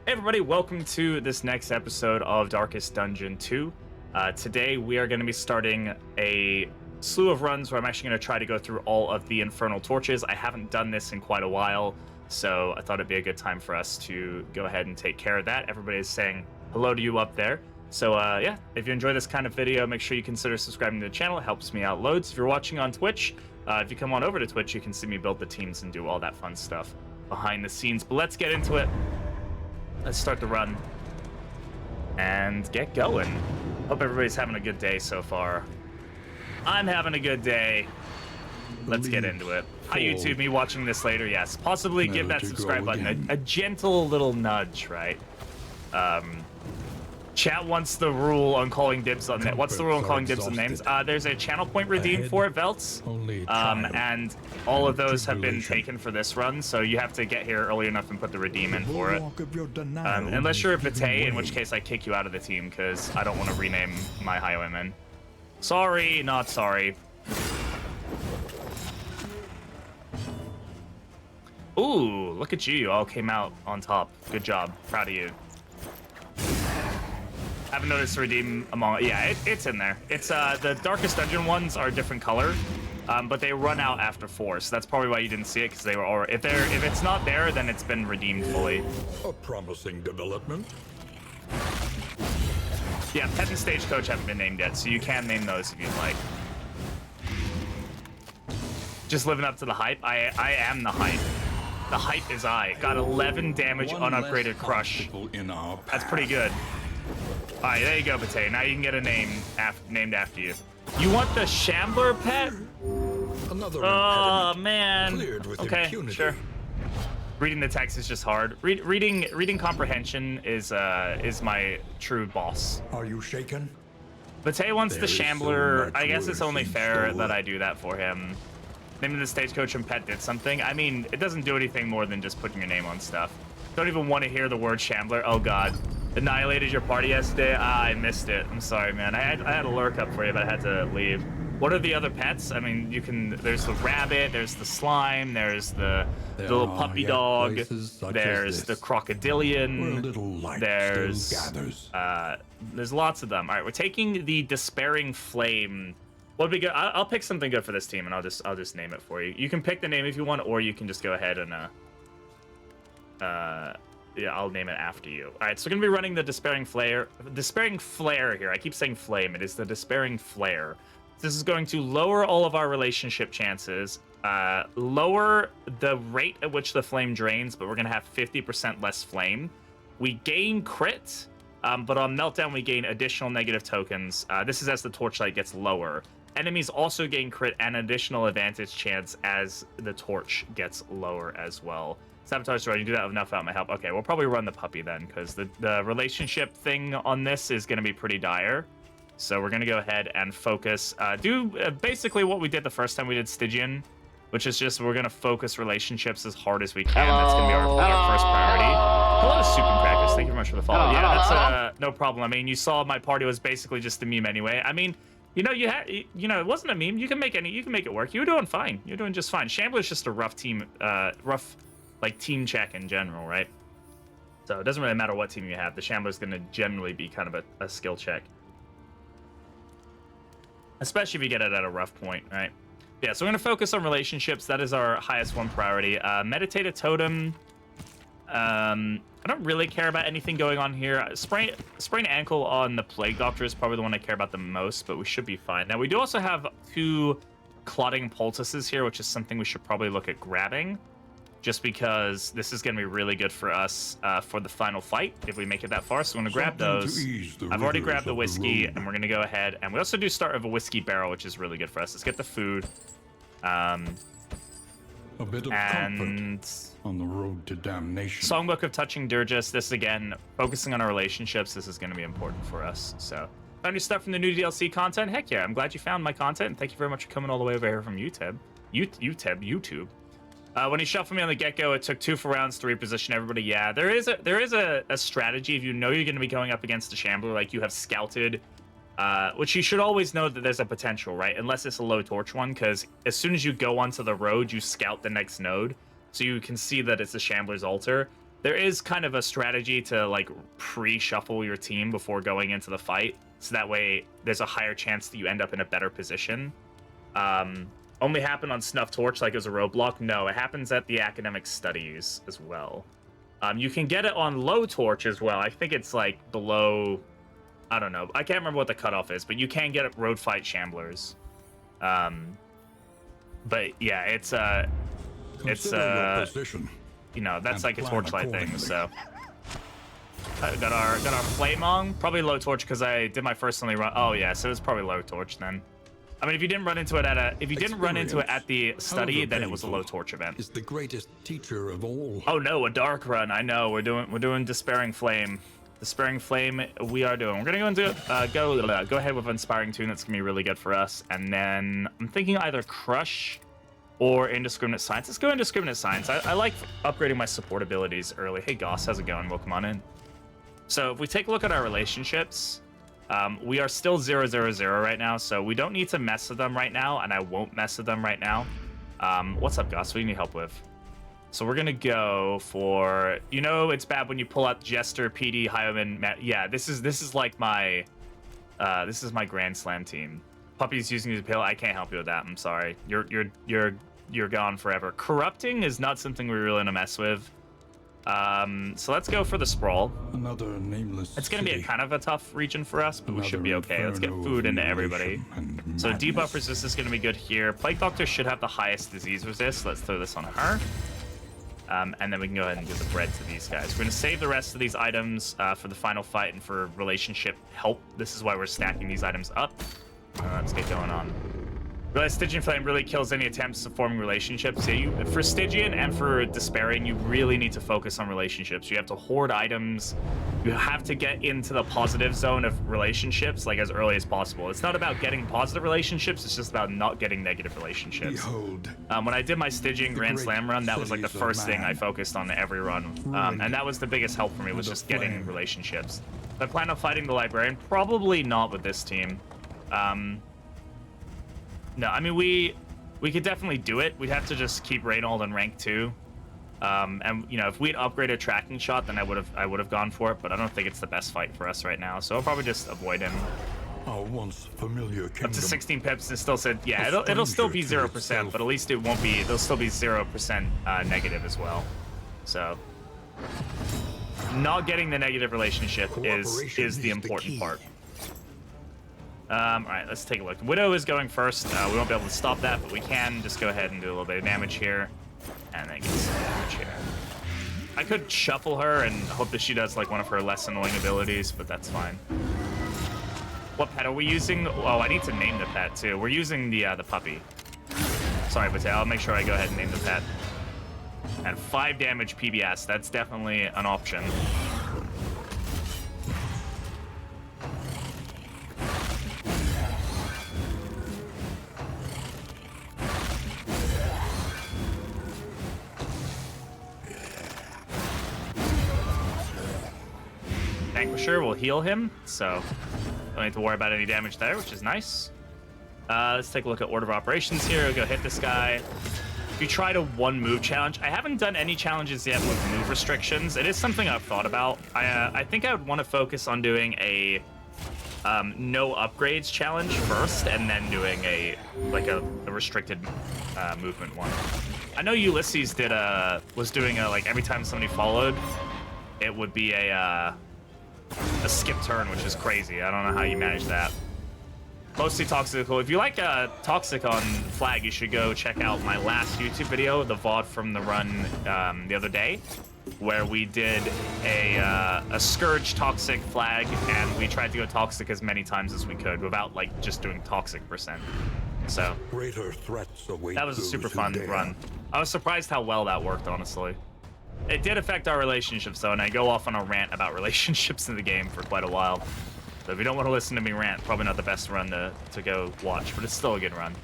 Hey everybody, welcome to this next episode of Darkest Dungeon 2. Today we are going to be starting a slew of runs where I'm actually going to try to go through all of the Infernal Torches. I haven't done this in quite a while, so I thought it'd be a good time for us to go ahead and take care of that. Everybody is saying hello to you up there. So yeah, if you enjoy this kind of video, make sure you consider subscribing to the channel. It helps me out loads. If you're watching on Twitch, if you come on over to Twitch, you can see me build the teams and do all that fun stuff behind the scenes. But let's get into it. Let's start the run and get going. Hope everybody's having a good day so far. I'm having a good day. Let's get into it. Hi YouTube, me watching this later. Yes, possibly give that subscribe button a gentle little nudge, right? Chat wants the rule on calling dibs on what's the rule on calling dibs on names? There's a channel point redeem for it, Velts. And all of those have been taken for this run, so you have to get here early enough and put the redeem in for it. Unless you're a Vitae, in which case I kick you out of the team because I don't want to rename my highwayman. Sorry, not sorry. Ooh, look at you. You all came out on top. Good job. Proud of you. Haven't noticed the redeem among... Yeah, it's in there. It's the Darkest Dungeon ones are a different color, but they run out after 4, so that's probably why you didn't see it, because they were already... If it's not there, then it's been redeemed fully. A promising development. Yeah, Pet and Stagecoach haven't been named yet, so you can name those if you'd like. Just living up to the hype. I am the hype. The hype is I. Got 11 damage unupgraded crush. That's pretty good. Alright, there you go, Vitae. Now you can get a name named after you. You want the Shambler pet? Oh, man. Okay, sure. Reading the text is just hard. Reading comprehension is my true boss. Are you shaken? Vitae wants the Shambler. I guess it's only fair that I do that for him. Naming the Stagecoach and pet did something. I mean, it doesn't do anything more than just putting your name on stuff. Don't even want to hear the word Shambler. Oh, God. Annihilated your party yesterday? Ah, I missed it. I'm sorry, man. I had a lurk up for you, but I had to leave. What are the other pets? I mean, you can... There's the rabbit, there's the slime, there's the little puppy dog, there's the crocodilian, there's lots of them. All right, we're taking the Despairing Flame. What'd be good? I'll pick something good for this team, and I'll just name it for you. You can pick the name if you want, or you can just go ahead and yeah, I'll name it after you. All right, so we're gonna be running the Despairing Flare here. I keep saying flame. It is the Despairing Flare. This is going to lower all of our relationship chances, lower the rate at which the flame drains, but we're gonna have 50% less flame. We gain crit, but on Meltdown we gain additional negative tokens. This is as the torchlight gets lower. Enemies also gain crit and additional advantage chance as the torch gets lower as well. Sabotage Swine, you do that with enough out my help. Okay, we'll probably run the puppy then, because the relationship thing on this is going to be pretty dire. So we're going to go ahead and focus. Do basically what we did the first time we did Stygian, which is just we're going to focus relationships as hard as we can. That's going to be our first priority. Hello, Super Crackers. Thank you very much for the follow. Yeah, that's no problem. I mean, you saw my party was basically just a meme anyway. I mean, you know, it wasn't a meme. You can make it work. You were doing fine. You're doing just fine. Shambler's just a rough team, like team check in general, right? So it doesn't really matter what team you have. The Shambler's going to generally be kind of a skill check, especially if you get it at a rough point, right? Yeah, so we're going to focus on relationships. That is our highest one priority. Meditated Totem. I don't really care about anything going on here. Sprain ankle on the Plague Doctor is probably the one I care about the most, but we should be fine. Now, we do also have 2 Clotting Poultices here, which is something we should probably look at grabbing, just because this is going to be really good for us for the final fight if we make it that far. So I'm going to grab those. I've already grabbed the whiskey, and we're going to go ahead. And we also do start with a whiskey barrel, which is really good for us. Let's get the food. A bit of comfort on the road to damnation. Songbook of Touching Durgis. This, again, focusing on our relationships. This is going to be important for us. So found your stuff from the new DLC content? Heck yeah, I'm glad you found my content. And thank you very much for coming all the way over here from YouTube. When he shuffled me on the get-go, it took 2 for rounds to reposition everybody. Yeah, there is a strategy. If you know you're going to be going up against a Shambler, like you have scouted, which you should always know that there's a potential, right? Unless it's a low torch one, because as soon as you go onto the road, you scout the next node. So you can see that it's the Shambler's altar. there is kind of a strategy to like pre-shuffle your team before going into the fight, so that way there's a higher chance that you end up in a better position. Only happened on Snuff Torch like it was a roadblock? No, it happens at the academic studies as well. You can get it on Low Torch as well. I think it's like below, I don't know. I can't remember what the cutoff is, but you can get it road fight shamblers. But yeah, it's Consider your position you know, that's and like a plan torchlight thing. accordingly. So got our flame on, probably Low Torch because I did my first only run. Oh yeah, so it's probably Low Torch then. I mean, if you didn't run into it at the study, however then it was a Low painful, Torch event. is the greatest teacher of all. Oh no, a dark run. I know we're doing Despairing Flame. Despairing Flame, we are doing. We're gonna go into go ahead with Inspiring Tune. That's gonna be really good for us. And then I'm thinking either Crush or Indiscriminate Science. Let's go Indiscriminate Science. I like upgrading my support abilities early. Hey Goss, how's it going? Welcome on in. So if we take a look at our relationships, we are still 0-0-0 right now, so we don't need to mess with them right now, and I won't mess with them right now. What's up, Goss? What do you need help with? So we're gonna go for, you know, it's bad when you pull out Jester, PD, Highwayman. Yeah, this is like my, this is my Grand Slam team. Puppy's using his pill. I can't help you with that. I'm sorry. You're gone forever. Corrupting is not something we really want to mess with. So let's go for the sprawl. Another nameless It's going to be a city. kind of a tough region for us, but we should be Another okay. Let's get inferno food of into everybody. mutilation and So debuff madness. resist is going to be good here. Plague Doctor should have the highest disease resist. Let's throw this on her. And then we can go ahead and do the bread to these guys. We're going to save the rest of these items for the final fight and for relationship help. This is why we're stacking these items up. Let's get going on. Realize Stygian Flame really kills any attempts of forming relationships. Yeah, for Stygian and for Despairing, you really need to focus on relationships. You have to hoard items. You have to get into the positive zone of relationships like as early as possible. It's not about getting positive relationships, it's just about not getting negative relationships. Behold, When I did my Stygian Grand great Slam run, that was like the cities of first thing I man. focused on every run. And that was the biggest help for me, was And just a getting flame. relationships. I plan on fighting the Librarian, probably not with this team. No, I mean, we could definitely do it. We'd have to just keep Reynold in rank 2. And you know, if we'd upgraded Tracking Shot, then I would have gone for it, but I don't think it's the best fight for us right now. So I'll probably just avoid him. our once familiar kingdom. Up to 16 pips and still said, yeah, A it'll still be stranger 0%, to itself. but at least it won't be, it'll still be 0% negative as well. So not getting the negative relationship Cooperation is the is the important key. part. All right, let's take a look. Widow is going first. We won't be able to stop that, but we can just go ahead and do a little bit of damage here, and then get some damage here. I could shuffle her and hope that she does like one of her less annoying abilities, but that's fine. What pet are we using? Oh, I need to name the pet too. We're using the puppy. Sorry, but I'll make sure I go ahead and name the pet. And 5 damage PBS. That's definitely an option. Vanquisher will heal him, so don't need to worry about any damage there, which is nice. Let's take a look at Order of Operations here. We'll go hit this guy. If you tried a 1-move challenge, I haven't done any challenges yet with move restrictions. It is something I've thought about. I think I would want to focus on doing a no upgrades challenge first, and then doing a restricted movement one. I know Ulysses was doing like every time somebody followed, it would be a skip turn, which is crazy. I don't know how you manage that. Mostly Toxical. If you like Toxic on Flag, you should go check out my last YouTube video, the VOD from the run the other day, where we did a Scourge Toxic Flag, and we tried to go Toxic as many times as we could without like just doing Toxic %. So Greater threats await that was a those super who fun dare. run. I was surprised how well that worked, honestly. It did affect our relationships, though, and I go off on a rant about relationships in the game for quite a while. So if you don't want to listen to me rant, probably not the best run to go watch, but it's still a good run.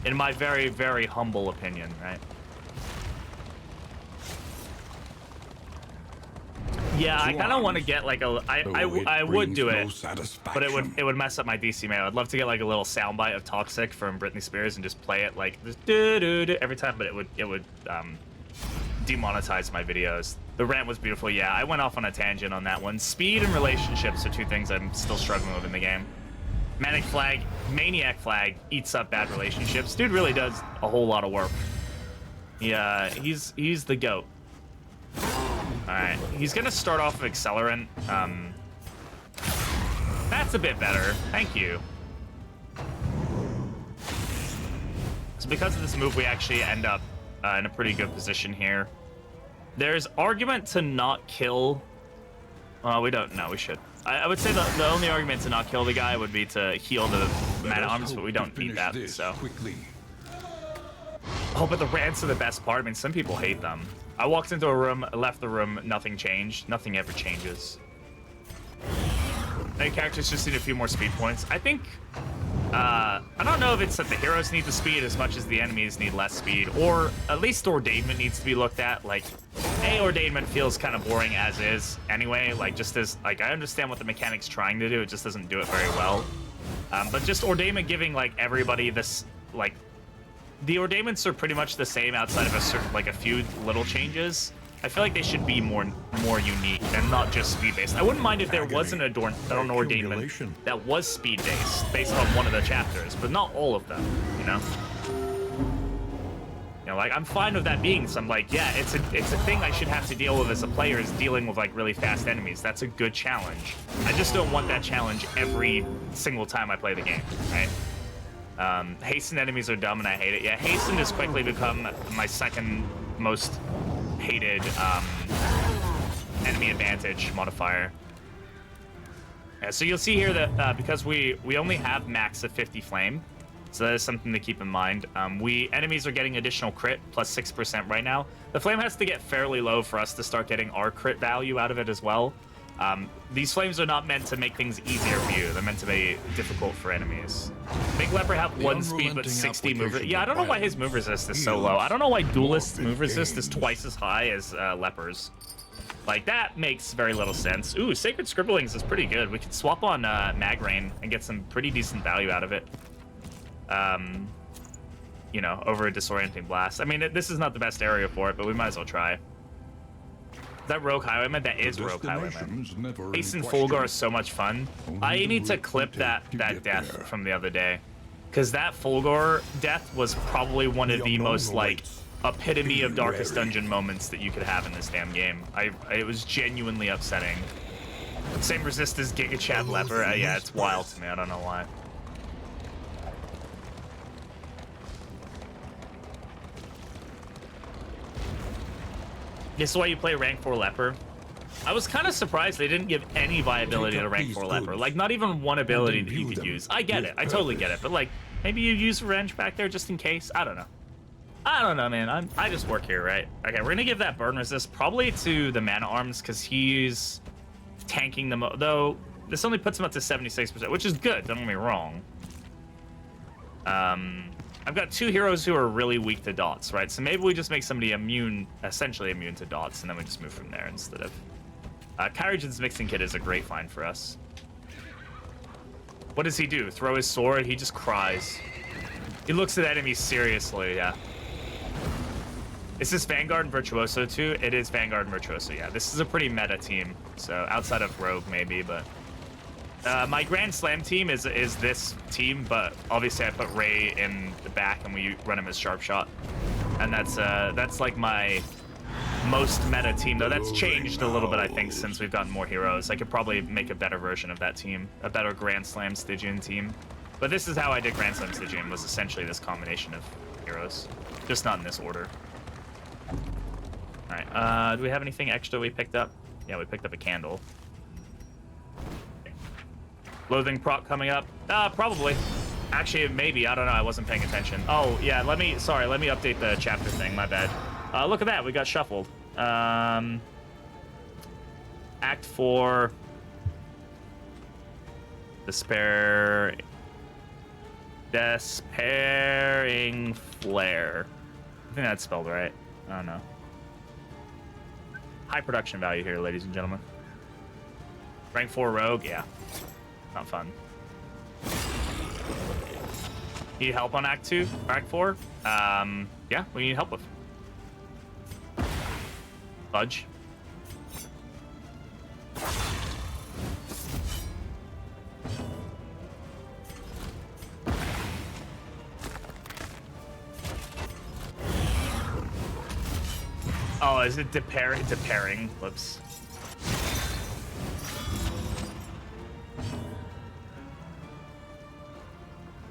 In my very, very humble opinion, right? Yeah, I kind of want to get like a... I would do it, but it would mess up my DC mail. I'd love to get like a little soundbite of Toxic from Britney Spears and just play it like this every time, but it would demonetize my videos. The rant was beautiful. Yeah, I went off on a tangent on that one. Speed and relationships are two things I'm still struggling with in the game. Maniac Flag eats up bad relationships. Dude really does a whole lot of work. Yeah, he's the GOAT. Alright, he's gonna start off with Accelerant. That's a bit better. Thank you. So because of this move, we actually end up in a pretty good position here. There's argument to not kill. Well, we don't. No, we should. I would say the only argument to not kill the guy would be to heal the man-at-arms, but we don't need that, so. Quickly. Oh, but the rants are the best part. I mean, some people hate them. I walked into a room, left the room, nothing changed. Nothing ever changes. The characters just need a few more speed points. I think, I don't know if it's that the heroes need the speed as much as the enemies need less speed, or at least ordainment needs to be looked at. Like, ordainment feels kind of boring as is anyway. Like, just as, like, I understand what the mechanic's trying to do, it just doesn't do it very well. But just ordainment giving, like, everybody this, like, the ordainments are pretty much the same outside of a certain, like, a few little changes. I feel like they should be more unique and not just speed-based. I wouldn't mind if there was an ordainment that was speed-based, based on one of the chapters, but not all of them, you know? You know, like, I'm fine with that being some, like, yeah, it's a thing I should have to deal with as a player, is dealing with, like, really fast enemies. That's a good challenge. I just don't want that challenge every single time I play the game, right? Hastened enemies are dumb and I hate it. Yeah, hastened has quickly become my second most hated enemy advantage modifier. Yeah, so you'll see here that because we only have max of 50 flame, so that is something to keep in mind. Enemies are getting additional crit plus 6% right now. The flame has to get fairly low for us to start getting our crit value out of it as well. These flames are not meant to make things easier for you. They're meant to be difficult for enemies. Big Leper have 1 speed but 60 move. Yeah, I don't know why his move resist is so low. I don't know why Duelist's move resist is twice as high as Leper's. Like, that makes very little sense. Ooh, Sacred Scribblings is pretty good. We could swap on Magrain and get some pretty decent value out of it. You know, over a Disorienting Blast. I mean, this is not the best area for it, but we might as well try. Is that Rogue Highwayman? That is Rogue Highwayman. Hasten Fulgur is so much fun. I need to clip that death from the other day, because that Fulgur death was probably one of the most, like, epitome of Darkest Dungeon moments that you could have in this damn game. It was genuinely upsetting. Same resist as Giga Chad Leper. Yeah, it's wild to me. I don't know why. This is why you play rank 4 Leper. I was kind of surprised they didn't give any viability to rank 4 Leper. Like, not even one ability that you could use. I get it. I totally get it. But, like, maybe you use Revenge back there just in case? I don't know. I don't know, man. I just work here, right? Okay, we're going to give that burn resist probably to the Man-at-Arms because he's tanking them. Though, this only puts him up to 76%, which is good. Don't get me wrong. I've got 2 heroes who are really weak to dots, right? So maybe we just make somebody essentially immune to dots, and then we just move from there instead of... Kyrogen's Mixing Kit is a great find for us. What does he do? Throw his sword? He just cries. He looks at enemies seriously, yeah. Is this Vanguard and Virtuoso too? It is Vanguard and Virtuoso, yeah. This is a pretty meta team, so outside of Rogue maybe, but... my Grand Slam team is this team, but obviously I put Ray in the back and we run him as Sharp Shot. And that's like my most meta team, though that's changed a little bit, I think, since we've gotten more heroes. I could probably make a better version of that team, a better Grand Slam Stygian team. But this is how I did Grand Slam Stygian, was essentially this combination of heroes. Just not in this order. Alright, do we have anything extra we picked up? Yeah, we picked up a candle. Loathing proc coming up? Probably. Actually, maybe. I don't know. I wasn't paying attention. Oh, yeah. Let me update the chapter thing. My bad. Look at that. We got shuffled. Act 4. Despairing Flare. I think that's spelled right. I don't know. High production value here, ladies and gentlemen. Rank 4 Rogue? Yeah. Not fun. Need help on Act 2? Act 4? Yeah, we need help with. Fudge. is it depairing? Whoops.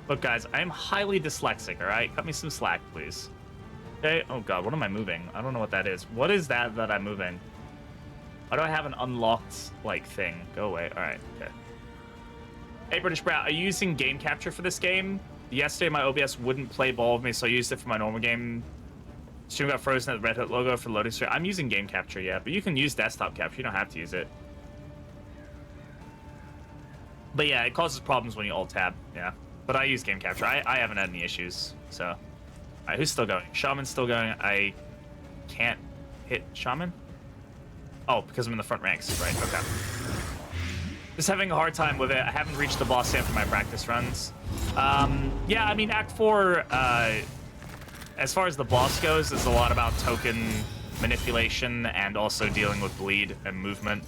Look, guys, I am highly dyslexic, all right? Cut me some slack, please. Okay. Oh, God, what am I moving? I don't know what that is. What is that I'm moving? Why do I have an unlocked, like, thing? Go away. All right, okay. Hey, British Brat, are you using game capture for this game? Yesterday, my OBS wouldn't play ball with me, so I used it for my normal game. Stream got frozen at the Red Hook logo for loading screen. I'm using game capture, yeah, but you can use desktop capture. You don't have to use it. But yeah, it causes problems when you alt-tab, yeah. But I use game capture. I haven't had any issues, so. All right, who's still going? Shaman's still going. I can't hit Shaman? Oh, because I'm in the front ranks, right, okay. Just having a hard time with it. I haven't reached the boss yet for my practice runs. Yeah, I mean, Act 4, as far as the boss goes, is a lot about token manipulation and also dealing with bleed and movement.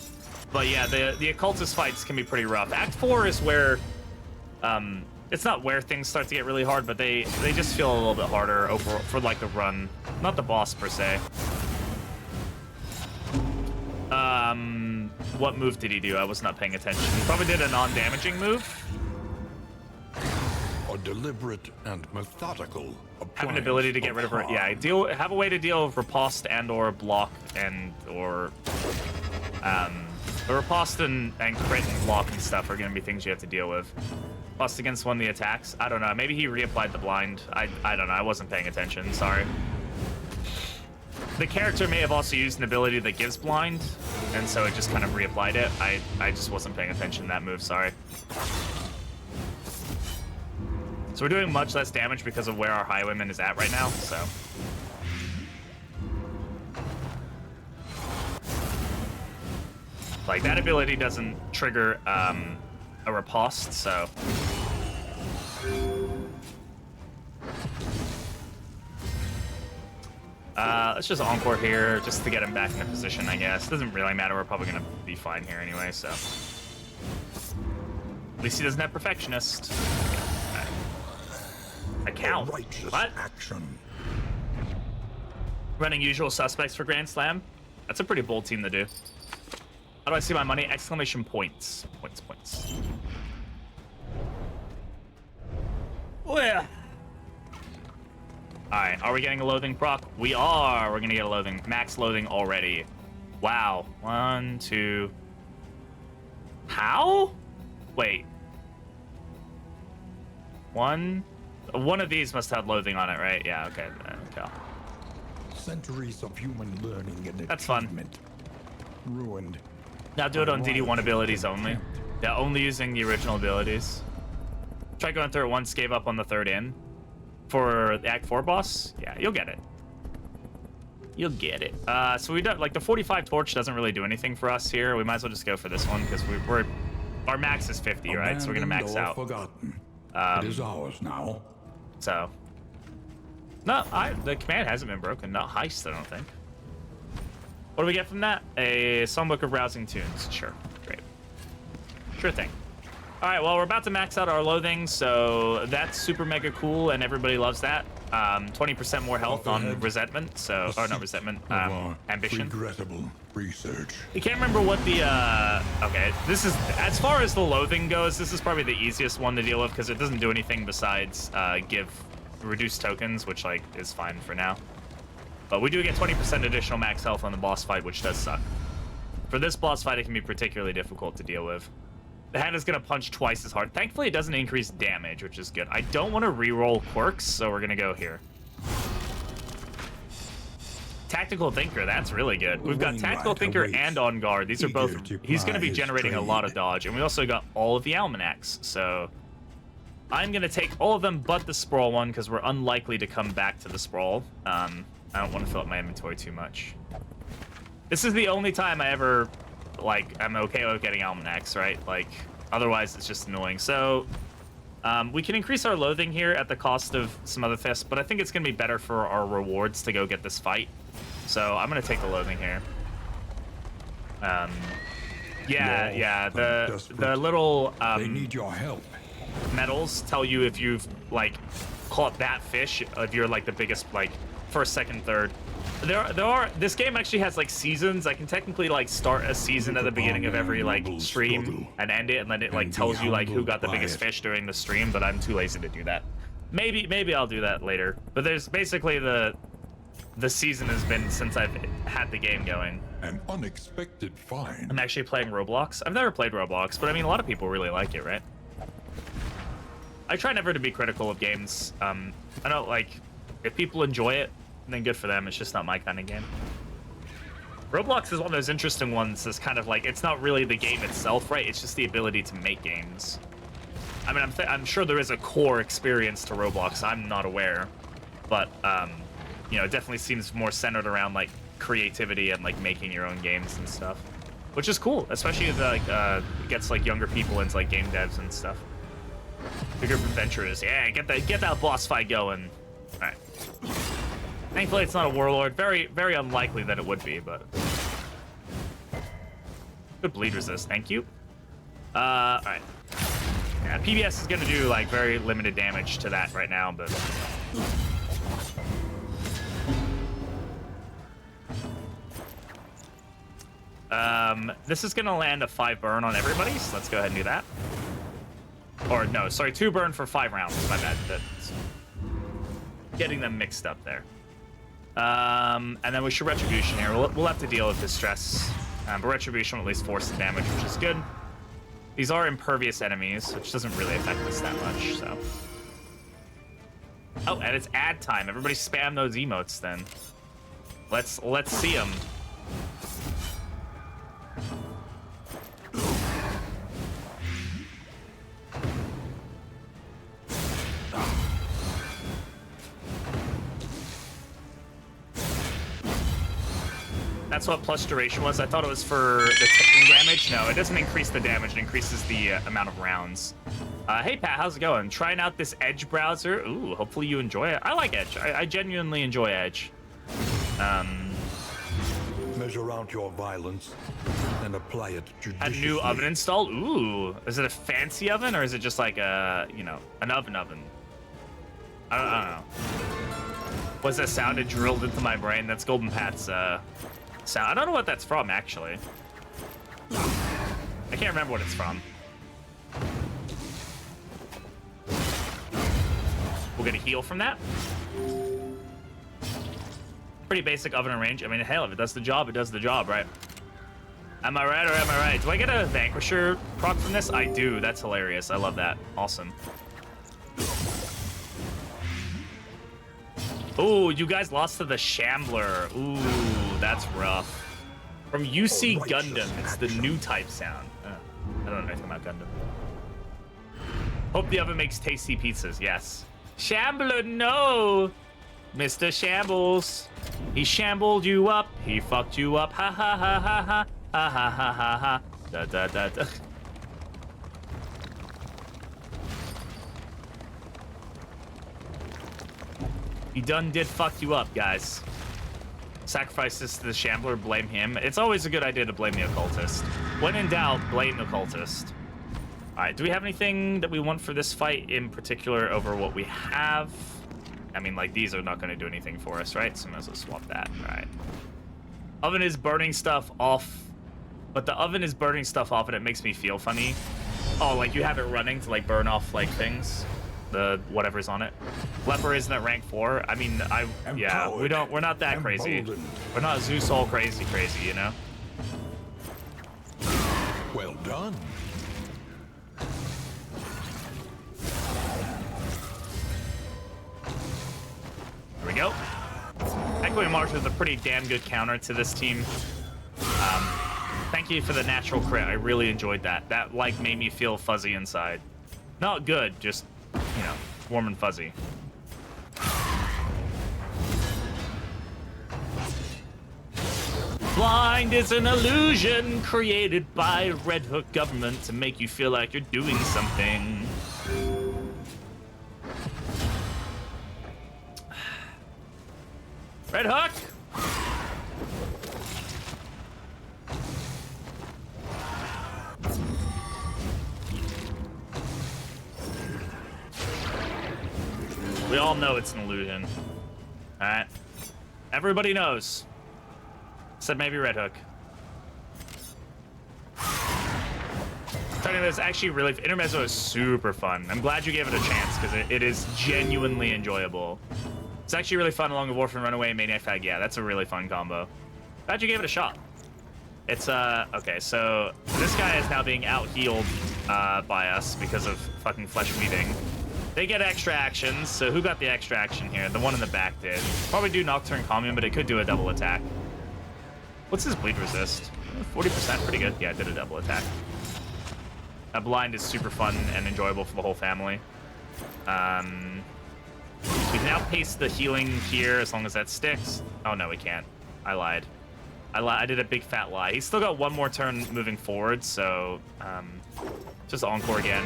But yeah, the occultist fights can be pretty rough. Act 4 is where, it's not where things start to get really hard, but they just feel a little bit harder over for like the run. Not the boss per se. What move did he do? I was not paying attention. He probably did a non-damaging move. A deliberate and methodical Have an ability to get rid of her. Yeah, have a way to deal with riposte and or block and or riposte and crit and block and stuff are going to be things you have to deal with. Plus against one of the attacks. I don't know. Maybe he reapplied the blind. I don't know. I wasn't paying attention. Sorry. The character may have also used an ability that gives blind, and so it just kind of reapplied it. I just wasn't paying attention to that move. Sorry. So we're doing much less damage because of where our Highwayman is at right now, so. Like, that ability doesn't trigger a riposte, so. Let's just encore here, just to get him back in a position, I guess. Doesn't really matter, we're probably gonna be fine here anyway, so. At least he doesn't have Perfectionist. Account. What? Action. Running usual suspects for Grand Slam? That's a pretty bold team to do. How do I see my money? Exclamation points. Points. Oh yeah. Alright, are we getting a loathing proc? We are. We're gonna get a loathing. Max loathing already. Wow. 1, 2. How? Wait. One of these must have loathing on it, right? Yeah, okay. Okay. Centuries of human learning and that's fun. Ruined. Now do it on DD1 abilities only. Yeah, only using the original abilities. Try going through it once, gave up on the third in. For the Act 4 boss, yeah, you'll get it. You'll get it. So we don't, like, the 45 torch doesn't really do anything for us here. We might as well just go for this one because our max is 50, right? So we're gonna max out. Forgotten. It is ours now. So, no, the command hasn't been broken. Not heist, I don't think. What do we get from that? A songbook of rousing tunes. Sure, great. Sure thing. All right, well, we're about to max out our loathing, so that's super mega cool, and everybody loves that. 20% more health on resentment, so, or not resentment, ambition. Regrettable research. I can't remember what the, okay, this is, as far as the loathing goes, this is probably the easiest one to deal with, because it doesn't do anything besides give reduced tokens, which, like, is fine for now. But we do get 20% additional max health on the boss fight, which does suck. For this boss fight, it can be particularly difficult to deal with. The hand is going to punch twice as hard. Thankfully, it doesn't increase damage, which is good. I don't want to reroll quirks, so we're going to go here. Tactical Thinker, that's really good. We've got Tactical Thinker and On Guard. These are both... He's going to be generating a lot of dodge. And we also got all of the Almanacs, so... I'm going to take all of them but the Sprawl one, because we're unlikely to come back to the Sprawl. I don't want to fill up my inventory too much. This is the only time I ever... like, I'm okay with getting Almanacs, right? Like, otherwise it's just annoying. So, we can increase our loathing here at the cost of some other fists, but I think it's going to be better for our rewards to go get this fight. So, I'm going to take the loathing here. Yeah, the little, they need your help. Medals tell you if you've, like, caught that fish, if you're, like, the biggest, like, first, second, third. There are. This game actually has like seasons. I can technically like start a season at the beginning of every like stream and end it, and then it like tells you like who got the biggest fish during the stream. But I'm too lazy to do that. Maybe I'll do that later. But there's basically the season has been since I've had the game going. An unexpected find. I'm actually playing Roblox. I've never played Roblox, but I mean a lot of people really like it, right? I try never to be critical of games. I don't like if people enjoy it, then good for them. It's just not my kind of game. Roblox is one of those interesting ones that's kind of like, it's not really the game itself, right? It's just the ability to make games. I mean, I'm sure there is a core experience to Roblox. I'm not aware. But, you know, it definitely seems more centered around, like, creativity and, like, making your own games and stuff. Which is cool, especially if, like, it gets, like, younger people into, like, game devs and stuff. Bigger adventurers. Yeah, get that boss fight going. All right. Thankfully, it's not a warlord. Very, very unlikely that it would be, but... Good bleed resist, thank you. Alright. Yeah, PBS is gonna do, like, very limited damage to that right now, but... This is gonna land a 5 burn on everybody, so let's go ahead and do that. Or, no, sorry, 2 burn for 5 rounds, my bad. That's getting them mixed up there. And then we should Retribution here. We'll have to deal with distress. But Retribution will at least force the damage, which is good. These are impervious enemies, which doesn't really affect us that much, so. Oh, and it's ad time. Everybody spam those emotes then. Let's see them. That's what plus duration was. I thought it was for the ticking damage. No, it doesn't increase the damage. It increases the amount of rounds. Hey, Pat, how's it going? Trying out this Edge browser. Ooh, hopefully you enjoy it. I like Edge. I genuinely enjoy Edge. Measure out your violence and apply it A judiciously. new oven installed. Ooh, is it a fancy oven or is it just like a, you know, an oven? I don't know. What's that sound? It drilled into my brain. That's Golden Pat's sound. I don't know what that's from, actually. I can't remember what it's from. We'll get a heal from that. Pretty basic oven and range. I mean, hell, if it does the job, it does the job, right? Am I right or am I right? Do I get a Vanquisher proc from this? I do. That's hilarious. I love that. Awesome. Ooh, you guys lost to the Shambler. Ooh, that's rough. From UC Gundam, it's the new type sound. I don't know anything about Gundam. Hope the oven makes tasty pizzas. Yes. Shambler, no! Mr. Shambles. He shambled you up. He fucked you up. Ha ha ha ha ha. Ha ha ha ha ha. Da da da da. He done did fuck you up, guys. Sacrifice this to the Shambler, blame him. It's always a good idea to blame the occultist. When in doubt, blame the occultist. Alright, do we have anything that we want for this fight in particular over what we have? I mean, like, these are not going to do anything for us, right? So might as well swap that. Alright. Oven is burning stuff off. But the oven is burning stuff off and it makes me feel funny. Oh, like you have it running to, like, burn off, like, things? The whatever's on it. Leper isn't at rank 4. I mean, yeah, we're not that crazy. We're not Zeus all crazy, you know? Well done. Here we go. Echoing March is a pretty damn good counter to this team. Thank you for the natural crit. I really enjoyed that. That, like, made me feel fuzzy inside. Not good, just, you know, warm and fuzzy. Blind is an illusion created by Red Hook government to make you feel like you're doing something. Red Hook! We all know it's an illusion. Alright. Everybody knows. Said maybe Red Hook. Talking about, it's actually really, Intermezzo is super fun. I'm glad you gave it a chance because it is genuinely enjoyable. It's actually really fun along with Orphan Runaway and Maniac Fag. Yeah, that's a really fun combo. Glad you gave it a shot. It's okay, so this guy is now being out healed by us because of fucking Flesh Weaving. They get extra actions, so who got the extra action here? The one in the back did. Probably do Nocturne Commune, but it could do a double attack. What's his bleed resist? 40%, pretty good. Yeah, it did a double attack. A blind is super fun and enjoyable for the whole family. We can now paste the healing here as long as that sticks. Oh no, we can't. I lied. I did a big fat lie. He's still got one more turn moving forward, so just encore again.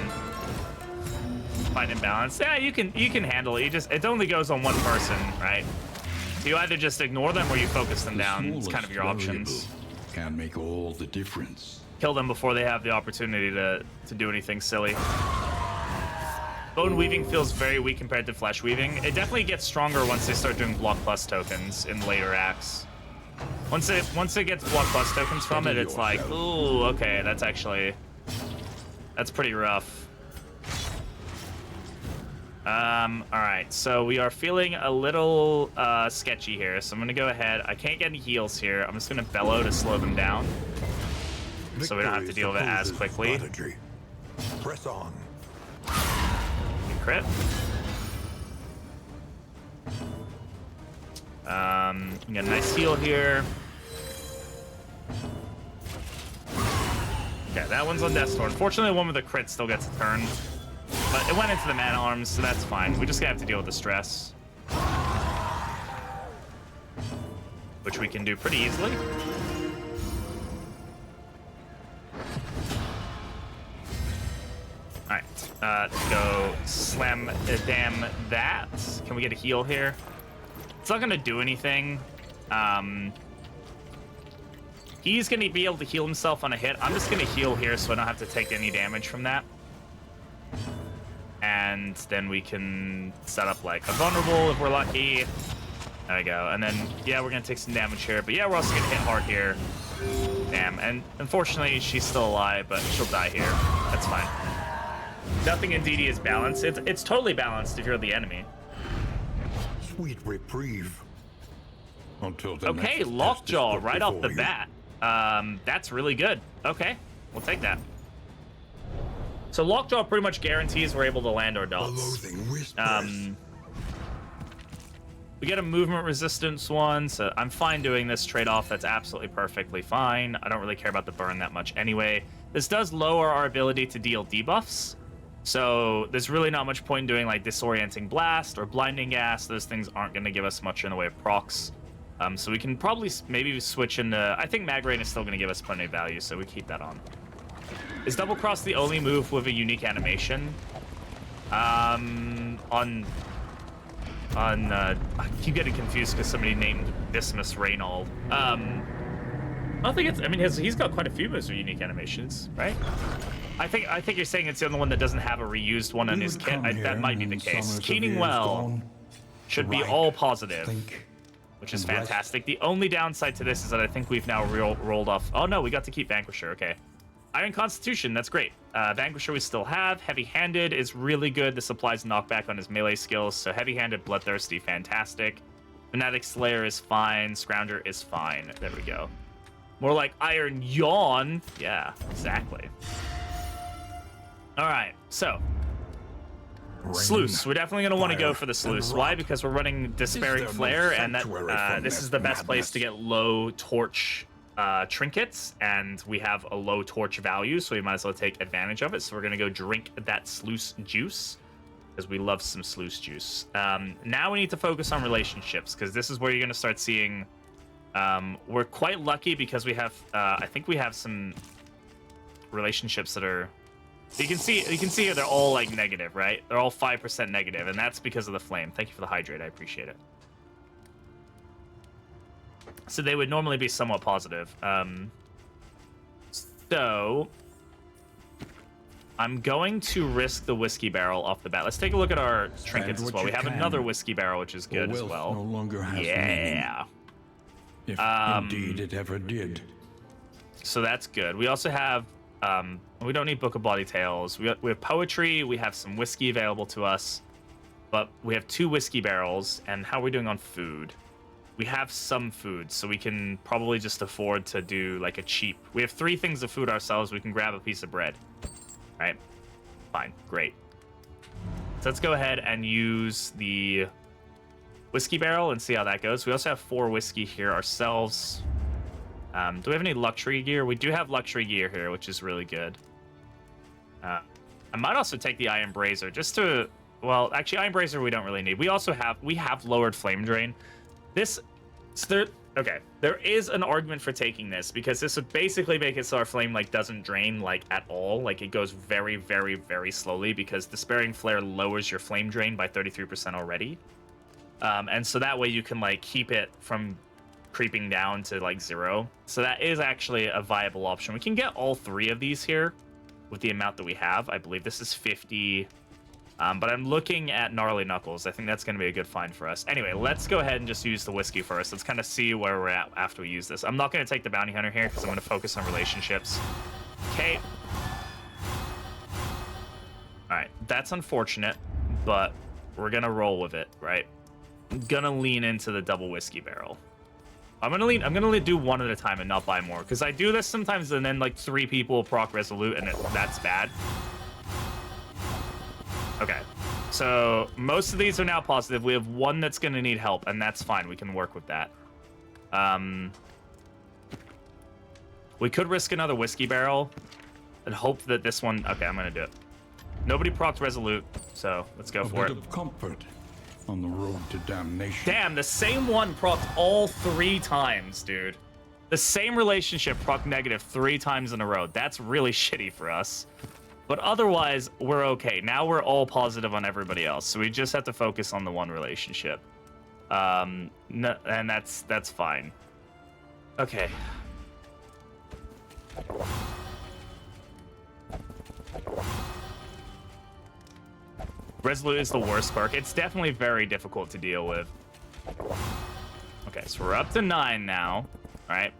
Find imbalance. Yeah, you can handle it. It only goes on one person, right? So you either just ignore them or you focus them down. It's kind of your options. Can make all the difference. Kill them before they have the opportunity to do anything silly. Bone Weaving feels very weak compared to Flesh Weaving. It definitely gets stronger once they start doing Block Plus tokens in later acts. Once it gets Block Plus tokens from it, it's like, ooh, okay, that's pretty rough. Alright, so we are feeling a little sketchy here, so I'm gonna go ahead. I can't get any heals here. I'm just gonna bellow to slow them down. So we don't have to deal with it as quickly. Press on. Crit. We got a nice heal here. Okay, that one's on Death's Door. Unfortunately, the one with the crit still gets a turn. But it went into the mana arms, so that's fine. We just gonna have to deal with the stress. Which we can do pretty easily. Alright, go slam damn that. Can we get a heal here? It's not gonna do anything. He's gonna be able to heal himself on a hit. I'm just gonna heal here so I don't have to take any damage from that. And then we can set up like a vulnerable if we're lucky. There we go. And then, yeah, we're gonna take some damage here. But yeah, we're also gonna hit hard here. Damn, and unfortunately, she's still alive, but she'll die here. That's fine. Nothing in DD is balanced. It's totally balanced if you're the enemy. Sweet reprieve. Until the Okay, next Lockjaw test is put right off the before you. bat. That's really good. Okay, we'll take that. So Lockjaw pretty much guarantees we're able to land our A dots. loathing whispers. We get a movement resistance one, so I'm fine doing this trade-off. That's absolutely perfectly fine. I don't really care about the burn that much anyway. This does lower our ability to deal debuffs, so there's really not much point in doing like Disorienting Blast or Blinding Gas. Those things aren't going to give us much in the way of procs. So we can probably maybe switch into... I think Mag Rain is still going to give us plenty of value, so we keep that on. Is Double Cross the only move with a unique animation? I keep getting confused because somebody named Dismas Reynald. I don't think it's... I mean, he's got quite a few moves with unique animations, right? I think you're saying it's the only one that doesn't have a reused one in his kit. That might be the case. Keening Well should be all positive, which is fantastic. The only downside to this is that I think we've now rolled off... Oh, no, we got to keep Vanquisher. Okay. Iron Constitution, that's great. Vanquisher we still have. Heavy-Handed is really good. This applies knockback on his melee skills, so Heavy-Handed, Bloodthirsty, fantastic. Fanatic Slayer is fine. Scrounger is fine. There we go. More like Iron Yawn. Yeah, exactly. All right, so... Sluice. We're definitely going to want to go for the Sluice. Why? Because we're running Despairing Flare, and that this is the best place to get low torch trinkets, and we have a low torch value, so we might as well take advantage of it. So we're going to go drink that Sluice juice, because we love some Sluice juice. Now we need to focus on relationships, because this is where you're going to start seeing... we're quite lucky because we have... I think we have some relationships that are... You can see here they're all like negative, right? They're all 5% negative, and that's because of the flame. Thank you for the hydrate. I appreciate it. So they would normally be somewhat positive. So I'm going to risk the whiskey barrel off the bat. Let's take a look at our trinkets as well. We have another whiskey barrel, which is good as well. No longer has Yeah. If indeed it ever did. So that's good. We also have, we don't need Book of Bloody Tales. We have poetry. We have some whiskey available to us. But we have 2 whiskey barrels. And how are we doing on food? We have some food, so we can probably just afford to do like a cheap. We have 3 things of food ourselves. We can grab a piece of bread. All right. Fine. Great. So let's go ahead and use the whiskey barrel and see how that goes. We also have 4 whiskey here ourselves. Do we have any luxury gear? We do have luxury gear here, which is really good. I might also take the Iron Brazier just to. Well, actually, Iron Brazier we don't really need. We have lowered flame drain. There is an argument for taking this because this would basically make it so our flame like doesn't drain like at all. Like it goes very, very, very slowly because Despairing Flare lowers your flame drain by 33% already. And so that way you can like keep it from creeping down to like 0. So that is actually a viable option. We can get all 3 of these here with the amount that we have. I believe this is 50. But I'm looking at Gnarly Knuckles. I think that's going to be a good find for us. Anyway, let's go ahead and just use the whiskey first. Let's kind of see where we're at after we use this. I'm not going to take the Bounty Hunter here because I'm going to focus on relationships. Okay. All right. That's unfortunate, but we're going to roll with it, right? I'm going to lean into the double whiskey barrel. I'm going to do one at a time and not buy more because I do this sometimes and then like 3 people proc Resolute and that's bad. Okay, so most of these are now positive. We have 1 that's going to need help, and that's fine. We can work with that. We could risk another whiskey barrel and hope that this one... Okay, I'm going to do it. Nobody procced Resolute, so let's go for it. A bit of comfort on the road to damnation. Damn, the same one procced all 3 times, dude. The same relationship procced negative 3 times in a row. That's really shitty for us. But otherwise, we're okay. Now we're all positive on everybody else, so we just have to focus on the one relationship. And that's fine. Okay. Resolute is the worst quirk. It's definitely very difficult to deal with. Okay, so we're up to 9 now. All right.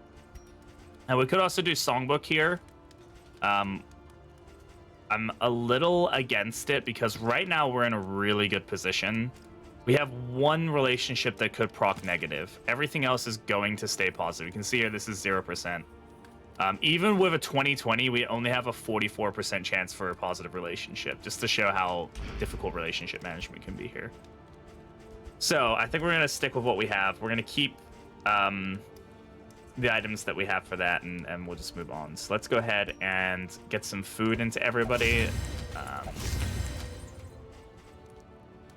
And we could also do Songbook here. I'm a little against it because right now we're in a really good position. We have 1 relationship that could proc negative. Everything else is going to stay positive. You can see here, this is 0%. Even with a 20/20, we only have a 44% chance for a positive relationship, just to show how difficult relationship management can be here. So I think we're going to stick with what we have. We're going to keep the items that we have for that, and we'll just move on. So let's go ahead and get some food into everybody.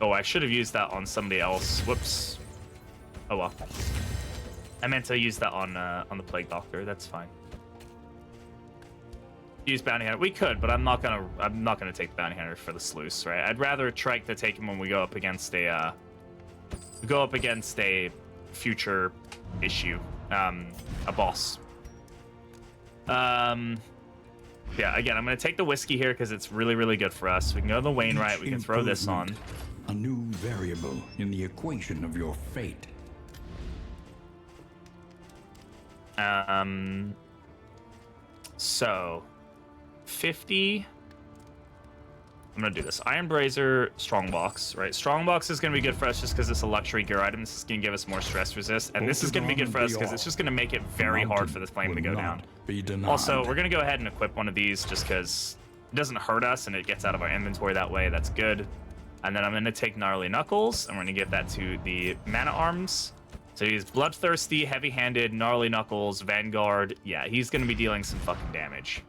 Oh, I should have used that on somebody else. Whoops. Oh well. I meant to use that on the Plague Doctor. That's fine. Use Bounty Hunter. We could, but I'm not gonna take the Bounty Hunter for the sluice, right? I'd rather trike to take him when we go up against a future issue. A boss. Yeah, again, I'm going to take the whiskey here because it's really, really good for us. We can go to the Wainwright. We can throw this on. A new variable in the equation of your fate. So, 50... I'm going to do this. Iron Brazier, Strongbox, right? Strongbox is going to be good for us just because it's a luxury gear item. This is going to give us more stress resist. And this is going to be good for us because it's just going to make it very hard for this flame to go down. Also, we're going to go ahead and equip one of these just because it doesn't hurt us and it gets out of our inventory that way. That's good. And then I'm going to take Gnarly Knuckles. I'm going to give that to the Mana Arms. So he's Bloodthirsty, Heavy-Handed, Gnarly Knuckles, Vanguard. Yeah, he's going to be dealing some fucking damage.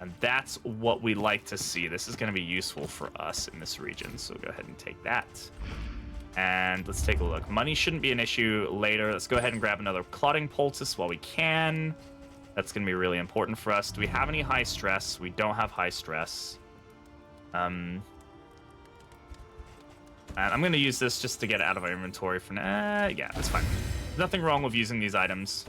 And that's what we like to see. This is going to be useful for us in this region. So go ahead and take that. And let's take a look. Money shouldn't be an issue later. Let's go ahead and grab another Clotting Poultice while we can. That's going to be really important for us. Do we have any high stress? We don't have high stress. And I'm going to use this just to get it out of our inventory for now. Yeah, that's fine. Nothing wrong with using these items.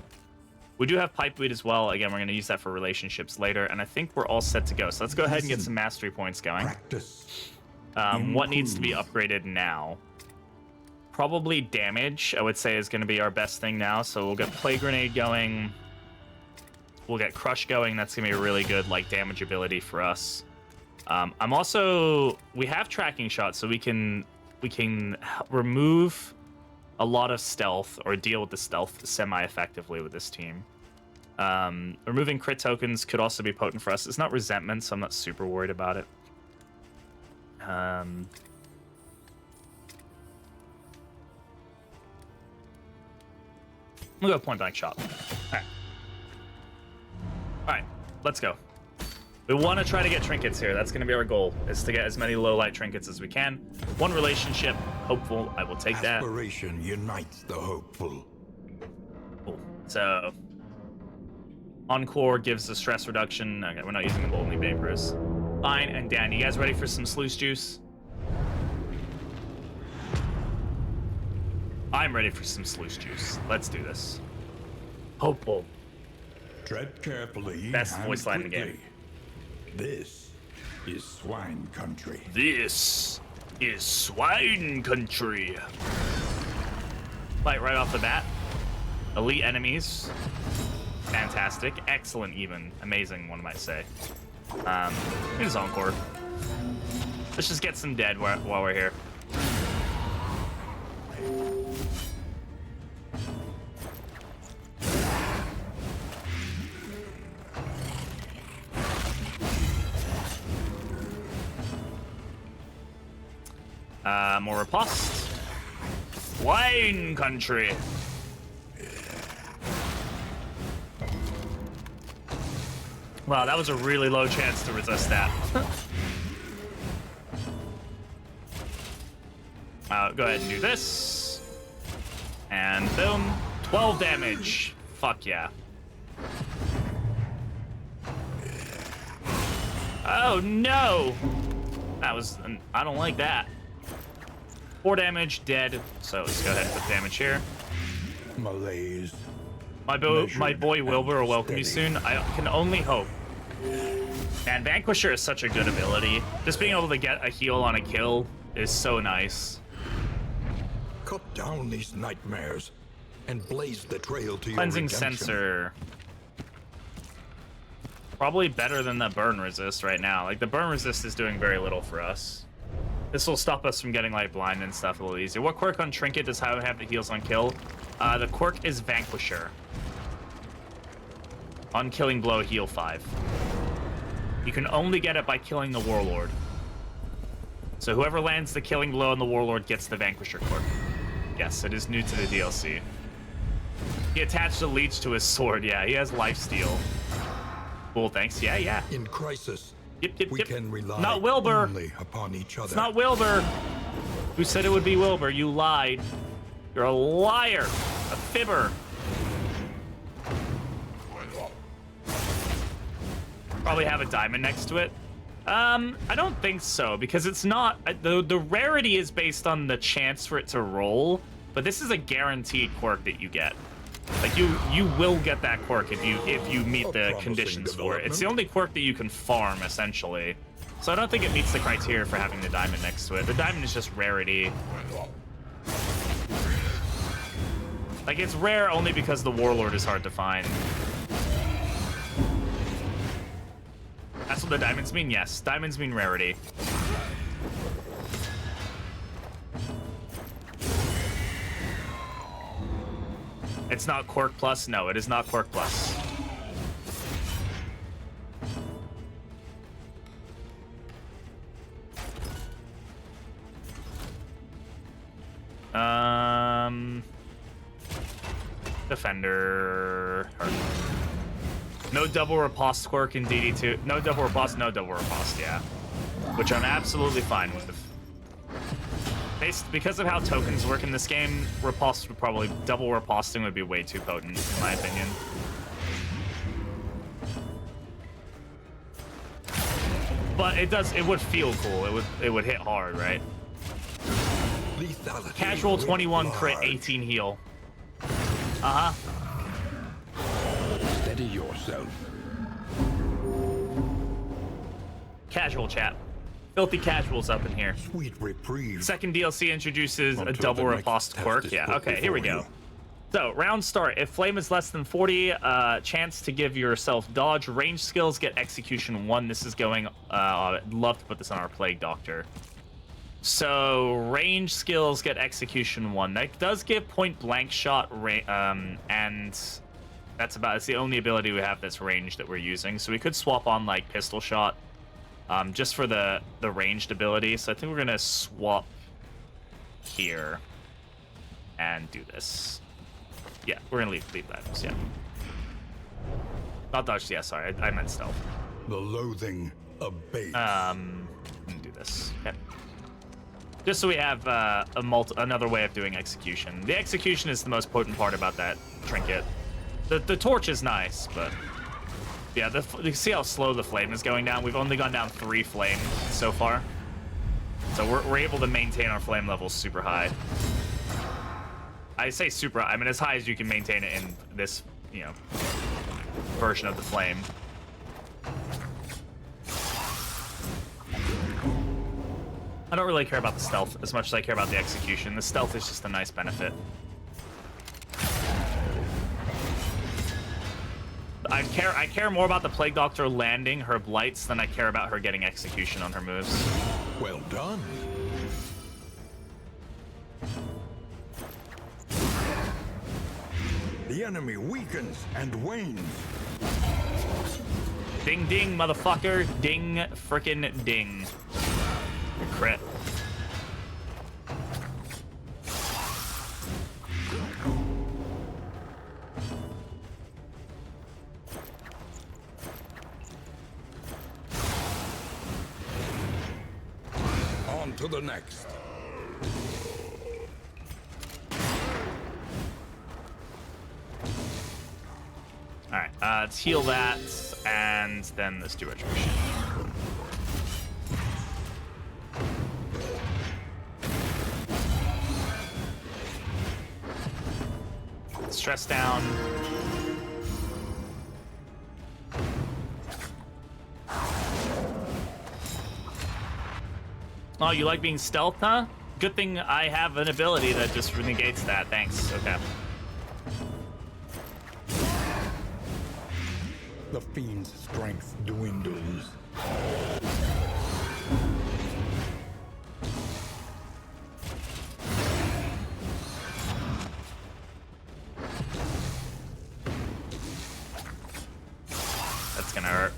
We do have Pipeweed as well. Again, we're going to use that for relationships later. And I think we're all set to go. So let's go ahead and get some mastery points going. Practice. What needs to be upgraded now? Probably damage, I would say, is going to be our best thing now. So we'll get Plague Grenade going. We'll get Crush going. That's going to be a really good, like, damage ability for us. I'm also... We have Tracking Shot, so we can remove a lot of stealth or deal with the stealth semi-effectively with this team. Removing crit tokens could also be potent for us. It's not Resentment, so I'm not super worried about it. We'll go Point Blank Shot. All right, let's go. We want to try to get trinkets here. That's going to be our goal, is to get as many low light trinkets as we can. One relationship, hopeful. I will take that. Aspiration unites the hopeful. Cool. So, Encore gives the stress reduction. Okay, we're not using them, only vapors. Fine and Dan, you guys ready for some sluice juice? I'm ready for some sluice juice. Let's do this. Hopeful. Tread carefully. Best and voice line in the quickly. game. This is Swine country. This is Swine country. Fight right off the bat. Elite enemies. Fantastic. Excellent even. Amazing, one might say. Here's Encore. Let's just get some dead while we're here. More riposte. Swine country. Wow, that was a really low chance to resist that. Go ahead and do this. And boom. 12 damage. Fuck yeah. Oh no! That was... I don't like that. 4 damage, dead. So let's go ahead and put damage here. Malaise. My boy Wilbur will welcome you soon. I can only hope. And Vanquisher is such a good ability. Just being able to get a heal on a kill is so nice. Cut down these nightmares and blaze the trail to your Cleansing redemption. Sensor. Probably better than the burn resist right now. Like, the burn resist is doing very little for us. This will stop us from getting, like, blind and stuff a little easier. What quirk on Trinket does have the heals on kill? The quirk is Vanquisher. On Killing Blow, heal 5. You can only get it by killing the Warlord. So whoever lands the Killing Blow on the Warlord gets the Vanquisher quirk. Yes, it is new to the DLC. He attached a leech to his sword. Yeah, he has lifesteal. Cool, thanks. Yeah. In crisis, Yep. we can rely Not Wilbur. only upon each other. It's not Wilbur. Who said it would be Wilbur? You lied. You're a liar. A fibber. Probably have a diamond next to it. I don't think so, because it's not... The rarity is based on the chance for it to roll, but this is a guaranteed quirk that you get. Like, you will get that quirk if you meet the conditions for it. It's the only quirk that you can farm, essentially. So I don't think it meets the criteria for having the diamond next to it. The diamond is just rarity. Like, it's rare only because the Warlord is hard to find. That's what the diamonds mean? Yes. Diamonds mean rarity. It's not Quirk Plus? No, it is not Quirk Plus. Defender. No double riposte quirk in DD2. No double riposte, yeah. Which I'm absolutely fine with. Because of how tokens work in this game, riposte would probably... Double riposting would be way too potent, in my opinion. But it would feel cool. It would hit hard, right? Lethality Casual 21 crit, large. 18 heal. Steady yourself. Casual chat. Filthy casuals up in here. Sweet reprieve. Second DLC introduces a Until double the next riposte test quirk. is Yeah, put okay, here we before go. you. So, round start. If flame is less than 40, chance to give yourself dodge. Range skills get execution 1. This is going... I'd love to put this on our Plague Doctor. So, range skills get execution 1. That does give point blank shot, and that's about... It's the only ability we have that's range that we're using. So we could swap on, like, pistol shot, just for the ranged ability. So I think we're going to swap here and do this. Yeah, we're gonna leave that. Yeah. Not dodge. Yeah, sorry, I meant stealth. The loathing abates. Do this. Okay. Just so we have another way of doing execution. The execution is the most potent part about that trinket. The torch is nice, but yeah, you see how slow the flame is going down. We've only gone down 3 flame so far, so we're able to maintain our flame levels super high. I say super, I mean as high as you can maintain it in this, version of the flame. I don't really care about the stealth as much as I care about the execution. The stealth is just a nice benefit. I care more about the Plague Doctor landing her blights than I care about her getting execution on her moves. Well done. The enemy weakens and wanes. Ding ding, motherfucker. Ding frickin' ding. Good crit. On to the next. Alright, let's heal that, and then let's do retribution. Stress down. Oh, you like being stealth, huh? Good thing I have an ability that just negates that. Thanks. Okay. The fiend's strength dwindles. That's gonna hurt.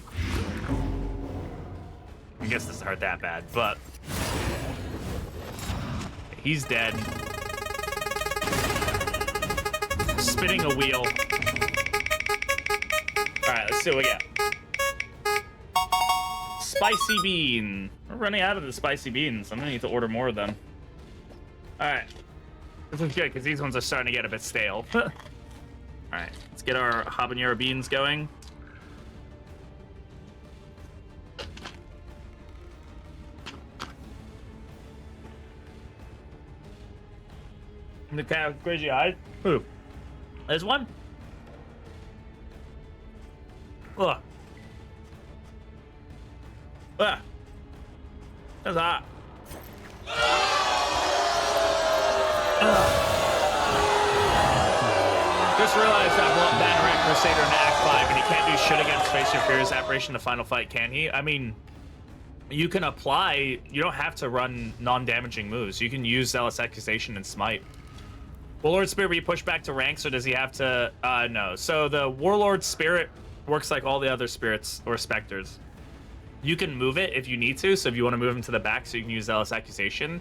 I guess this doesn't hurt that bad, but he's dead. Spinning a wheel. Alright, let's see what we get. Spicy bean. We're running out of the spicy beans. I'm gonna need to order more of them. Alright. This is good, because these ones are starting to get a bit stale. Alright, let's get our habanero beans going. The cat with crazy eyes. Who? There's one. Ugh. Ugh. That's hot. Just realized that Bannerite Crusader in Act 5, and he can't do shit against Face Your Fears Apparition in the final fight, can he? I mean, you can apply, you don't have to run non-damaging moves. You can use Zealous Accusation and Smite. Warlord Spirit, will you push back to ranks, or does he have to? No. So the Warlord Spirit works like all the other spirits or specters. You can move it if you need to. So if you want to move him to the back so you can use Zealous Accusation,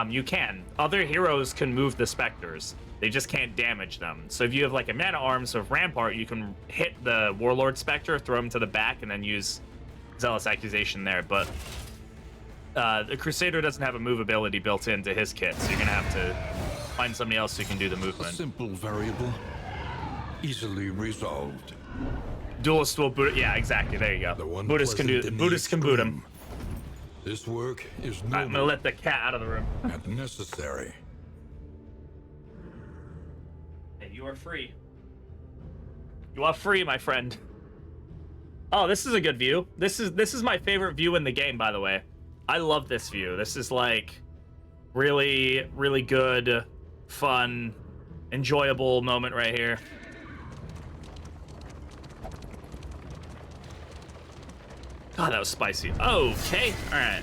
you can. Other heroes can move the specters. They just can't damage them. So if you have like a Mana Arms of Rampart, you can hit the Warlord Spectre, throw him to the back, and then use Zealous Accusation there. But the Crusader doesn't have a move ability built into his kit, so you're gonna have to find somebody else who can do the A movement. simple variable, easily resolved. Duelist will boot. Yeah, exactly. There you The go. one Buddhist can do. pleasant in the Buddhist can boot him. extreme. This work is I'm gonna noble let the cat out of the room. and necessary. Hey, you are free. You are free, my friend. Oh, this is a good view. This is my favorite view in the game, by the way. I love this view. This is like really, really good, fun, enjoyable moment right here. God, that was spicy. Okay, all right.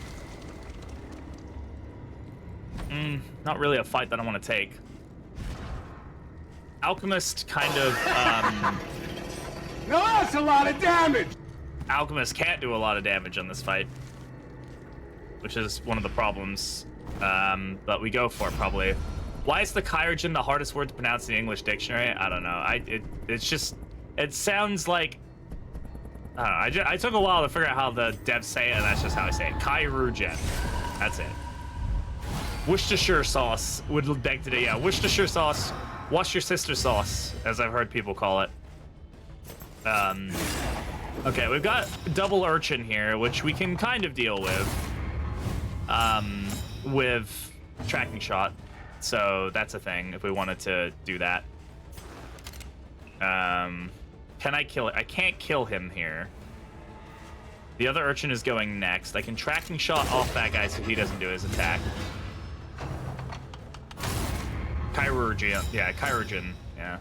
Not really a fight that I want to take. Alchemist kind of, No, that's a lot of damage! Alchemist can't do a lot of damage on this fight, which is one of the problems, but we go for it probably. Why is the Kyrogen the hardest word to pronounce in the English dictionary? I don't know. It sounds like, I don't know. I took a while to figure out how the devs say it, and that's just how I say it. Kyrogen. That's it. Worcestershire sauce would beg today. Yeah, Worcestershire sauce. Wash your sister sauce, as I've heard people call it. Okay, we've got double urchin here, which we can kind of deal with tracking shot. So that's a thing if we wanted to do that. Can I kill it? I can't kill him here. The other urchin is going next. I can tracking shot off that guy so he doesn't do his attack. Chirurgian. Yeah, Chirurgian. Yeah.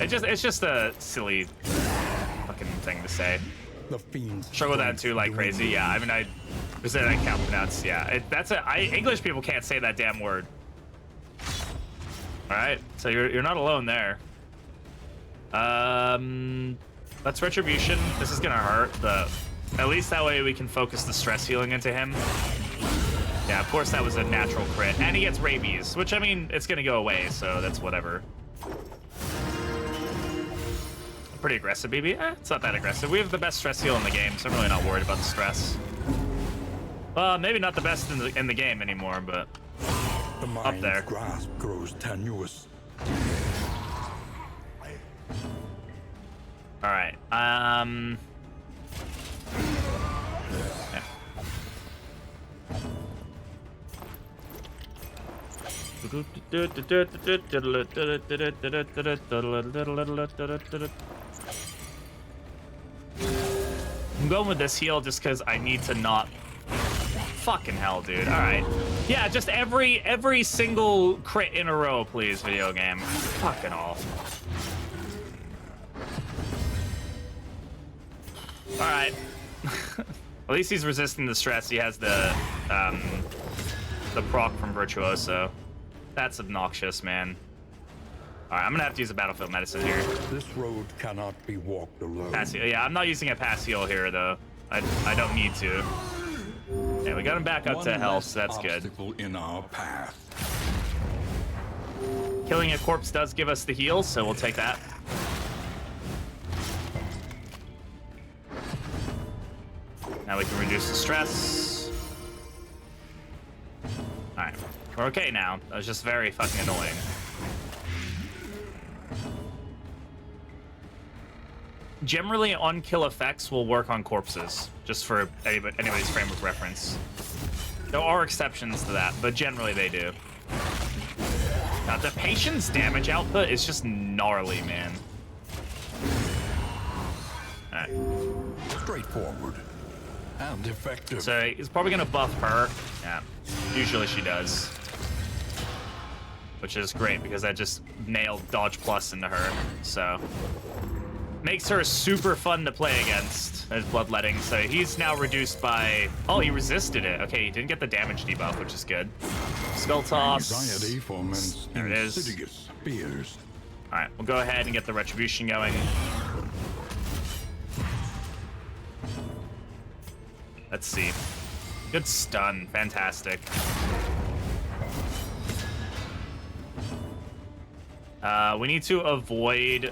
It's just a silly fucking thing to say. The fiends Struggle with that too like crazy. Yeah, I mean, I can't pronounce. Yeah, English people can't say that damn word. All right, so you're not alone there. That's retribution. This is gonna hurt, but at least that way we can focus the stress healing into him. Yeah, of course that was a natural crit, and he gets rabies, which I mean it's gonna go away, so that's whatever. Pretty aggressive, BB. It's not that aggressive. We have the best stress heal in the game, so I'm really not worried about the stress. Maybe not the best in the game anymore, but The up there. mind's grasp grows tenuous. All right. Yeah. I'm going with this heal just because I need to not. Fucking hell, dude. All right. Yeah, just every single crit in a row, please, video game. Fucking all. All right. At least he's resisting the stress. He has the proc from Virtuoso. That's obnoxious, man. All right, I'm gonna have to use a battlefield medicine here. This road cannot be walked alone. Pass heal. Yeah, I'm not using a pass heal here though. I don't need to. Yeah, we got him back up to health, so that's good. Obstacle in our path. Killing a corpse does give us the heal, so we'll take that. Now we can reduce the stress. All right, we're okay now. That was just very fucking annoying. Generally, on-kill effects will work on corpses, just for anybody's frame of reference. There are exceptions to that, but generally they do. Now, the patient's damage output is just gnarly, man. All right. Straightforward and effective. So he's probably gonna buff her. Yeah, usually she does. Which is great because that just nailed dodge plus into her, so. Makes her super fun to play against as bloodletting. So he's now reduced by, oh, he resisted it. Okay, he didn't get the damage debuff, which is good. Skull toss. Anxiety foments There it is. insidious fears. All right, we'll go ahead and get the retribution going. Let's see. Good stun, fantastic. We need to avoid,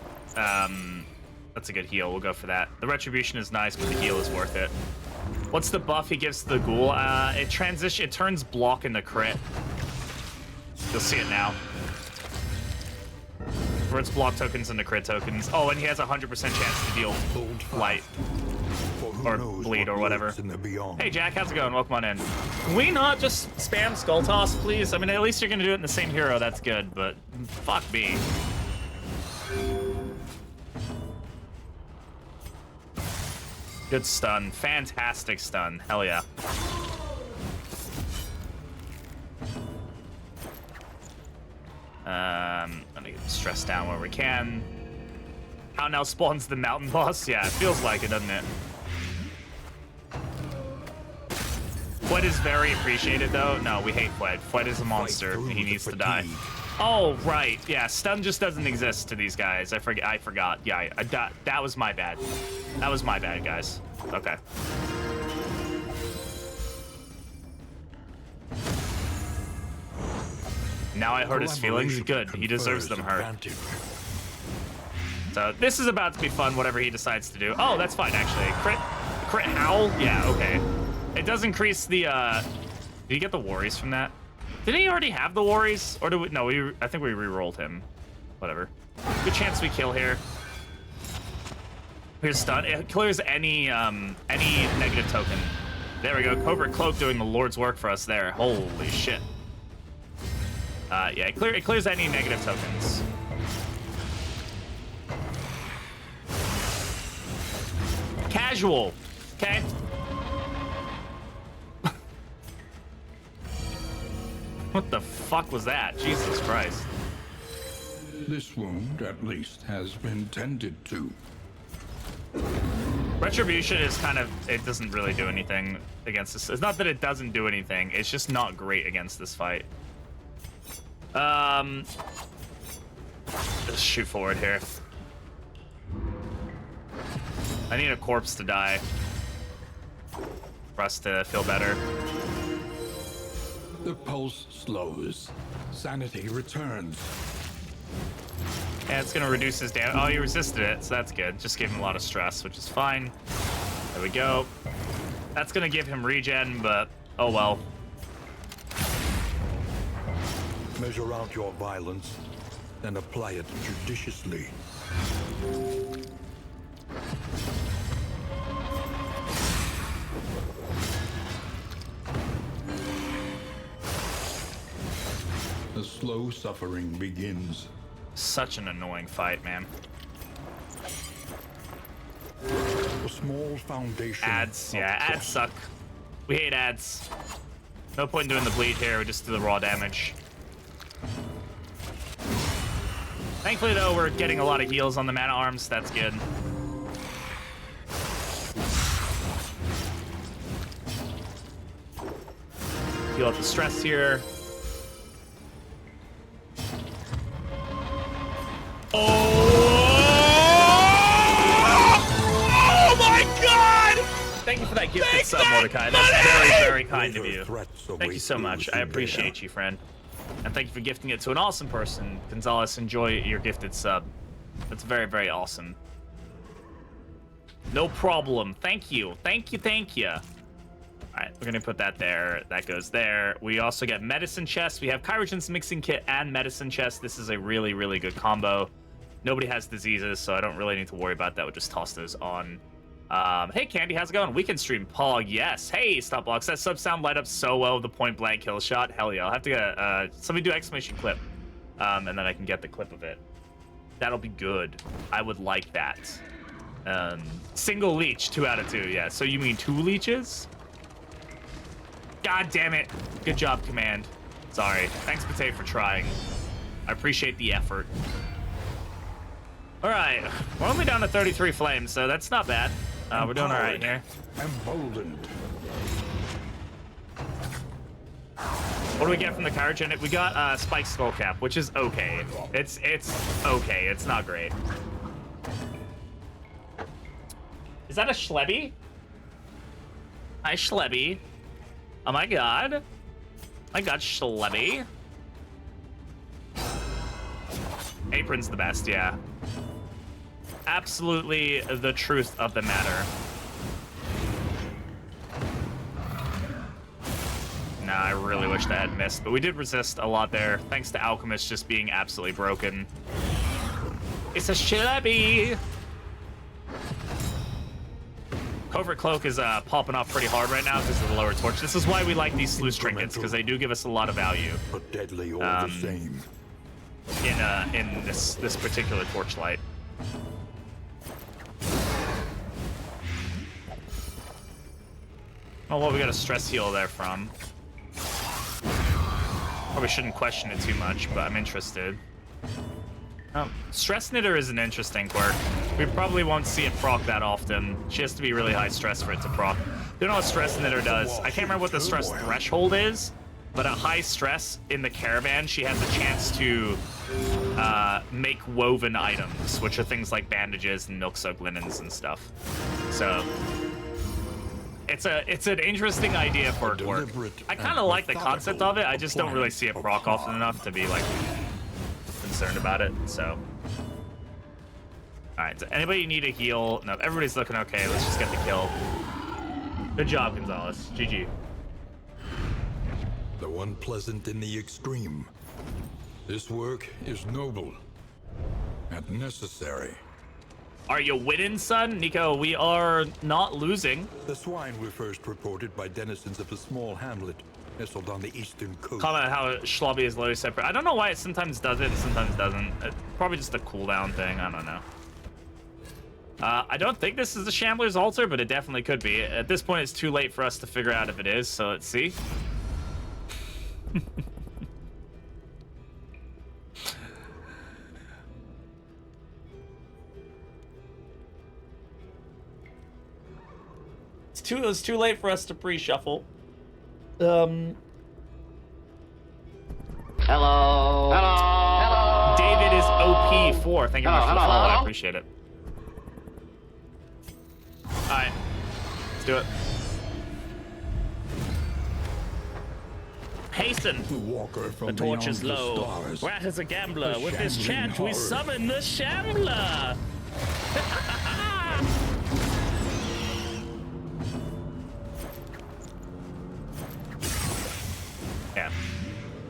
that's a good heal, we'll go for that. The retribution is nice, but the heal is worth it. What's the buff he gives to the ghoul? It turns block into crit. You'll see it now. Converts block tokens into crit tokens. Oh, and he has a 100% chance to deal light. Or bleed or whatever. Hey Jack, how's it going? Welcome on in. Can we not just spam skull toss, please? I mean, at least you're gonna do it in the same hero, that's good, but fuck me. Good stun, fantastic stun, hell yeah. Let me get the stress down where we can. How now spawns the mountain boss? Yeah, it feels like it, doesn't it? Fwed is very appreciated, though. No, we hate Fwed. Fwed is a monster. He needs to die. Oh, right. Yeah, stun just doesn't exist to these guys. I forgot. Yeah, that was my bad. That was my bad, guys. Okay. Now I hurt his feelings. Good. He deserves them hurt. So this is about to be fun, whatever he decides to do. Oh, that's fine, actually. Crit howl? Yeah, okay. It does increase the, did he get the worries from that? Did he already have the worries? Or do we, no, I think we re-rolled him. Whatever. Good chance we kill here. Here's stun. It clears any negative token. There we go. Covert Cloak doing the Lord's work for us there. Holy shit. Yeah, it clears any negative tokens. Casual. Okay. What the fuck was that? Jesus Christ. This wound, at least, has been tended to. Retribution is kind of, it doesn't really do anything against this. It's not that it doesn't do anything, it's just not great against this fight. Just shoot forward here. I need a corpse to die for us to feel better. The pulse slows. Sanity returns. Yeah, it's gonna reduce his damage. Oh, he resisted it, so that's good. Just gave him a lot of stress, which is fine. There we go. That's gonna give him regen, but oh well. Measure out your violence and apply it judiciously. The slow suffering begins. Such an annoying fight, man. A small foundation. Ads, yeah, ads suck. We hate ads. No point in doing the bleed here, we just do the raw damage. Thankfully, though, we're getting a lot of heals on the mana arms. That's good. Heal up the stress here. Oh my God! Thank you for that gifted sub, Mordecai. That's very, very kind of you. Thank you so much. I appreciate you, friend. And thank you for gifting it to an awesome person. Gonzalez, enjoy your gifted sub. That's very, very awesome. No problem. Thank you. Thank you, thank you. All right, we're gonna put that there. That goes there. We also get medicine chest. We have Kyrogen's mixing kit and medicine chest. This is a really, really good combo. Nobody has diseases, so I don't really need to worry about that. We'll just toss those on. Hey, Candy, how's it going? Weekend stream, Pog, yes. Hey, Stop Blocks. That sub sound light up so well with the point blank kill shot. Hell yeah. I'll have to get, somebody do exclamation clip. And then I can get the clip of it. That'll be good. I would like that. Single leech, 2 out of 2. Yeah, so you mean 2 leeches? God damn it. Good job, Command. Sorry. Thanks, Pate, for trying. I appreciate the effort. All right. We're only down to 33 flames, so that's not bad. We're doing all right here. Emboldened. What do we get from the Kyrogen? We got Spike Skullcap, which is okay. It's okay. It's not great. Is that a Schlebby? Hi, Schlebby. Oh my god. My god, Schlebby. Apron's the best, yeah. Absolutely the truth of the matter. Nah, I really wish that had missed, but we did resist a lot there, thanks to Alchemist just being absolutely broken. It's a Schlebby! Covert Cloak is popping off pretty hard right now because of the lower torch. This is why we like these sluice trinkets, because they do give us a lot of value. But deadly all the same. In this particular torchlight. Oh, well, we got a stress heal there from. Probably shouldn't question it too much, but I'm interested. Stress Knitter is an interesting quirk. We probably won't see it proc that often. She has to be really high stress for it to proc. Don't know what Stress Knitter does. I can't remember what the stress threshold is, but at high stress in the caravan, she has a chance to make woven items, which are things like bandages and milk-soaked linens and stuff. So it's an interesting idea for a quirk. I kind of like the concept of it. I just don't really see it proc often enough to be like concerned about it. So, all right. Does anybody need a heal? No, everybody's looking okay. Let's just get the kill. Good job, Gonzalez. GG. Though unpleasant in the extreme, this work is noble and necessary. Are you winning, son? Nico, we are not losing. The swine were first reported by denizens of a small hamlet nestled on the eastern coast. Comment how Schlobby is low separate. I don't know why it sometimes does it and sometimes doesn't. Probably just a cooldown thing. I don't know. I don't think this is the Shambler's altar, but it definitely could be. At this point, it's too late for us to figure out if it is, so let's see. It's too late for us to pre-shuffle. Hello. David is OP4. Thank you very much for the follow. I appreciate it. All right, let's do it. Hasten. The torch is low. Rat is a gambler. With this chant, we summon the Shambler. Yeah.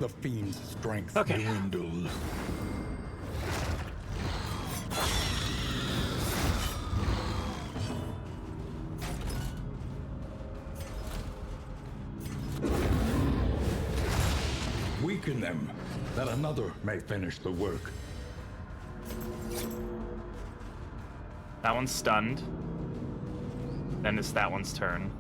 The fiend's strength dwindles. Weaken them, that another may finish the work. That one's stunned. Then it's that one's turn.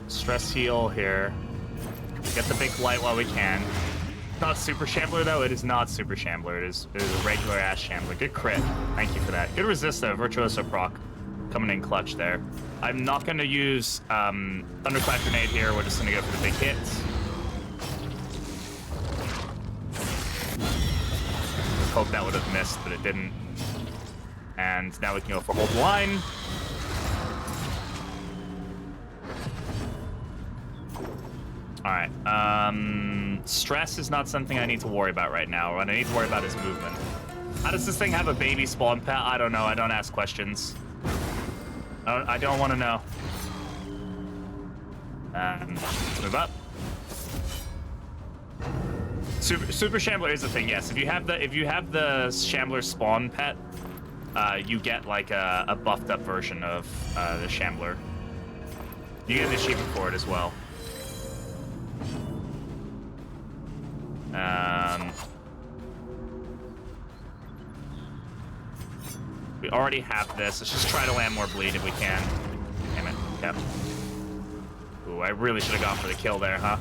Stress heal here. Get the big light while we can. Not Super Shambler though. It is not Super Shambler. It is a regular ass Shambler. Good crit. Thank you for that. Good resist though. Virtuoso proc. Coming in clutch there. I'm not going to use Thunderclap Grenade here. We're just going to go for the big hits. Hope that would have missed, but it didn't. And now we can go for Hold Line. Alright. Stress is not something I need to worry about right now. What I need to worry about is movement. How does this thing have a baby spawn pet? I don't know. I don't ask questions. I don't want to know. Let's move up. Super Shambler is a thing, yes. If you have the Shambler spawn pet, you get like a buffed up version of the Shambler. You get an achievement for it as well. We already have this. Let's just try to land more bleed if we can. Damn it. Yep. Ooh, I really should have gone for the kill there, huh?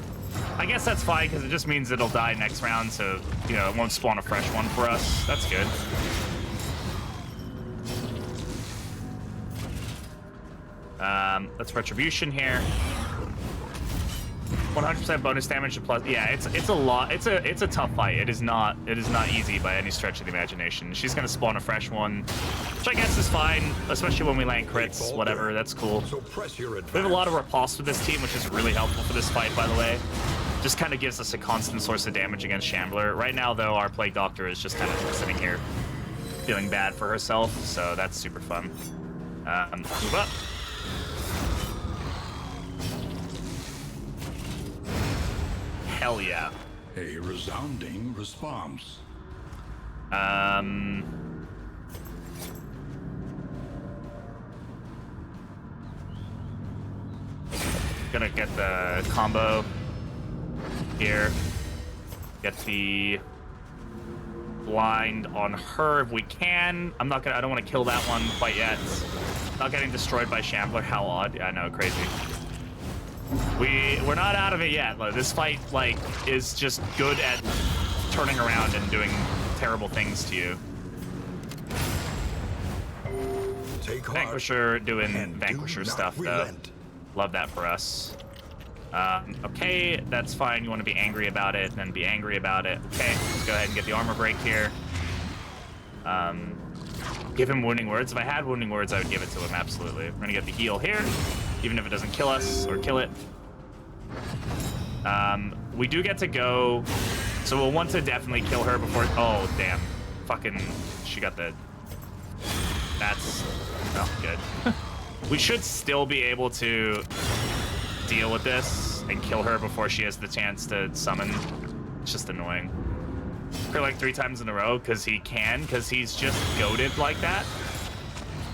I guess that's fine, because it just means it'll die next round, so, you know, it won't spawn a fresh one for us. That's good. Let's Retribution here. 100% bonus damage to plus. Yeah, it's a lot. It's a tough fight. It is not easy by any stretch of the imagination. She's gonna spawn a fresh one, which I guess is fine, especially when we land crits. Whatever, that's cool. So press your advance. We have a lot of repulse with this team, which is really helpful for this fight, by the way. Just kind of gives us a constant source of damage against Shambler. Right now, though, our Plague Doctor is just kind of sitting here feeling bad for herself, so that's super fun. Move up. Hell yeah. A resounding response. Gonna get the combo here. Get the blind on her if we can. I don't want to kill that one quite yet. Not getting destroyed by Shambler. How odd. Yeah, I know, crazy. We're not out of it yet. Like, this fight like is just good at turning around and doing terrible things to you. Take heart Vanquisher doing and Vanquisher do not stuff though. relent. Love that for us. Okay, that's fine. You want to be angry about it, then be angry about it. Okay, let's go ahead and get the armor break here. Give him wounding words. If I had wounding words, I would give it to him, absolutely. We're gonna get the heal here, even if it doesn't kill us or kill it. We do get to go, so we'll want to definitely kill her before. Oh, damn. Fucking, she got the, that's, oh, good. We should still be able to deal with this and kill her before she has the chance to summon. It's just annoying. Her like 3 times in a row because he's just goated like that.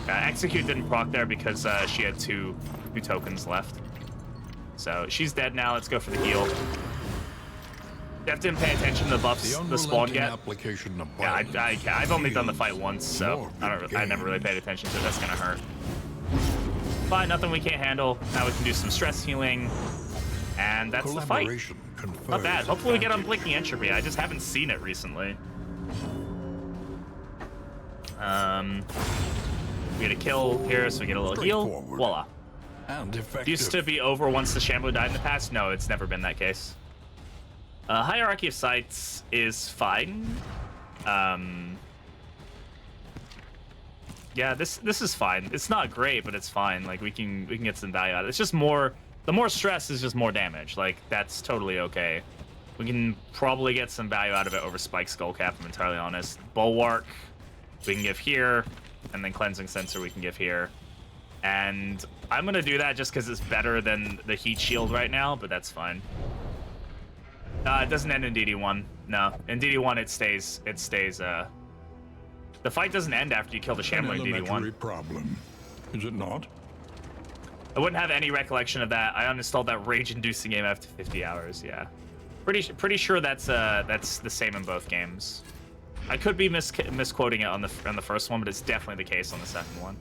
Execute didn't proc there because she had two tokens left. So she's dead now. Let's go for the heal. You have to pay attention to the buffs the spawn get. Application of Yeah, violence I've only done the fight heals once, so more I never really paid attention to it. That's gonna hurt. Fine, nothing we can't handle. Now we can do some stress healing, and that's the fight. Collaboration Not bad. confers Hopefully we get advantage. unblinking entropy. I just haven't seen it recently. We get a kill here, so we get a little heal. Straightforward. Voila. And effective. Used to be over once the Shambler died in the past. No, it's never been that case. Hierarchy of Sites is fine. Yeah, this is fine. It's not great, but it's fine. Like we can get some value out of it. It's just more. The more stress is just more damage. Like that's totally okay. We can probably get some value out of it over Spike Skullcap. I'm entirely honest. Bulwark, we can give here, and then Cleansing Sensor we can give here. And I'm gonna do that just because it's better than the Heat Shield right now, but that's fine. It doesn't end in DD1. No, in DD1 it stays. The fight doesn't end after you kill the Shambler in elementary DD1. problem, is it not? I wouldn't have any recollection of that. I uninstalled that rage-inducing game after 50 hours. Yeah, pretty sure that's the same in both games. I could be misquoting it on the first one, but it's definitely the case on the second one.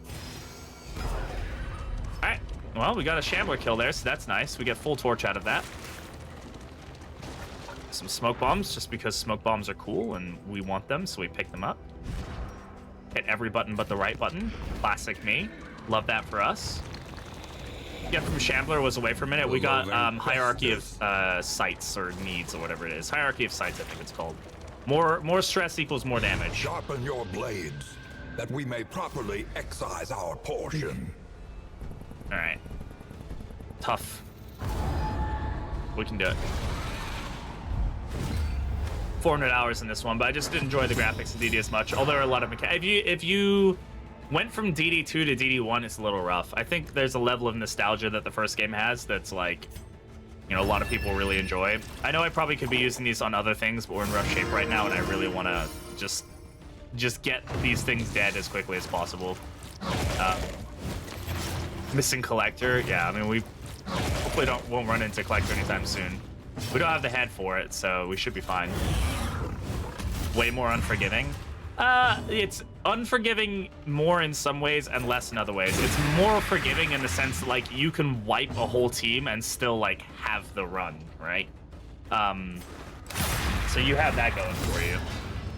All right. Well, we got a Shambler kill there, so that's nice. We get full torch out of that. Some smoke bombs, just because smoke bombs are cool and we want them, so we pick them up. Hit every button but the right button. Classic me. Love that for us. Get from Shambler was away for a minute. We got hierarchy of sites or needs or whatever it is. Hierarchy of sites, I think it's called. More stress equals more damage. Sharpen your blades, that we may properly excise our portion. All right. Tough. We can do it. 400 hours in this one, but I just didn't enjoy the graphics of DD as much. Although there are a lot of mechanics. If you went from DD2 to DD1, it's a little rough. I think there's a level of nostalgia that the first game has that's like, you know, a lot of people really enjoy. I know I probably could be using these on other things, but we're in rough shape right now, and I really want to just get these things dead as quickly as possible. Missing Collector, yeah. I mean, we hopefully won't run into Collector anytime soon. We don't have the head for it, so we should be fine. Way more unforgiving. It's unforgiving more in some ways and less in other ways. It's more forgiving in the sense that, like, you can wipe a whole team and still, like, have the run, right? So you have that going for you.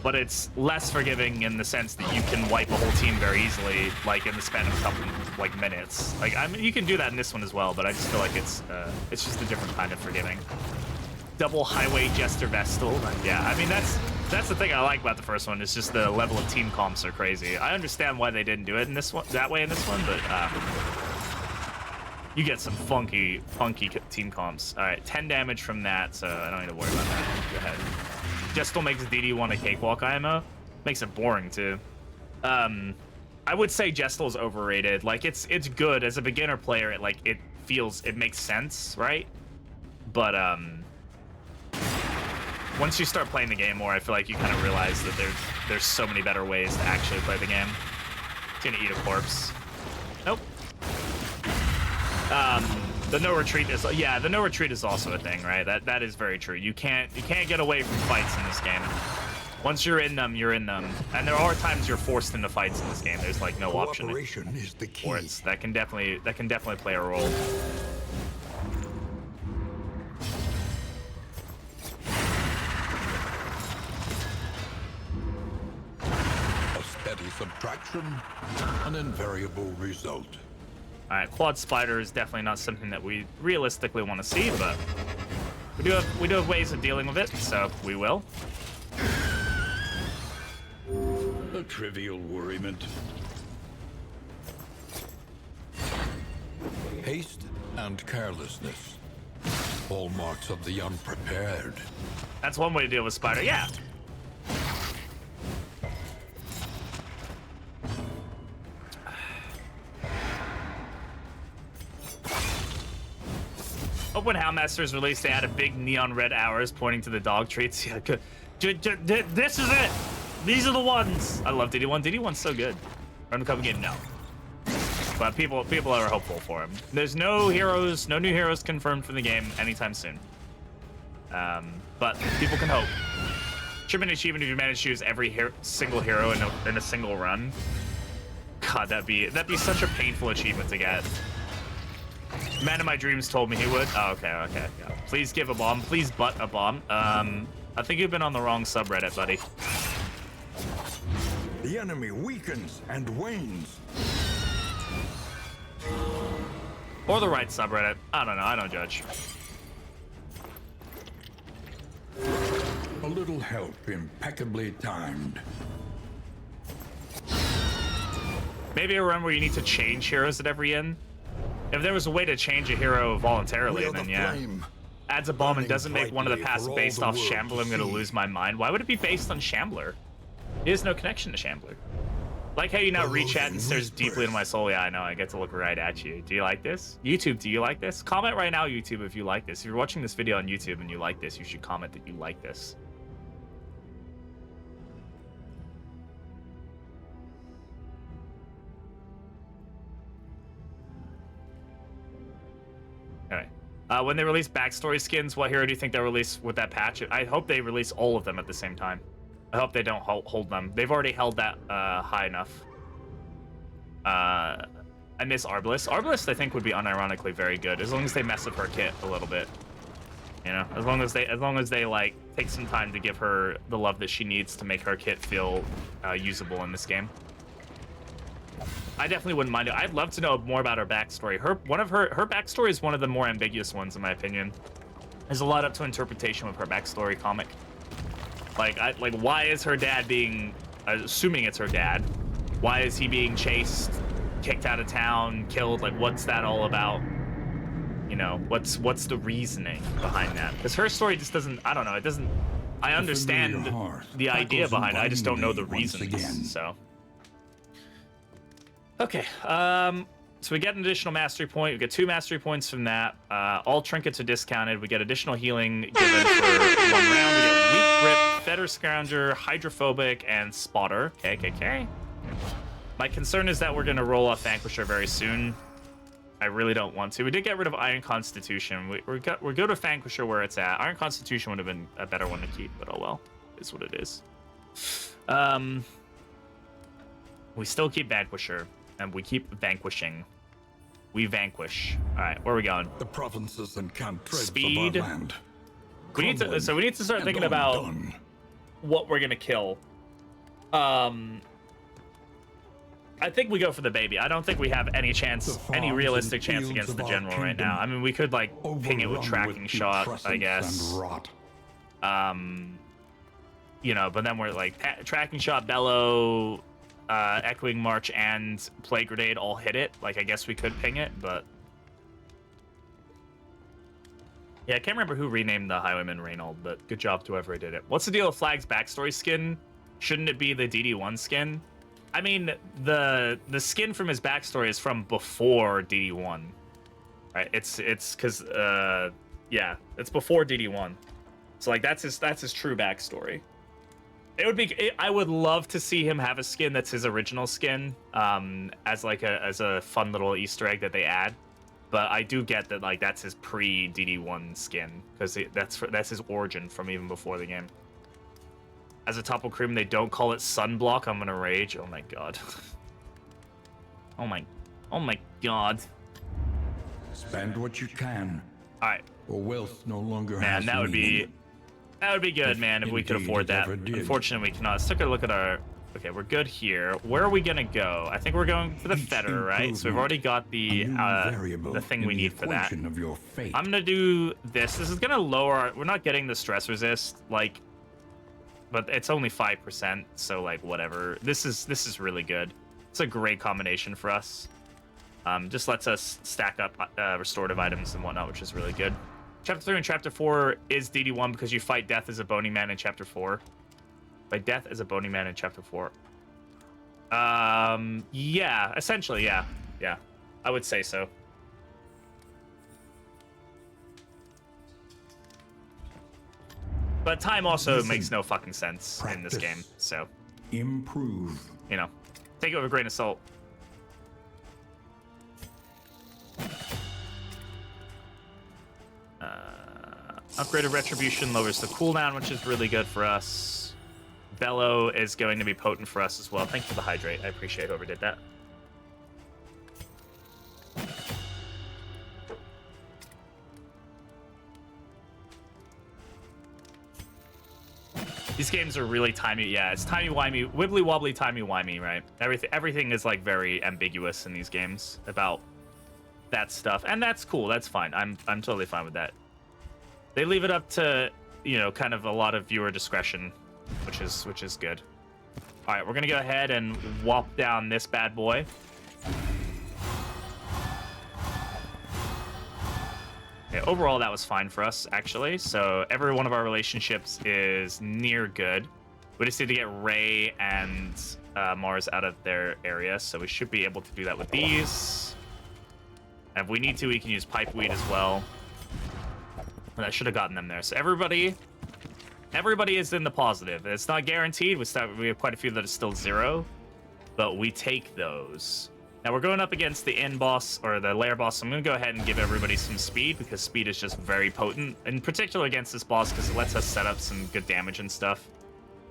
But it's less forgiving in the sense that you can wipe a whole team very easily, like, in the span of a couple, like, minutes. Like, I mean, you can do that in this one as well, but I just feel like it's just a different kind of forgiving. Double Highway Jester Vestal. Yeah, I mean, that's the thing I like about the first one. It's just the level of team comps are crazy. I understand why they didn't do it in this one, that way in this one, but you get some funky team comps. All right, 10 damage from that, so I don't need to worry about that. Go ahead. Gestal makes DD1 a cakewalk IMO. Makes it boring too. I would say Gestal's overrated. Like it's good as a beginner player. It makes sense, right? But once you start playing the game more, I feel like you kind of realize that there's so many better ways to actually play the game. It's gonna eat a corpse. Nope. The no retreat is the no retreat is also a thing, right? That is very true. You can't get away from fights in this game. Once you're in them, you're in them. And there are times you're forced into fights in this game. There's like no option Cooperation is the key. for it. That can definitely play a role. A steady subtraction, an invariable result. All right, quad spider is definitely not something that we realistically want to see, but we do have ways of dealing with it, so we will. A trivial worriment. Haste and carelessness. Hallmarks of the unprepared. That's one way to deal with spider. Yeah. Oh, when Houndmaster is released, they added big neon red arrows pointing to the dog treats. Yeah, good. This is it. These are the ones. I love DD1. DD1's so good. Run the cup again? No. But people are hopeful for him. There's no new heroes confirmed for the game anytime soon. But people can hope. Should be an achievement if you manage to use every single hero in a single run. God, that'd be such a painful achievement to get. Man of my dreams told me he would. Oh, okay. Yeah. Please give a bomb. Please butt a bomb. I think you've been on the wrong subreddit, buddy. The enemy weakens and wanes. Or the right subreddit. I don't know. I don't judge. A little help impeccably timed. Maybe a run where you need to change heroes at every end. If there was a way to change a hero voluntarily, then yeah. Adds a bomb and doesn't make one of the paths based off Shambler, I'm gonna lose my mind. Why would it be based on Shambler? He has no connection to Shambler. Like how you now reach out and stares deeply into my soul. Yeah, I know. I get to look right at you. Do you like this? YouTube, do you like this? Comment right now, YouTube, if you like this. If you're watching this video on YouTube and you like this, you should comment that you like this. Alright. When they release backstory skins, what hero do you think they'll release with that patch? I hope they release all of them at the same time. I hope they don't hold them. They've already held that high enough. I miss Arbalest. Arbalest, I think, would be unironically very good as long as they mess with her kit a little bit. You know, as long as they like take some time to give her the love that she needs to make her kit feel usable in this game. I definitely wouldn't mind it. I'd love to know more about her backstory. Her backstory is one of the more ambiguous ones, in my opinion. There's a lot up to interpretation with her backstory comic. Like why is her dad being, assuming it's her dad, why is he being chased, kicked out of town, killed? Like, what's that all about? You know, what's the reasoning behind that? Because her story just doesn't, I don't know, it doesn't, I understand the idea behind it, I just don't know the reasons, so. Okay, so we get an additional mastery point. We get 2 mastery points from that. All trinkets are discounted. We get additional healing given for 1 round. We get weak grip, fetter scrounger, hydrophobic, and spotter. Okay. My concern is that we're going to roll off Vanquisher very soon. I really don't want to. We did get rid of Iron Constitution. We're good with Vanquisher where it's at. Iron Constitution would have been a better one to keep, but oh well. It is what it is. We still keep Vanquisher. And we keep vanquishing. We vanquish. All right, where are we going? The provinces and cantreds Speed. of our land. We need to start thinking about what we're gonna kill. I think we go for the baby. I don't think we have any chance, any realistic chance against the general right now. I mean, we could like ping it with tracking shot, I guess. You know, but then we're like tracking shot, bellow. Echoing March and Plague Grenade all hit it. Like, I guess we could ping it, but... Yeah, I can't remember who renamed the Highwayman Reynold, but good job to whoever did it. What's the deal with Flag's backstory skin? Shouldn't it be the DD1 skin? I mean, the skin from his backstory is from before DD1. Right? It's because, yeah, it's before DD1. So, like, that's his true backstory. It would be. I would love to see him have a skin that's his original skin, as a fun little Easter egg that they add. But I do get that like that's his pre-DD1 skin because that's his origin from even before the game. as a topical cream, they don't call it sunblock. I'm gonna rage. Oh my god. Oh my god. Spend what you can, All right, or wealth no longer man, has that would meaning. be good, man, if we could Indeed afford it that. ever did. Unfortunately, we cannot. Let's take a look at our. Okay, we're good here. Where are we gonna go? I think we're going for the Each fetter, right? So we've improvement, already got the a new variable thing in we the need for that. equation of your fate. I'm gonna do this. This is gonna lower our, we're not getting the stress resist, like, but it's only 5%, so like whatever. This is really good. It's a great combination for us. Just lets us stack up restorative items and whatnot, which is really good. Chapter 3 and Chapter 4 is DD1 because you fight death as a bony man in Chapter 4. Fight death as a bony man in Chapter 4. Yeah, essentially, yeah. Yeah, I would say so. But time also Listen, makes no fucking sense in this game, practice. so, Improve. you know, take it with a grain of salt. Upgraded Retribution lowers the cooldown, which is really good for us. Bellow is going to be potent for us as well. Thank you for the hydrate. I appreciate whoever did that. These games are really timey. Yeah, it's timey-wimey, wibbly-wobbly, timey-wimey, right? Everything is like very ambiguous in these games about that stuff, and that's cool. That's fine. I'm totally fine with that. They leave it up to, you know, kind of a lot of viewer discretion, which is good. All right, we're gonna go ahead and whop down this bad boy. Okay, overall, that was fine for us, actually. So every one of our relationships is near good. We just need to get Ray and Mars out of their area, so we should be able to do that with these. And if we need to, we can use pipeweed as well. And I should have gotten them there. So everybody is in the positive. It's not guaranteed. We have quite a few that are still 0, but we take those. Now we're going up against the inn boss, or the lair boss, so I'm going to go ahead and give everybody some speed, because speed is just very potent, in particular against this boss, because it lets us set up some good damage and stuff.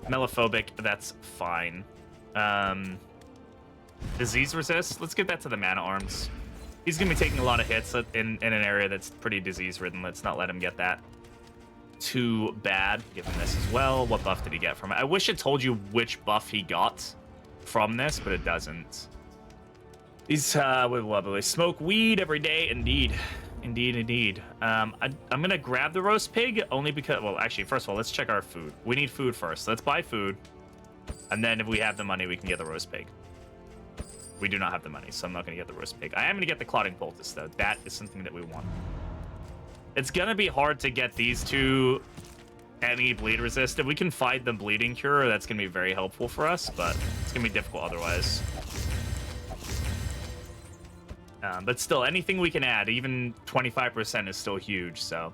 Melophobic, that's fine. Disease resist, let's give that to the mana arms. He's going to be taking a lot of hits in an area that's pretty disease-ridden. Let's not let him get that too bad. Give him this as well. What buff did he get from it? I wish it told you which buff he got from this, but it doesn't. These wobbly. Smoke weed every day. Indeed. I'm gonna grab the roast pig only because, well, actually, first of all, let's check our food. We need food first. Let's buy food, and then if we have the money, we can get the roast pig. We do not have the money, so I'm not gonna get the roast pig. I am gonna get the clotting poultice, though. That is something that we want. It's gonna be hard to get these two any bleed resist. If we can find the bleeding cure, that's gonna be very helpful for us, but it's gonna be difficult otherwise. But still, anything we can add, even 25%, is still huge. So,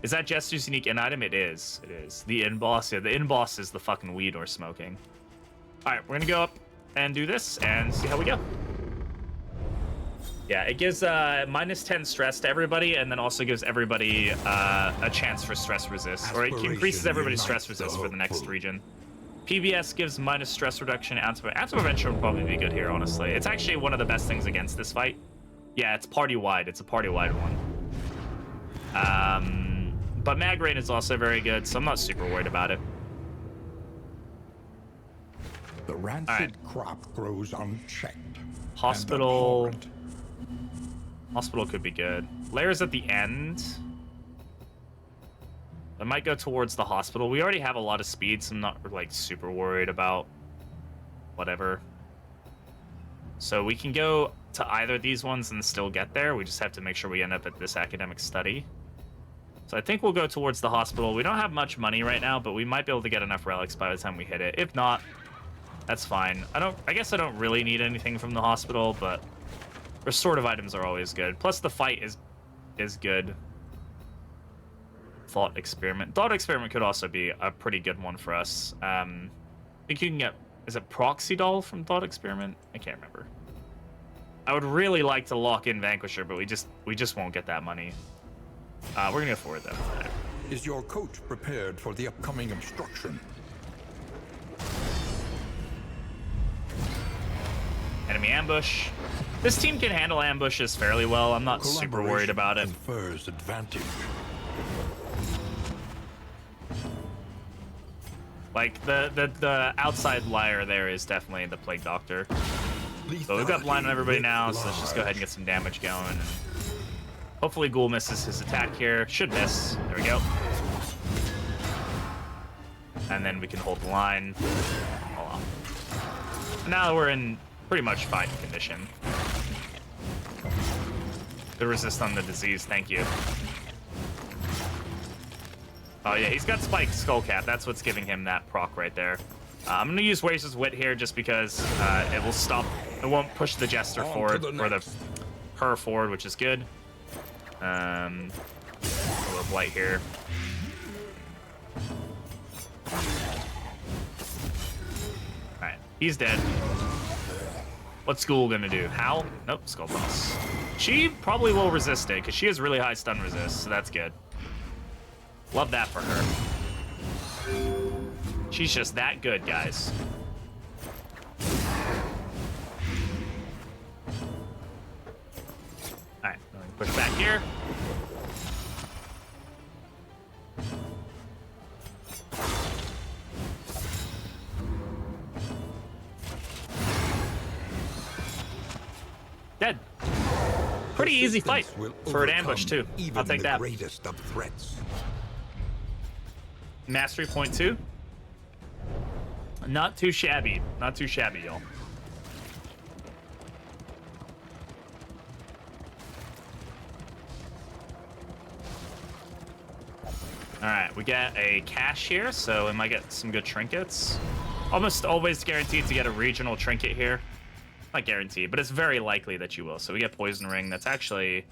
is that Jester's unique in item? It is. It is. The inn boss. Yeah, the inn boss is the fucking weed we're smoking. All right, we're gonna go up and do this and see how we go. Yeah, it gives -10 stress to everybody, and then also gives everybody a chance for stress resist, or it increases everybody's stress resist for the next region. PBS gives minus stress reduction. Ants of Adventure will probably be good here, honestly. It's actually one of the best things against this fight. Yeah, it's party-wide. It's a party-wide one. But Mag Rain is also very good, so I'm not super worried about it. The rancid crop grows unchecked. Hospital. and abhorrent. Hospital could be good. Lair's at the end. I might go towards the hospital. We already have a lot of speed, so I'm not like super worried about whatever. So we can go to either of these ones and still get there. We just have to make sure we end up at this academic study. So I think we'll go towards the hospital. We don't have much money right now, but we might be able to get enough relics by the time we hit it. If not, that's fine. I guess I don't really need anything from the hospital, but restorative items are always good. Plus the fight is good. Thought experiment. Thought experiment could also be a pretty good one for us. I think you can get, is it Proxy Doll from Thought Experiment? I can't remember. I would really like to lock in Vanquisher, but we just won't get that money. We're gonna go forward though. Is your coach prepared for the upcoming obstruction? Enemy ambush. This team can handle ambushes fairly well. I'm not super worried about it. Confers advantage. Like, the outside liar there is definitely the Plague Doctor. So we've got blind on everybody now, so let's just go ahead and get some damage going. And hopefully Ghoul misses his attack here. Should miss. There we go. And then we can hold the line. Hold on. Now we're in pretty much fighting condition. The resist on the disease, thank you. Oh yeah, he's got Spike Skullcap. That's what's giving him that proc right there. I'm gonna use Waze's Wit here just because it will stop. It won't push the Jester forward or the her forward, which is good. A little blight here. All right, he's dead. What's Ghoul gonna do? Howl? Nope, Skull Boss. She probably will resist it because she has really high stun resist, so that's good. Love that for her. She's just that good, guys. Alright, push back here. Dead. Pretty easy fight for an ambush, too. I'll take that. Greatest of threats. Mastery point 2. Not too shabby. Not too shabby, y'all. Alright, we get a cache here, so we might get some good trinkets. Almost always guaranteed to get a regional trinket here. Not guaranteed, but it's very likely that you will. So we get Poison Ring. That's actually...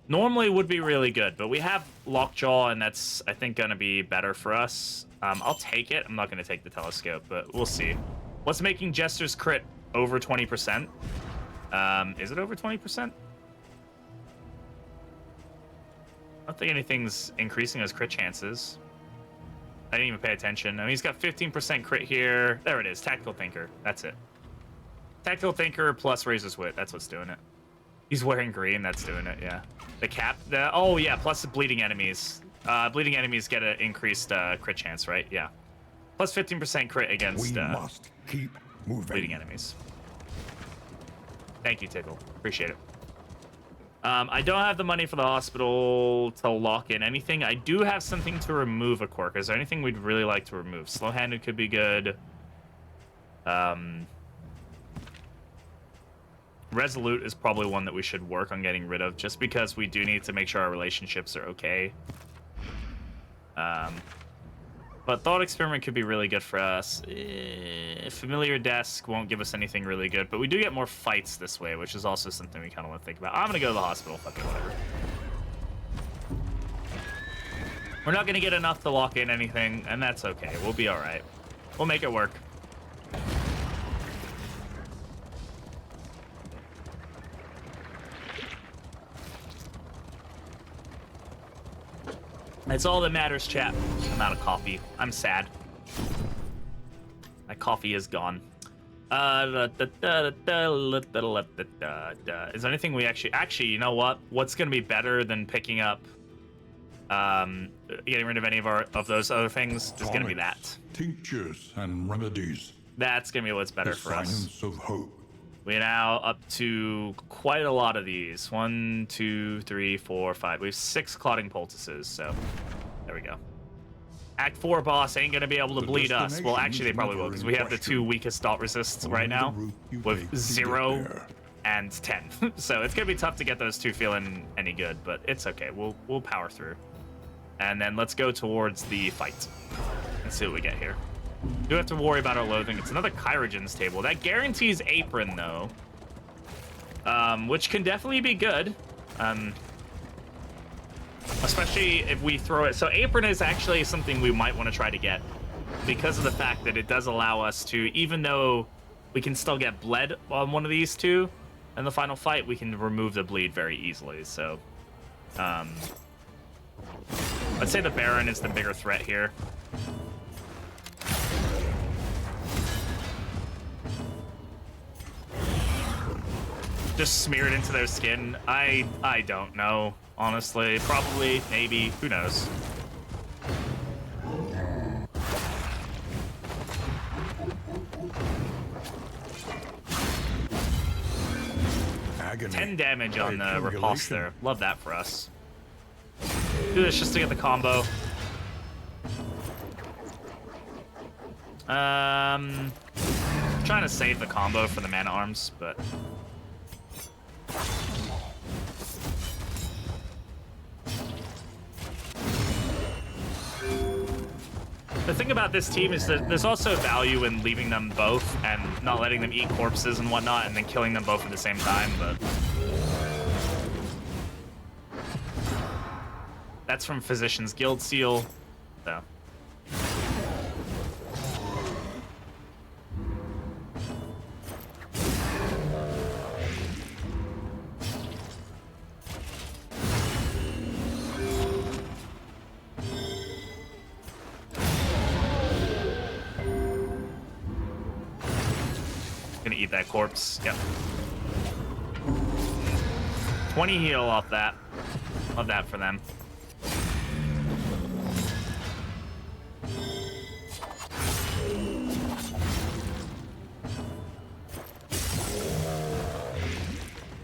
normally would be really good, but we have Lockjaw, and that's, I think, going to be better for us. I'll take it. I'm not going to take the Telescope, but we'll see. What's making Jester's crit over 20%? Is it over 20%? I don't think anything's increasing his crit chances. I didn't even pay attention. I mean, he's got 15% crit here. There it is. Tactical Thinker. That's it. Tactical Thinker plus Razor's Wit. That's what's doing it. He's wearing green. That's doing it, yeah. The cap. Oh, yeah, plus the bleeding enemies. Bleeding enemies get an increased crit chance, right? Yeah. Plus 15% crit against We must keep moving. bleeding enemies. Thank you, Tickle. Appreciate it. I don't have the money for the hospital to lock in anything. I do have something to remove a quirk. Is there anything we'd really like to remove? Slow-handed could be good. Resolute is probably one that we should work on getting rid of, just because we do need to make sure our relationships are okay. But Thought Experiment could be really good for us. Familiar Desk won't give us anything really good, but we do get more fights this way, which is also something we kind of want to think about. I'm going to go to the hospital. Fuck it, whatever. We're not going to get enough to lock in anything, and that's okay. We'll be all right. We'll make it work. It's all that matters, chat. I'm out of coffee. I'm sad. My coffee is gone. Is there anything we actually, you know what? What's gonna be better than picking up, getting rid of any of those other things is gonna be that. Tinctures and remedies. That's gonna be what's better for us. Silence of hope. We're now up to quite a lot of these. 1, 2, 3, 4, 5. We have 6 Clotting Poultices, so there we go. Act 4 boss ain't gonna be able to bleed us. Well, actually, they probably will, because we have the 2 weakest dot resists right now, with 0 and 10. So it's gonna be tough to get those 2 feeling any good, but it's okay. We'll power through. And then let's go towards the fight. Let's see what we get here. Do have to worry about our loathing. It's another Kyrogen's table. That guarantees Apron, though. Which can definitely be good. Especially if we throw it. So Apron is actually something we might want to try to get, because of the fact that it does allow us to, even though we can still get bled on one of these 2 in the final fight, we can remove the bleed very easily. So, let's say the Baron is the bigger threat here. Just smear it into their skin. I don't know, honestly. Probably, maybe, who knows. Agony. 10 damage on the Triangulation. repulse there. Love that for us. Do this just to get the combo. Trying to save the combo for the man arms, but the thing about this team is that there's also value in leaving them both and not letting them eat corpses and whatnot, and then killing them both at the same time. But that's from Physician's Guild Seal, so. Gonna eat that corpse. Yep. 20 heal off that. Love that for them.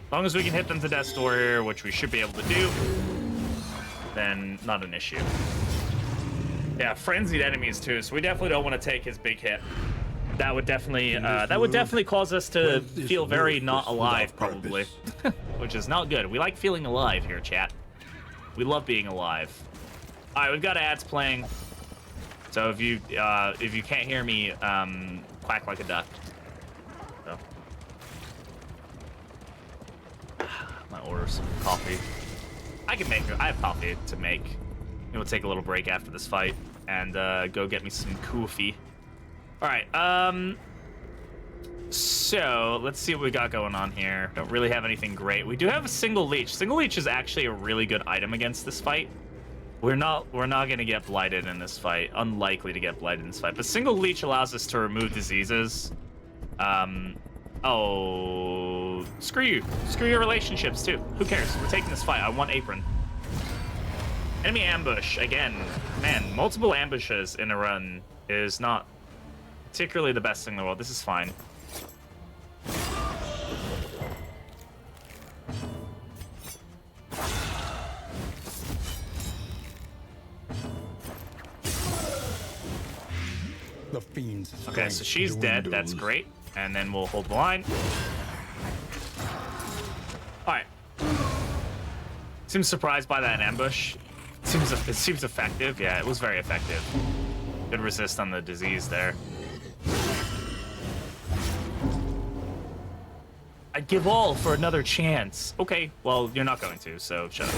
As long as we can hit them to Death's Door here, which we should be able to do, then not an issue. Yeah, frenzied enemies too, so we definitely don't want to take his big hit. That would definitely cause us to feel very not alive, probably, which is not good. We like feeling alive here, chat. We love being alive. All right, we've got ads playing, so if you can't hear me, quack like a duck. So. My order some coffee. I have coffee to make. We'll take a little break after this fight and go get me some coffee. All right, so let's see what we got going on here. Don't really have anything great. We do have a single leech. Single leech is actually a really good item against this fight. We're not gonna get blighted in this fight. Unlikely to get blighted in this fight. But single leech allows us to remove diseases. Oh, screw you. Screw your relationships too. Who cares? We're taking this fight. I want apron. Enemy ambush again. Man, multiple ambushes in a run is not particularly the best thing in the world. This is fine. The fiend's Okay, so she's dead. That's great. And then we'll hold the line. All right. Seems surprised by that ambush. It seems effective. Yeah, it was very effective. Good resist on the disease there. I'd give all for another chance. Okay, well, you're not going to, so shut up.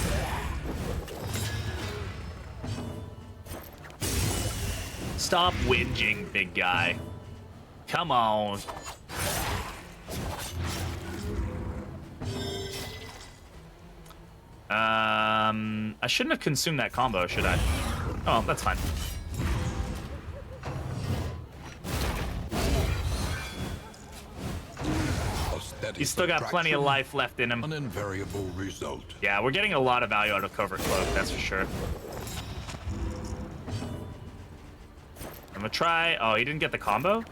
Stop whinging, big guy. Come on. I shouldn't have consumed that combo, should I? Oh, that's fine. He's still got plenty of life left in him. An invariable result. Yeah, we're getting a lot of value out of Covert Cloak, that's for sure. I'm gonna try. Oh, he didn't get the combo?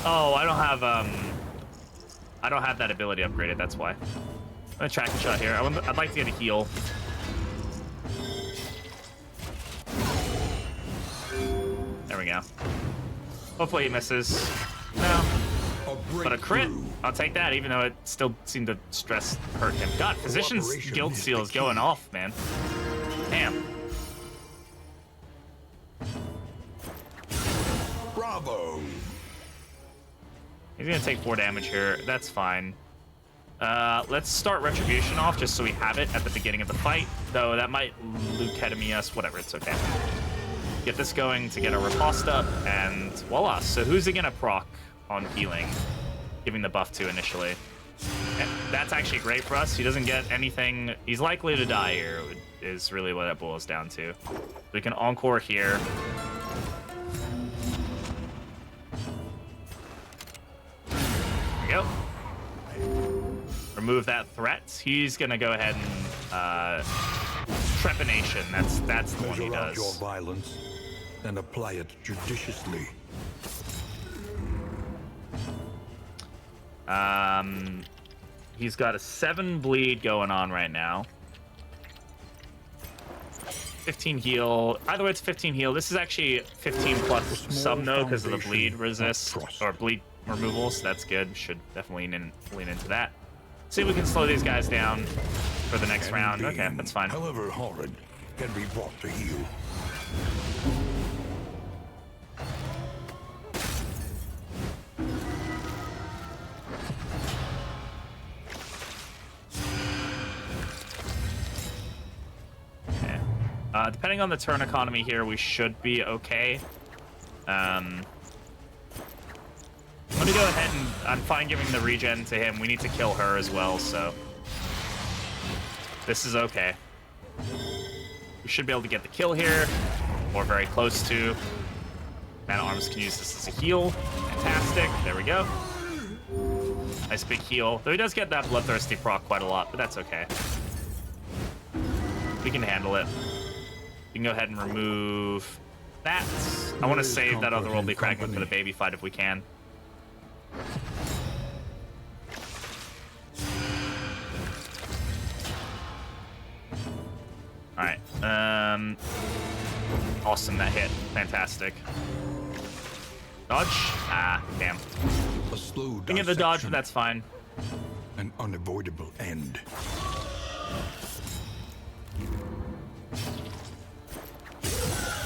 Oh, I don't have that ability upgraded, that's why. I'm gonna track a shot here. I'd like to get a heal. There we go. Hopefully he misses. No. But a crit, I'll take that, even though it still seemed to hurt him. God, Physician's Guild Seal is going off, man. Damn. Bravo. He's gonna take 4 damage here. That's fine. Let's start Retribution off just so we have it at the beginning of the fight. Though that might Leukemia us. Whatever, it's okay. Get this going to get a riposte up, and voila. So who's he gonna proc on healing? Giving the buff to initially. And that's actually great for us. He doesn't get anything. He's likely to die here, is really what that boils down to. We can encore here. There we go. remove that threat. He's gonna go ahead and trepanation. That's the one he Measure out your does. violence and apply it judiciously. He's got a 7 bleed going on right now. 15 heal. Either way, it's 15 heal. This is actually 15 plus some though because of the bleed resist or bleed removal, so that's good. Should definitely lean into that. See if we can slow these guys down for the next round. Okay, that's fine. However horrid, can be brought to heal. Okay. Depending on the turn economy here, we should be okay. Let me go ahead and I'm fine giving the regen to him. We need to kill her as well, so this is okay. We should be able to get the kill here, or very close to. Man Arms can use this as a heal. Fantastic. There we go. Nice big heal. Though he does get that Bloodthirsty proc quite a lot, but that's okay. We can handle it. We can go ahead and remove that. I want to save that otherworldly fragment for the baby fight if we can. All right. Awesome, that hit. Fantastic. Dodge? Ah, damn. A slow We can get the dodge, but dissection, that's fine. an unavoidable end.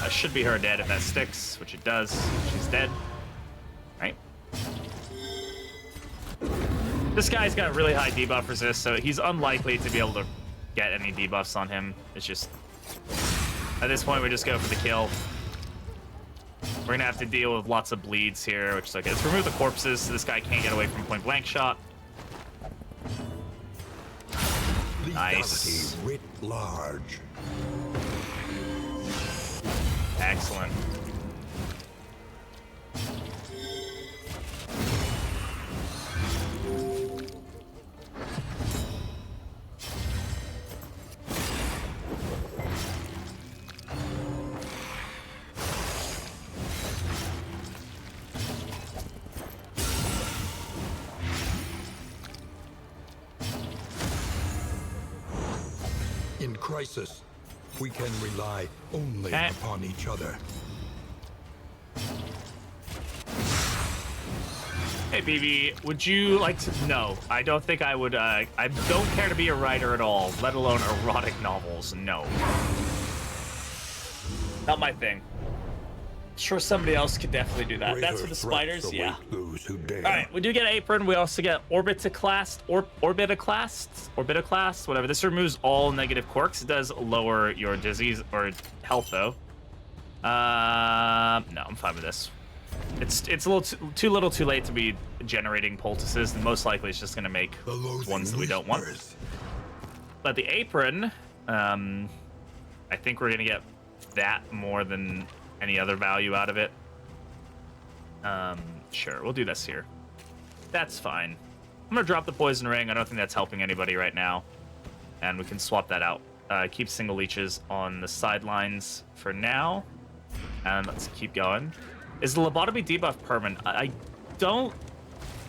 That should be her dead if that sticks, which it does. She's dead. Right? This guy's got really high debuff resist, so he's unlikely to be able to get any debuffs on him. It's just... At this point, we just go for the kill. We're gonna have to deal with lots of bleeds here, which is okay. Let's remove the corpses so this guy can't get away from point blank shot. Nice. Lethality writ large. Excellent. In crisis, we can rely only Okay. upon each other. Hey, BB, would you like to... No, I don't think I would... I don't care to be a writer at all, let alone erotic novels. No. Not my thing. Sure, somebody else could definitely do that. That's for the spiders, yeah. Those who dare. All right, we do get Apron. We also get Orbitoclast, Orbitoclast, whatever. This removes all negative quirks. It does lower your disease or health, though. No, I'm fine with this. It's a little too little, too late to be generating poultices, and most likely it's just gonna make The loathing ones that we don't want. whispers. But the Apron, I think we're gonna get that more than any other value out of it. Sure, we'll do this here. That's fine. I'm gonna drop the poison ring. I don't think that's helping anybody right now, and we can swap that out. Keep single leeches on the sidelines for now, and let's keep going. Is the lobotomy debuff permanent? I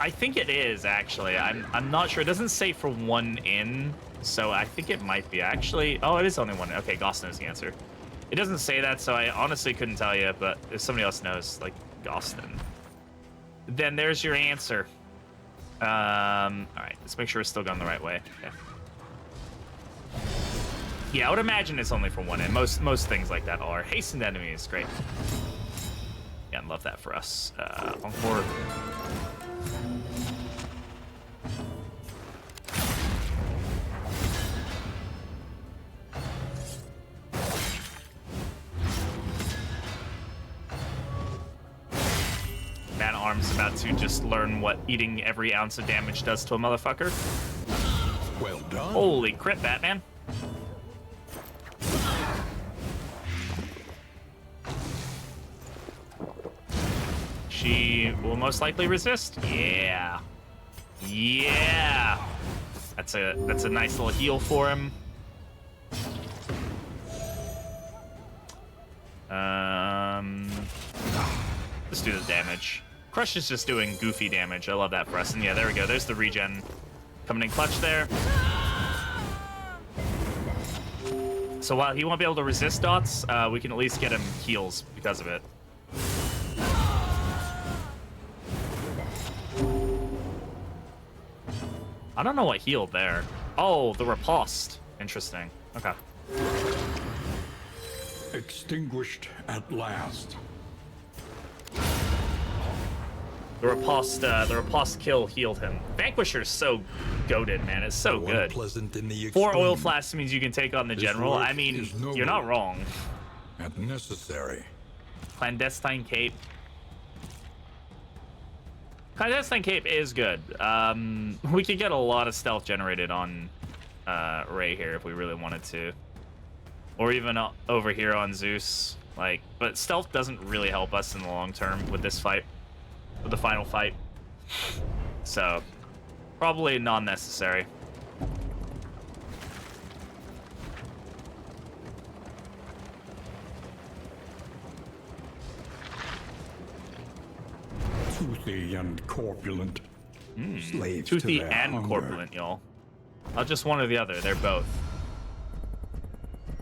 think it is actually. I'm not sure. It doesn't say for one in, so I think it might be actually. Oh, it is only one. Okay, Goss knows the answer. It doesn't say that, so I honestly couldn't tell you, but if somebody else knows, like Gostin, then there's your answer. All right, let's make sure we're still going the right way. Okay. Yeah, I would imagine it's only for one in. Most things like that are. Hastened enemies, great. Yeah, love that for us. Encore. Man Arm's about to just learn what eating every ounce of damage does to a motherfucker. Well done. Holy crit, Batman. She will most likely resist. Yeah. Yeah. That's a nice little heal for him. Let's do the damage. Crush is just doing goofy damage. I love that for us. And yeah, there we go. There's the regen coming in clutch there. So while he won't be able to resist dots, we can at least get him heals because of it. I don't know what healed there. Oh, the riposte. Interesting. Okay. Extinguished at last. The riposte kill healed him. Vanquisher's so goated, man. It's so good. Pleasant in the 4 oil extreme, flasks means you can take on the This general. work I mean, is noble. you're not wrong. and necessary. Clandestine Cape. Clandestine Cape is good. We could get a lot of stealth generated on Ray here if we really wanted to. Or even over here on Zeus. Like, but stealth doesn't really help us in the long term with this fight. With the final fight. So, probably non-necessary. Toothy and corpulent. Slaves to Toothy their and hunger. corpulent, y'all. Not just one or the other. They're both.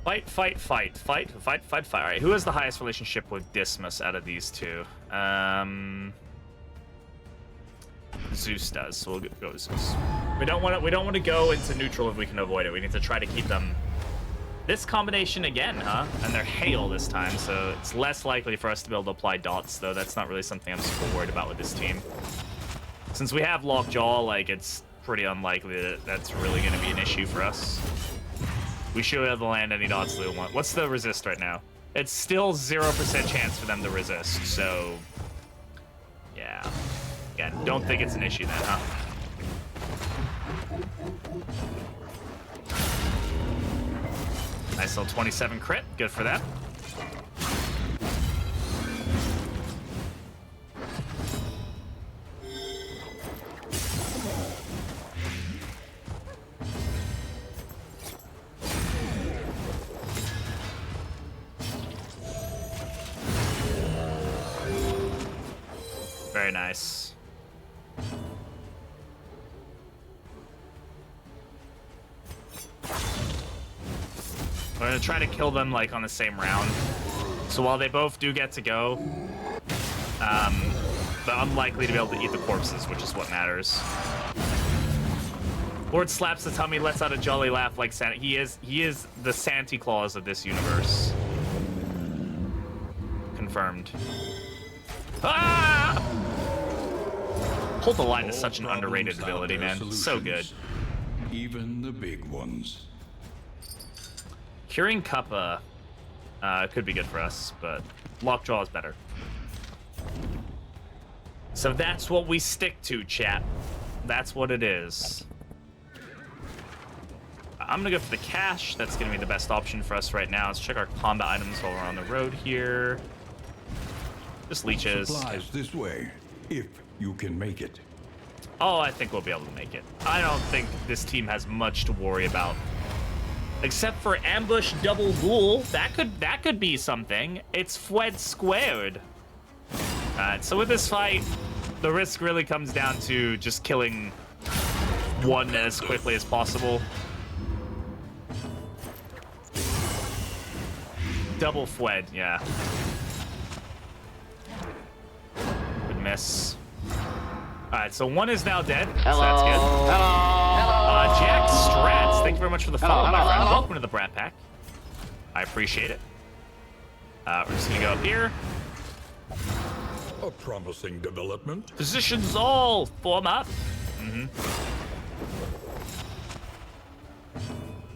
Fight, fight, fight. Fight, fight, fight, fight. All right, who has the highest relationship with Dismas out of these two? Zeus does, so we'll go with Zeus. We don't want to go into neutral if we can avoid it. We need to try to keep them. This combination again, huh? And they're hail this time, so it's less likely for us to be able to apply dots, though. That's not really something I'm super worried about with this team. Since we have Lockjaw, like, it's pretty unlikely that that's really going to be an issue for us. We should be able to land any dots that we want. What's the resist right now? It's still 0% chance for them to resist, so... yeah. Again, don't think it's an issue then, huh? Nice little 27 crit. Good for that. Very nice. We're gonna try to kill them like on the same round. So while they both do get to go, they're unlikely to be able to eat the corpses, which is what matters. Lord slaps the tummy, lets out a jolly laugh like Santa. He is the Santa Claus of this universe. Confirmed. Ah! Hold the line is such an underrated ability, man. So good. Even the big ones. Curing Kappa could be good for us, but Lockjaw is better. So that's what we stick to, chat. That's what it is. I'm gonna go for the cash. That's gonna be the best option for us right now. Let's check our combat items while we're on the road here. Just leeches. Supplies this way, if you can make it. Oh, I think we'll be able to make it. I don't think this team has much to worry about. Except for ambush double ghoul. That could be something. It's Fwed squared. Alright, so with this fight, the risk really comes down to just killing one as quickly as possible. Double Fwed, yeah. Good miss. Alright, so one is now dead. Hello. So that's good. Hello. Jack Strats, thank you very much for the follow, my hello, friend. hello. Welcome to the Brat Pack. I appreciate it. We're just gonna go up here. A promising development. Positions all form up.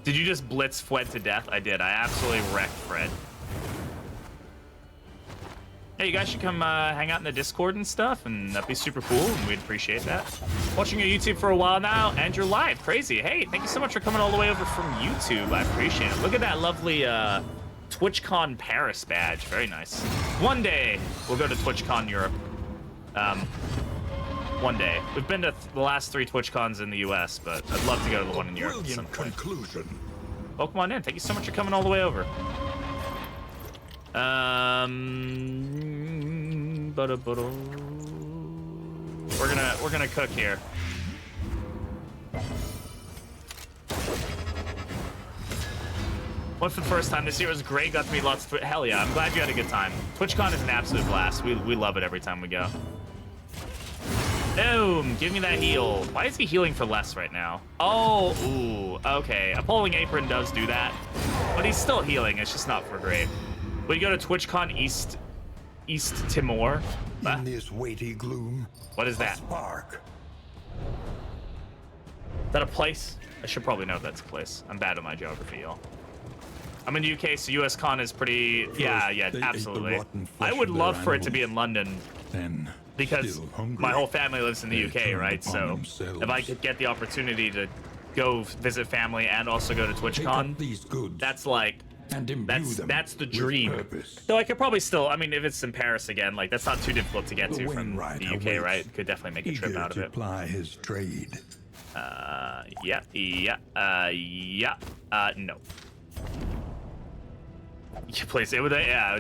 Did you just blitz Fred to death? I did. I absolutely wrecked Fred. Hey, you guys should come hang out in the Discord and stuff, and that'd be super cool, and we'd appreciate that. Watching your YouTube for a while now, and you're live. Crazy. Hey, thank you so much for coming all the way over from YouTube. I appreciate it. Look at that lovely TwitchCon Paris badge. Very nice. One day, we'll go to TwitchCon Europe. One day. We've been to the last 3 TwitchCons in the US, but I'd love to go to the one in Europe at some Brilliant point. conclusion. Welcome on in. Thank you so much for coming all the way over. We're gonna cook here. Went for the first time this year. It was great. Got to meet lots of... Hell yeah. I'm glad you had a good time. TwitchCon is an absolute blast. We love it every time we go. Boom. Give me that heal. Why is he healing for less right now? Oh, ooh. Okay. A pulling apron does do that. But he's still healing. It's just not for great. We go to TwitchCon East Timor. In this weighty gloom, What is that? spark. Is that a place? I should probably know if that's a place. I'm bad at my geography, y'all. I'm in the UK, so US Con is pretty... Yeah, they ate the absolutely. rotten flesh I would of their love for it to be in animals. London Then, because still hungry, my whole family lives in the they UK, turned right? upon So themselves. if I could get the opportunity to go visit family and also go to Take TwitchCon, up these goods that's like... and imbue them That's the with dream. purpose. So I could probably still... I mean, if it's in Paris again, like, that's not too difficult to get The to from Wainwright the UK, awaits, right? Could definitely make a trip eager out of to it. ply his trade. No. Yeah, please. It would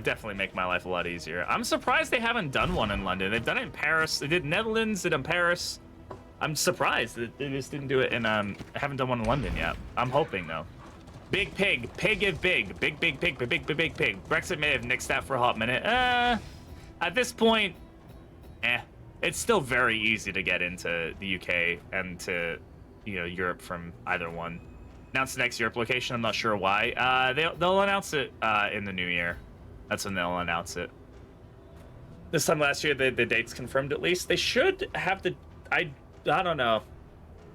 definitely make my life a lot easier. I'm surprised they haven't done one in London. They've done it in Paris. They did Netherlands, did in Paris. I'm surprised that they just didn't do it in haven't done one in London yet. I'm hoping though. Big pig, pig if big, big pig, big pig. Brexit may have nixed that for a hot minute. At this point, it's still very easy to get into the UK and to, Europe from either one. Announce the next Europe location. I'm not sure why. They'll announce it in the new year. That's when they'll announce it. This time last year, the date's confirmed at least. They should have the... I don't know.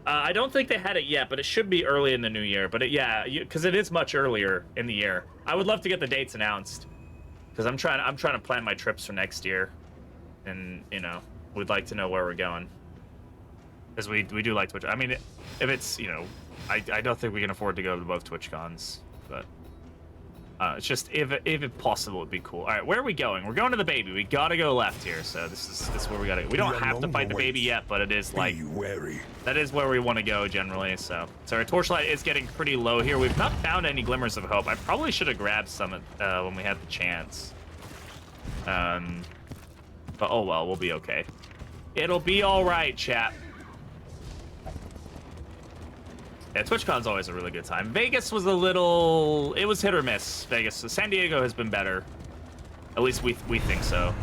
I don't think they had it yet, but it should be early in the new year. But because it is much earlier in the year. I would love to get the dates announced because I'm trying to plan my trips for next year, and we'd like to know where we're going because we do like Twitch. I mean, if it's I don't think we can afford to go to both TwitchCons, but it's just if possible, it'd be cool. All right, where are we going? We're going to the baby. We gotta go left here. So this is where we gotta go. We don't have to fight the baby yet, but it is like Be wary. that is where we want to go generally. So our torchlight is getting pretty low here. We've not found any glimmers of hope. I probably should have grabbed some when we had the chance. But oh well, we'll be okay. It'll be all right, chat. Yeah, TwitchCon's always a really good time. Vegas was it was hit or miss, Vegas. So San Diego has been better. At least we think so.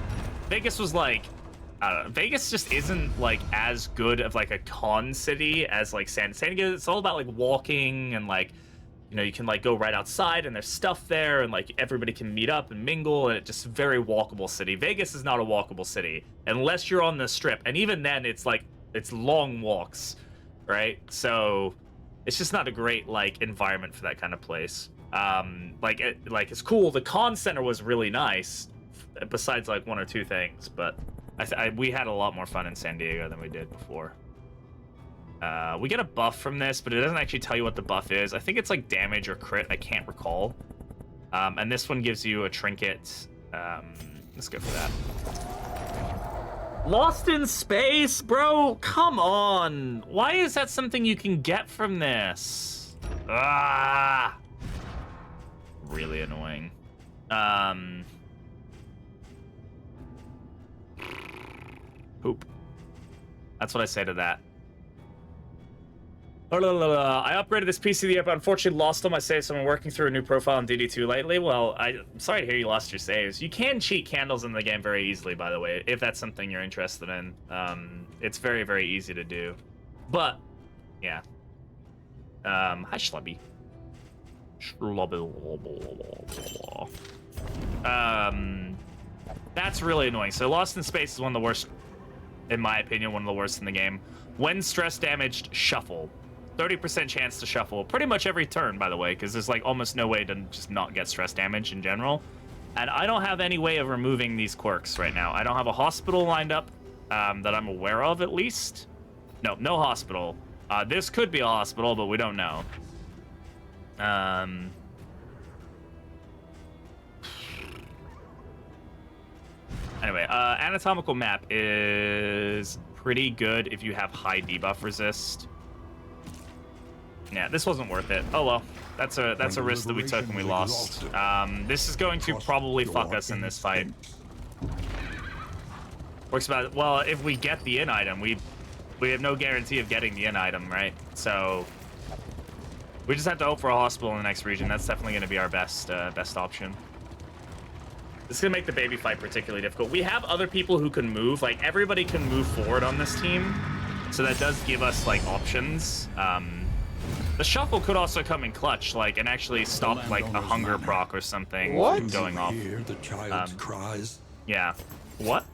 Vegas was like, I don't know. Vegas just isn't like as good of like a con city as like San Diego. It's all about like walking and like, you can like go right outside and there's stuff there and like everybody can meet up and mingle and it's just a very walkable city. Vegas is not a walkable city unless you're on the strip. And even then it's long walks, right? So it's just not a great like environment for that kind of place. It's cool. The con center was really nice, besides like one or two things. But we had a lot more fun in San Diego than we did before. We get a buff from this, but it doesn't actually tell you what the buff is. I think it's like damage or crit. I can't recall. And this one gives you a trinket. Let's go for that. Lost in space, bro? Come on. Why is that something you can get from this? Really annoying. Poop. That's what I say to that. I upgraded this PC the app, but unfortunately lost all my saves, so I'm working through a new profile in DD2 lately. Well, I'm sorry to hear you lost your saves. You can cheat candles in the game very easily, by the way, if that's something you're interested in. It's very, very easy to do. But, yeah. Hi, Schlubby. That's really annoying. So Lost in Space is one of the worst, in my opinion, one of the worst in the game. When stress damaged, shuffle. 30% chance to shuffle pretty much every turn, by the way, because there's like almost no way to just not get stress damage in general. And I don't have any way of removing these quirks right now. I don't have a hospital lined up that I'm aware of, at least. No hospital. This could be a hospital, but we don't know. Anyway, anatomical map is pretty good if you have high debuff resist. Yeah, this wasn't worth it. Oh well, that's a risk that we took and we lost. This is going to probably fuck us in this fight. Works about well, if we get the in item, we have no guarantee of getting the in item, right? So we just have to hope for a hospital in the next region. That's definitely going to be our best option. This is going to make the baby fight particularly difficult. We have other people who can move. Like, everybody can move forward on this team. So that does give us, like, options. The shuffle could also come in clutch, like, and actually stop, like, a hunger proc or something from going off. Hear the child's cries. Yeah. What?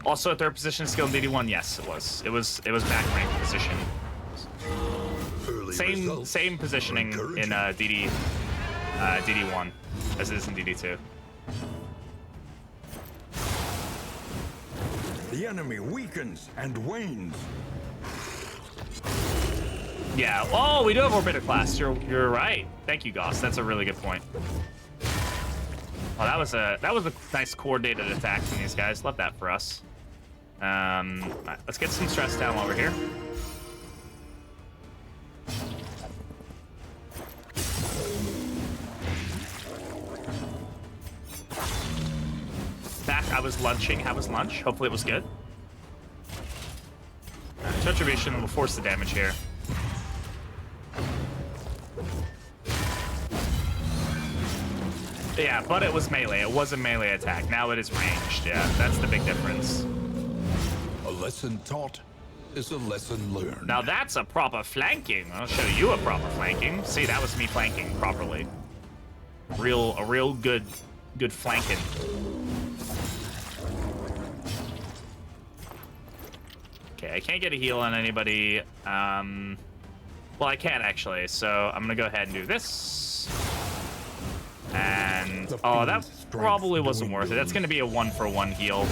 Also, third position skill in DD1. Yes, it was. It was back rank position. Early Same results positioning are in DD1 as it is in DD2. The enemy weakens and wanes. Yeah. Oh, we do have Orbiter class. You're right. Thank you, Goss. That's a really good point. Oh, that was a nice coordinated attack from these guys. Love that for us. All right, let's get some stress down while we're here. Back, I was lunching. How was lunch? Hopefully it was good. Retribution will force the damage here. Yeah, but it was melee. It was a melee attack. Now it is ranged. Yeah, that's the big difference. A lesson taught is a lesson learned. Now that's a proper flanking. I'll show you a proper flanking. See, that was me flanking properly. A real good flanking. Okay, I can't get a heal on anybody. Well, I can actually, so I'm gonna go ahead and do this. And oh, that probably wasn't worth it. That's gonna be a 1-for-1 heal.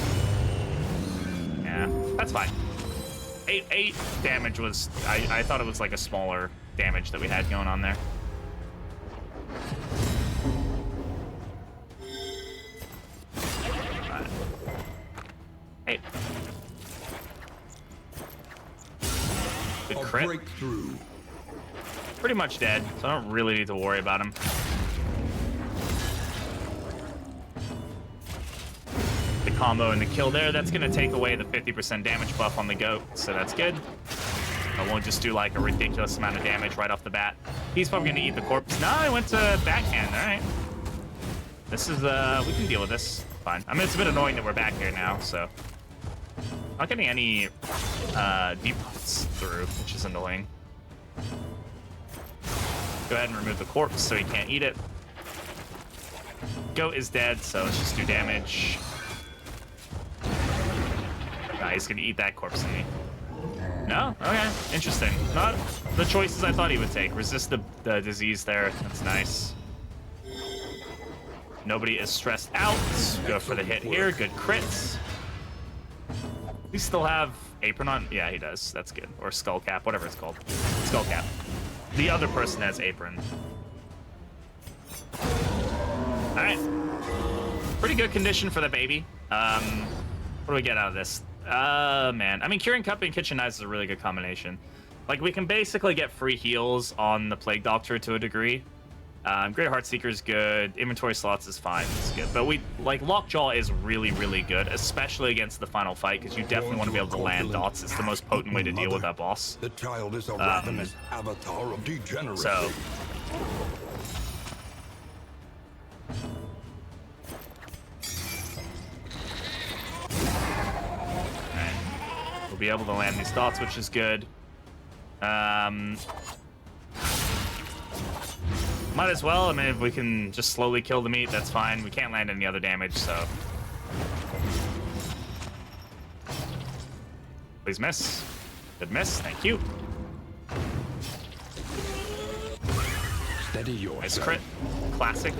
Yeah, that's fine. 8 damage was. I thought it was like a smaller damage that we had going on there. Hey. Good crit. Breakthrough. Pretty much dead, so I don't really need to worry about him. The combo and the kill there, that's going to take away the 50% damage buff on the goat, so that's good. I won't just do like a ridiculous amount of damage right off the bat. He's probably going to eat the corpse. No, I went to backhand, all right. This is, we can deal with this. Fine. I mean, it's a bit annoying that we're back here now, so. Not getting any debuffs through, which is annoying. Go ahead and remove the corpse so he can't eat it. Goat is dead, so let's just do damage. He's gonna eat that corpse in me. No? Okay, interesting. Not the choices I thought he would take. Resist the disease there, that's nice. Nobody is stressed out. Go for the hit here, good crits. We still have apron on? Yeah, he does, that's good. Or skull cap, whatever it's called. Skull cap. The other person has apron. All right. Pretty good condition for the baby. What do we get out of this? Man. I mean, Curing Cup and Kitchen Knives is a really good combination. Like, we can basically get free heals on the Plague Doctor to a degree. Great Heart Seeker is good. Inventory slots is fine. It's good. But Lockjaw is really, really good, especially against the final fight, because you definitely want to be able to land dots. It's the most potent way to deal with that boss. The child is a ravenous avatar of degeneracy. So. Alright. We'll be able to land these dots, which is good. Might as well. I mean, if we can just slowly kill the meat, that's fine. We can't land any other damage, so. Please miss. Good miss. Thank you. Steady yourself. Nice crit. Classic.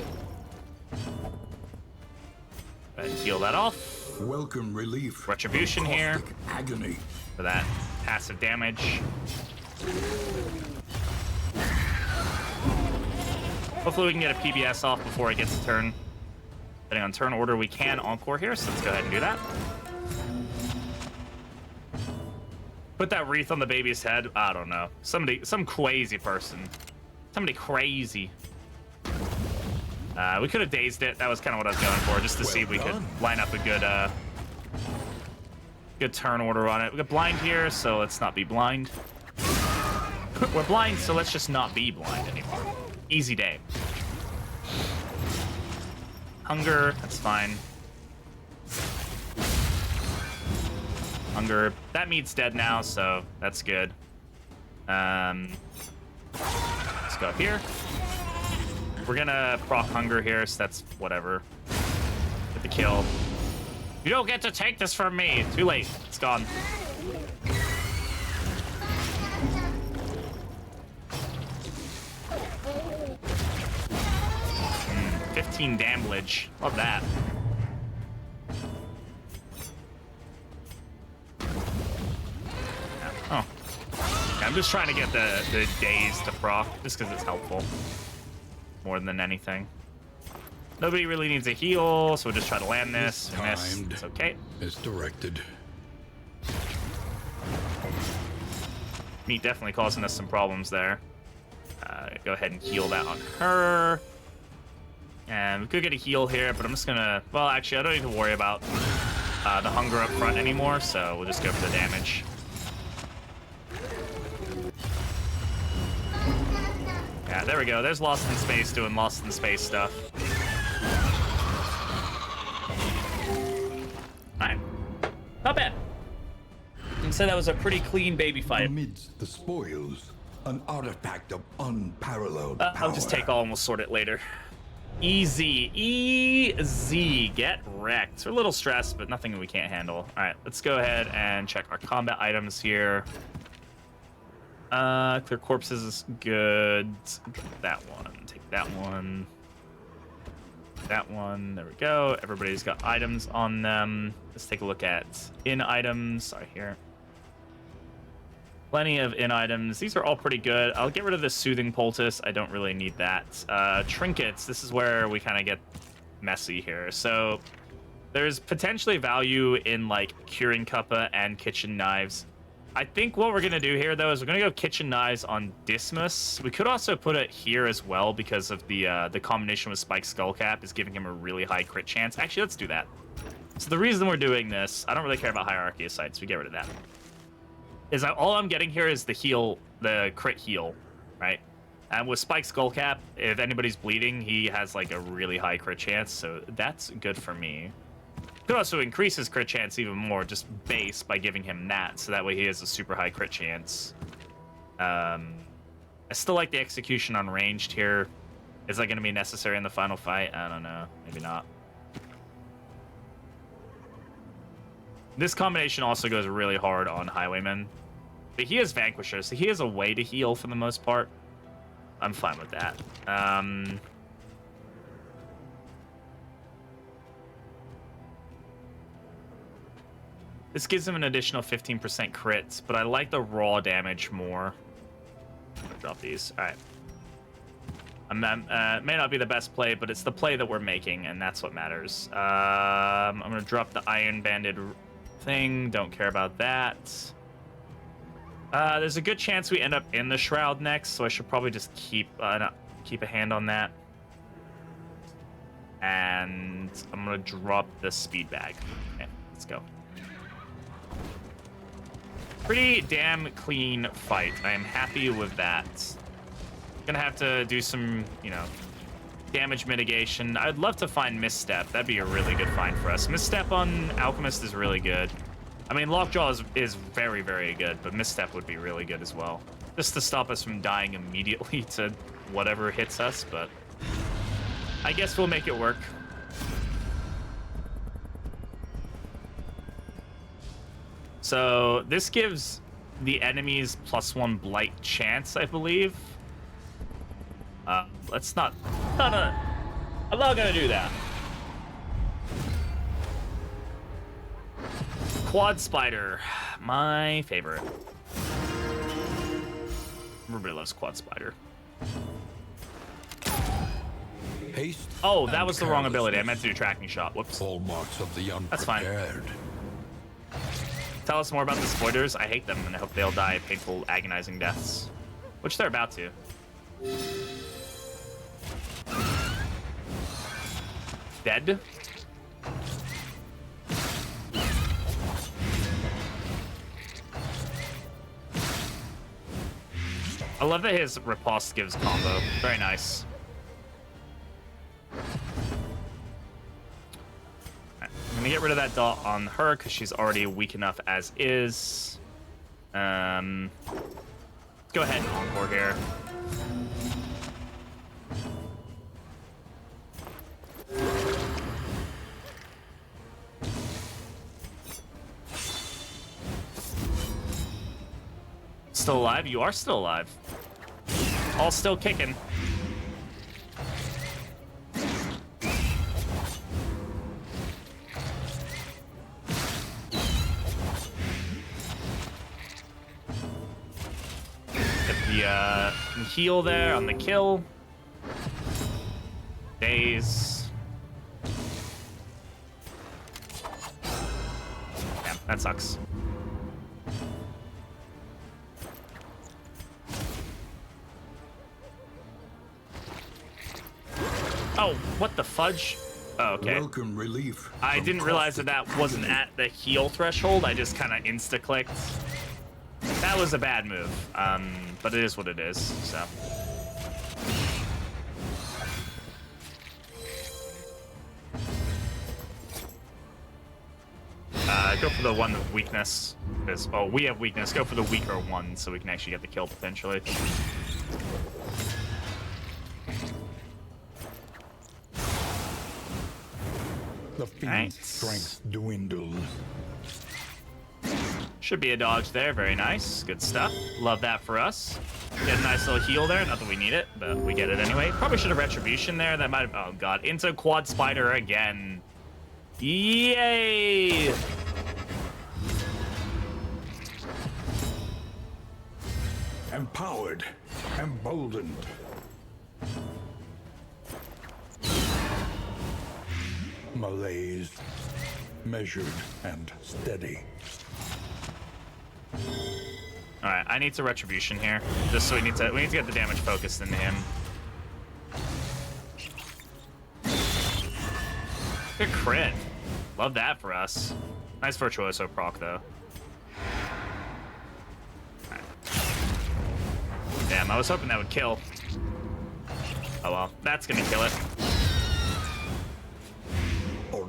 And heal that off. Welcome relief. Retribution here. Agony. For that passive damage. Hopefully we can get a PBS off before it gets a turn. Depending on turn order, we can encore here, so let's go ahead and do that. Put that wreath on the baby's head. I don't know. Some crazy person. Somebody crazy. We could have dazed it. That was kind of what I was going for, just to see if we could line up a good turn order on it. We got blind here, so let's not be blind. We're blind, so let's just not be blind anymore. Easy day. Hunger, that's fine. Hunger, that meat's dead now, so that's good. Let's go up here. We're gonna proc hunger here, so that's whatever. Get the kill. You don't get to take this from me. Too late. It's gone. 15 damage. Love that. Oh. Yeah, I'm just trying to get the daze to proc, just because it's helpful. More than anything. Nobody really needs a heal, so we'll just try to land this. Miss. It's okay. As directed. Meat definitely causing us some problems there. Go ahead and heal that on her. And we could get a heal here, but I'm just gonna... Well, actually, I don't need to worry about the hunger up front anymore, so we'll just go for the damage. Yeah, there we go. There's Lost in Space doing Lost in Space stuff. Alright. Not bad. You can say that was a pretty clean baby fight. Amidst the spoils, an artifact of unparalleled power. I'll just take all and we'll sort it later. Easy. Easy. Get wrecked. We're a little stressed, but nothing we can't handle. Alright, let's go ahead and check our combat items here. Clear corpses is good. Take that one. Take that one. That one. There we go. Everybody's got items on them. Let's take a look at in items. Sorry, here. Plenty of in items. These are all pretty good. I'll get rid of the soothing poultice. I don't really need that. Trinkets. This is where we kind of get messy here. So there's potentially value in like curing cuppa and kitchen knives. I think what we're gonna do here though is we're gonna go kitchen knives on Dismas. We could also put it here as well because of the combination with Spike Skullcap is giving him a really high crit chance. Actually, let's do that. So the reason we're doing this, I don't really care about hierarchy of sites. We get rid of that. Is that all I'm getting here is the heal, the crit heal, right? And with Spike Skullcap, if anybody's bleeding, he has like a really high crit chance, so that's good for me. Could also increase his crit chance even more, just base by giving him that, so that way he has a super high crit chance. I still like the execution on ranged here. Is that going to be necessary in the final fight? I don't know. Maybe not. This combination also goes really hard on Highwayman. But he has Vanquisher, so he has a way to heal for the most part. I'm fine with that. This gives him an additional 15% crits, but I like the raw damage more. I'm gonna drop these. All right. May not be the best play, but it's the play that we're making, and that's what matters. I'm gonna drop the Iron Banded thing. Don't care about that. There's a good chance we end up in the Shroud next, so I should probably just keep a hand on that. And I'm gonna drop the Speed Bag. Okay, let's go. Pretty damn clean fight. I am happy with that. Gonna have to do some, you know, damage mitigation. I'd love to find Misstep. That'd be a really good find for us. Misstep on Alchemist is really good. I mean, Lockjaw is very, very good, but Misstep would be really good as well. Just to stop us from dying immediately to whatever hits us, but I guess we'll make it work. So this gives the enemies +1 blight chance, I believe. Let's not... No. I'm not gonna do that. Quad Spider, my favorite. Everybody loves Quad Spider. Haste Oh, that And was the wrong ability. I carelessness. meant to do tracking shot. Whoops. Hallmarks of the That's fine. unprepared. Tell us more about the spoilers. I hate them, and I hope they'll die painful, agonizing deaths. Which they're about to. Dead? I love that his riposte gives combo. Very nice. Alright, I'm gonna get rid of that dot on her because she's already weak enough as is. Let's go ahead and encore here. Still alive? You are still alive. All still kicking. Get the heal there on the kill. Daze. Damn, that sucks. Oh, what the fudge? Oh, okay. Welcome relief. I from didn't realize that caustic that wasn't agony. at the heal threshold. I just kind of insta-clicked. That was a bad move, but it is what it is, so. Go for the one with weakness. Because, oh, we have weakness. Go for the weaker one so we can actually get the kill potentially. The fiend's Alright. strength dwindles. Should be a dodge there. Very nice. Good stuff. Love that for us. Get a nice little heal there. Not that we need it, but we get it anyway. Probably should have Retribution there. That might have... Oh, God. Into Quad Spider again. Yay! Empowered, emboldened. Malaise, measured and steady. All right, I need to Retribution here. Just so we need to get the damage focused into him. Good crit. Love that for us. Nice Virtuoso proc, though. Alright. Damn, I was hoping that would kill. Oh well, that's gonna kill it.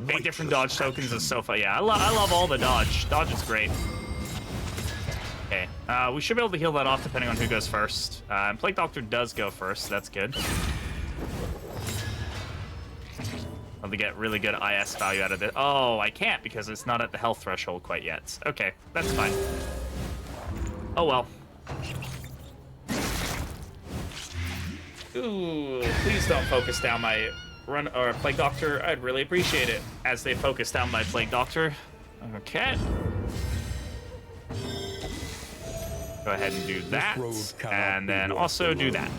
8 different dodge tokens is so fun. Yeah, I love all the dodge. Dodge is great. Okay, we should be able to heal that off depending on who goes first. Plague Doctor does go first, so that's good. Love to get really good IS value out of it. Oh, I can't because it's not at the health threshold quite yet. Okay, that's fine. Oh well. Ooh, please don't focus down my run or Plague Doctor. I'd really appreciate it as they focus down my Plague Doctor. Okay. Go ahead and do that, road cannot and be then walked also do alone. that.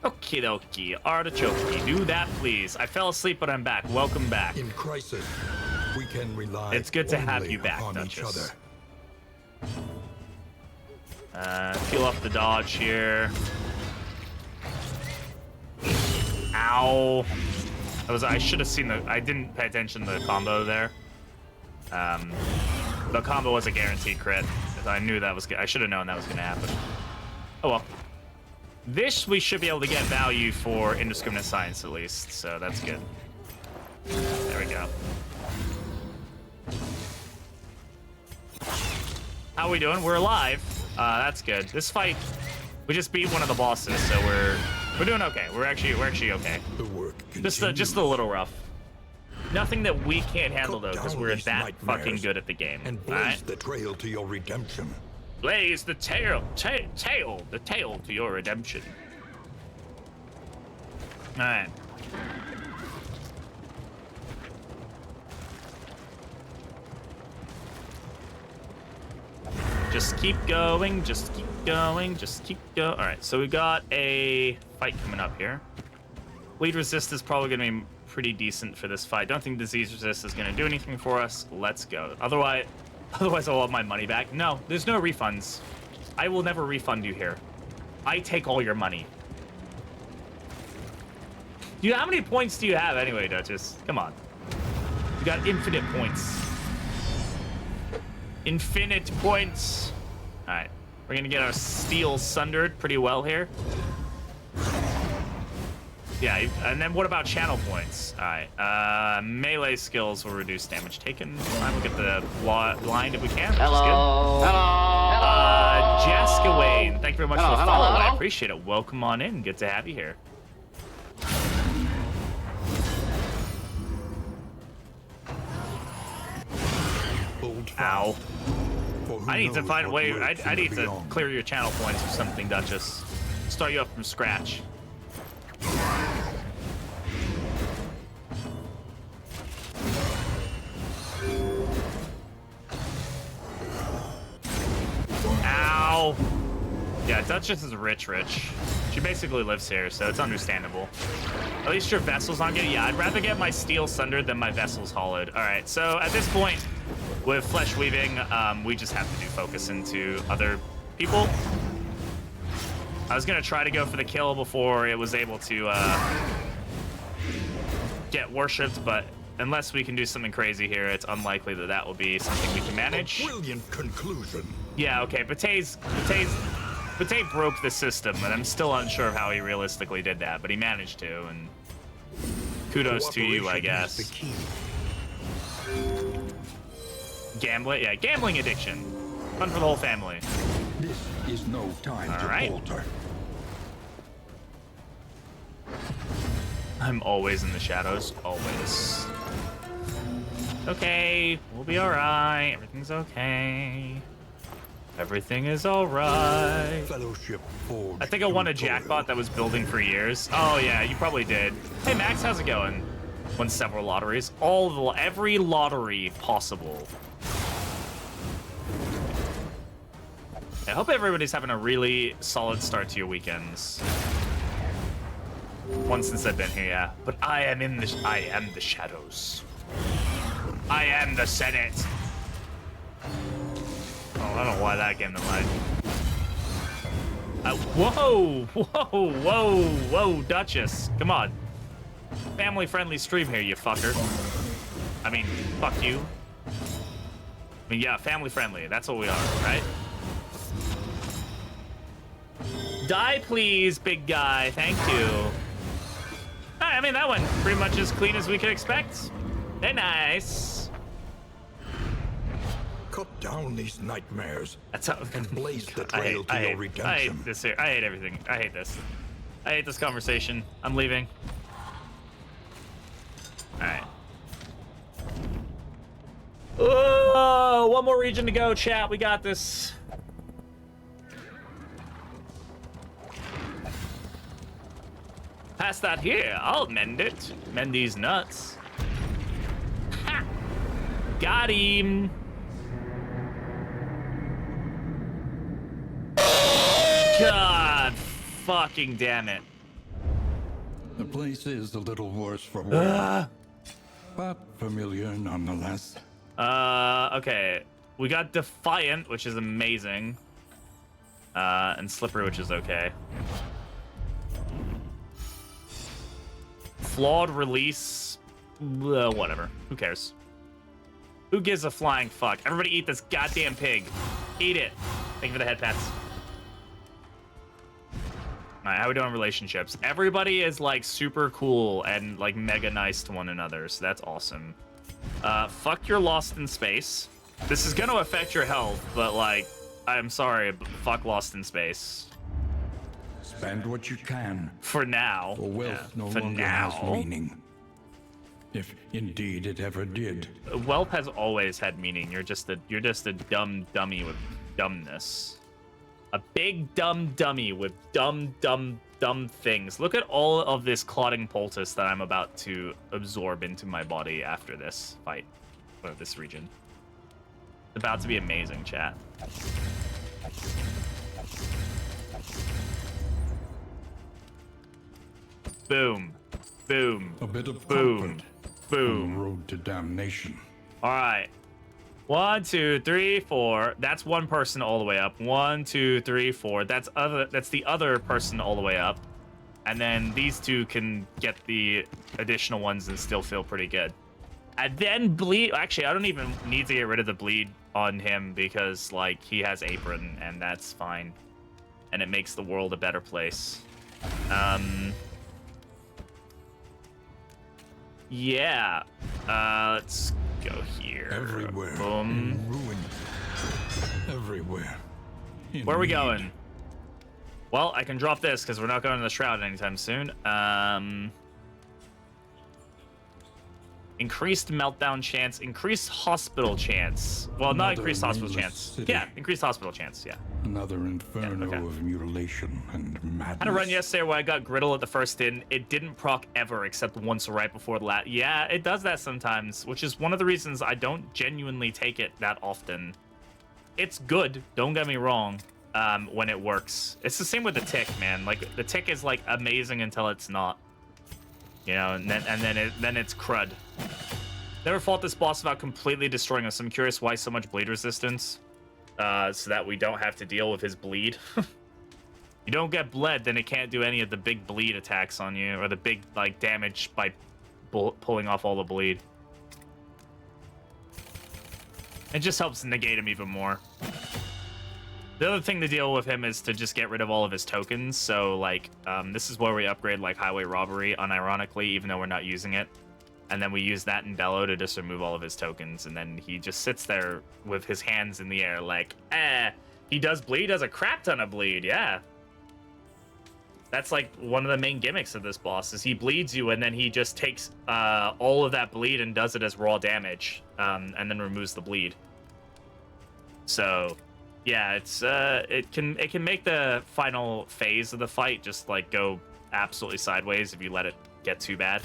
Okie dokie, artichoke, do that please. I fell asleep, but I'm back. Welcome back. In crisis, we can rely It's good to have only you back, upon each Duchess. other. Peel off the dodge here. Ow. I should have seen I didn't pay attention to the combo there. The combo was a guaranteed crit. I knew that was good. I should have known that was going to happen. Oh well. This we should be able to get value for Indiscriminate Science at least, so that's good. There we go. How are we doing? We're alive. That's good. This fight, we just beat one of the bosses, so we're doing okay. We're actually okay. The work Just a continues. little rough. Nothing that we can't handle though, because down we're these that nightmares fucking good at the game. and All blaze right? the trail to your redemption. Blaze the tail to your redemption. All right. Just keep going, just keep going. Just keep going. All right, so we got a fight coming up here. Bleed resist is probably going to be pretty decent for this fight. Don't think disease resist is going to do anything for us. Let's go. Otherwise I'll want my money back. No, there's no refunds. I will never refund you here. I take all your money. How many points do you have anyway, Duchess? Come on. You got infinite points. Infinite points. All right. We're going to get our steel sundered pretty well here. Yeah, and then what about channel points? All right. Melee skills will reduce damage taken. We'll get the blind if we can. Hello. Hello. Jessica Wayne, thank you very much for the follow. Hello. I appreciate it. Welcome on in. Good to have you here. Ow. I need to find a way. I need to clear your channel points or something, Duchess. Start you up from scratch. Ow. Yeah, Duchess is rich. She basically lives here, so it's understandable. At least your vessel's not getting... Yeah, I'd rather get my steel sundered than my vessel's hollowed. All right, so at this point, with flesh weaving, we just have to do focus into other people. I was going to try to go for the kill before it was able to get worshipped, but unless we can do something crazy here, it's unlikely that that will be something we can manage. A brilliant conclusion. Yeah, okay, Batey broke the system, and I'm still unsure of how he realistically did that, but he managed to, and kudos to you, I guess. Is the key. Gambling? Yeah, gambling addiction. Fun for the whole family. This is no time All to right. falter. I'm always in the shadows, always. Okay, we'll be alright. Everything's okay. Everything is alright. Fellowship forged I think I won a through jackpot that was building for years. Oh yeah, you probably did. Hey Max, how's it going? Won several lotteries. Every lottery possible. I hope everybody's having a really solid start to your weekends. Once since I've been here, yeah. But I am the shadows. I am the Senate. Oh, I don't know why that came to mind. Whoa, Duchess. Come on. Family-friendly stream here, you fucker. I mean, fuck you. I mean, yeah, family-friendly. That's what we are, right? Die, please, big guy. Thank you. I mean, that went pretty much as clean as we could expect. They're nice. Cut down these nightmares. That's how. And blaze the trail to your redemption. I hate this here. I hate everything. I hate this. I hate this conversation. I'm leaving. All right. Oh, one more region to go, chat. We got this. Pass that here. I'll mend it. Mend these nuts. Ha! Got him. God fucking damn it. The place is a little worse for wear, but familiar nonetheless. Okay. We got Defiant, which is amazing. And Slippery, which is okay. Flawed release. Whatever. Who cares? Who gives a flying fuck? Everybody eat this goddamn pig. Eat it. Thank you for the head pats. Alright, how we doing on relationships? Everybody is like super cool and like mega nice to one another, so that's awesome. Fuck your Lost in Space. This is gonna affect your health, but like, I'm sorry, but fuck Lost in Space. Spend what you can. For now. For wealth no for longer now. has meaning. If indeed it ever did. Wealth has always had meaning. You're just a dumb dummy with dumbness. A big dumb dummy with dumb things. Look at all of this clotting poultice that I'm about to absorb into my body after this fight. Or this region. It's about to be amazing, chat. Boom. Boom. A bit of Boom. comfort on Boom. the road to damnation. All right. 1, 2, 3, 4. That's one person all the way up. 1, 2, 3, 4. That's the other person all the way up. And then these two can get the additional ones and still feel pretty good. And then bleed. Actually, I don't even need to get rid of the bleed on him because like he has apron and that's fine. And it makes the world a better place. Yeah. Let's go here. Everywhere. Boom. In ruin. Everywhere. In Where are we need. going? Well, I can drop this because we're not going to the Shroud anytime soon. Increased meltdown chance, increased hospital chance. Well, not Another increased hospital nameless chance. city. Yeah, increased hospital chance, yeah. Another inferno okay. of mutilation and madness. I had a run yesterday where I got Griddle at the first in. It didn't proc ever except once right before the last. Yeah, it does that sometimes, which is one of the reasons I don't genuinely take it that often. It's good, don't get me wrong, when it works. It's the same with the tick, man. Like, the tick is, like, amazing until it's not. You know, and then it's crud. Never fought this boss without completely destroying us. I'm curious why so much bleed resistance. So that we don't have to deal with his bleed. You don't get bled, then it can't do any of the big bleed attacks on you, or the big like damage by pulling off all the bleed. It just helps negate him even more. The other thing to deal with him is to just get rid of all of his tokens. So like, this is where we upgrade like highway robbery, unironically, even though we're not using it. And then we use that in Bellow to just remove all of his tokens. And then he just sits there with his hands in the air like, he does bleed, does a crap ton of bleed, yeah. That's like one of the main gimmicks of this boss is he bleeds you and then he just takes all of that bleed and does it as raw damage, and then removes the bleed. So, yeah, it's it can make the final phase of the fight just like go absolutely sideways if you let it get too bad.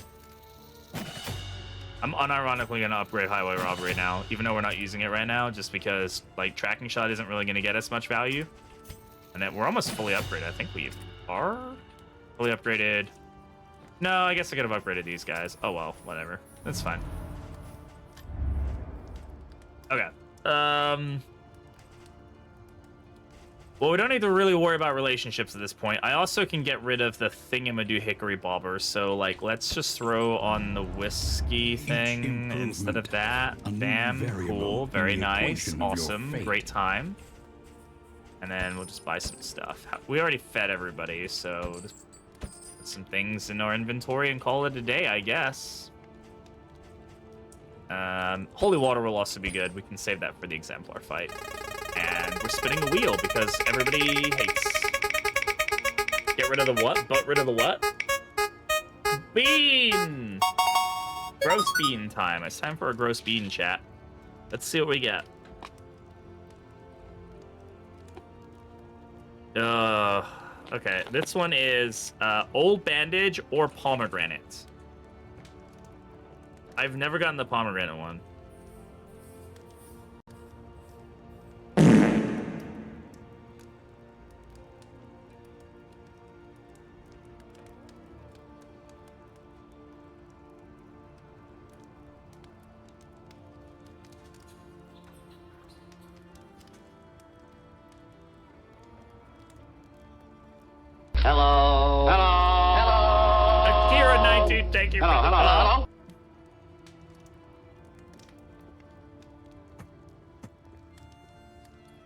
I'm unironically gonna upgrade highway robbery now, even though we're not using it right now, just because like tracking shot isn't really gonna get us much value. And then we're almost fully upgraded. I think we are fully upgraded. No, I guess I could have upgraded these guys. Oh well, whatever. That's fine. Okay. Well, we don't need to really worry about relationships at this point. I also can get rid of the thingamadoo hickory bobber. So, like, let's just throw on the whiskey thing instead of that. Bam, cool, very nice, awesome, great time. And then we'll just buy some stuff. We already fed everybody, so just put some things in our inventory and call it a day, I guess. Holy water will also be good. We can save that for the exemplar fight. And we're spinning the wheel because everybody hates. Get rid of the what? But rid of the what? Bean! Gross bean time. It's time for a gross bean chat. Let's see what we get. Okay. This one is old bandage or pomegranate. I've never gotten the pomegranate one. Hello. Hello. Hello. Akira 19, thank you. Hello. for the Hello. follow. Hello.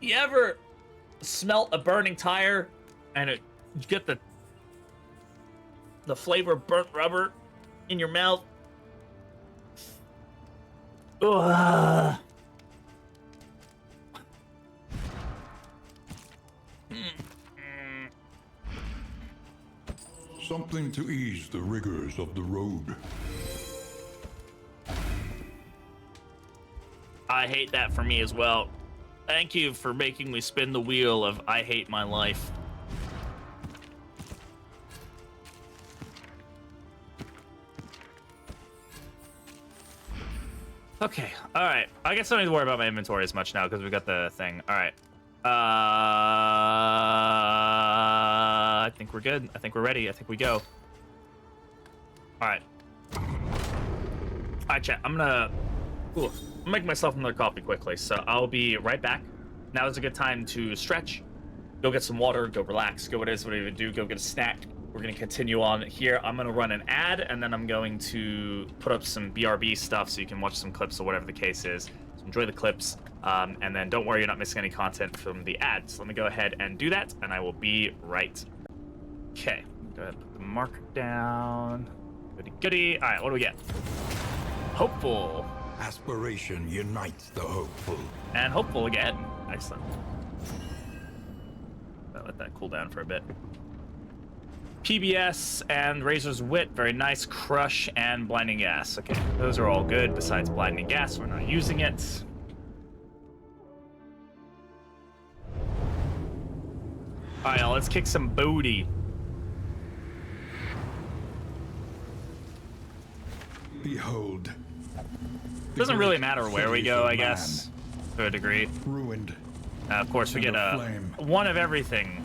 You ever smelt a burning tire and you get the flavor of burnt rubber in your mouth? Ugh. Something to ease the rigors of the road. I hate that for me as well. Thank you for making me spin the wheel of I hate my life. Okay, all right. I guess I don't need to worry about my inventory as much now because we got the thing. All right. I think we're good. I think we're ready. I think we go. All right. All right, chat. I'm gonna make myself another coffee quickly, so I'll be right back. Now is a good time to stretch, go get some water, go relax, go whatever you do, go get a snack. We're gonna continue on here. I'm gonna run an ad, and then I'm going to put up some BRB stuff so you can watch some clips or whatever the case is. So enjoy the clips, and then don't worry, you're not missing any content from the ads. So let me go ahead and do that, and I will be right. Okay, go ahead and put the marker down. Goody goody. All right, what do we get? Hopeful. Aspiration unites the hopeful. And hopeful again. Excellent. I'll let that cool down for a bit. PBS and Razor's Wit, very nice. Crush and Blinding Gas. Okay, those are all good. Besides Blinding Gas, we're not using it. All right, let's kick some booty. Behold. Doesn't really matter where we go, I guess, to a degree. Ruined. Of course, we get one of everything.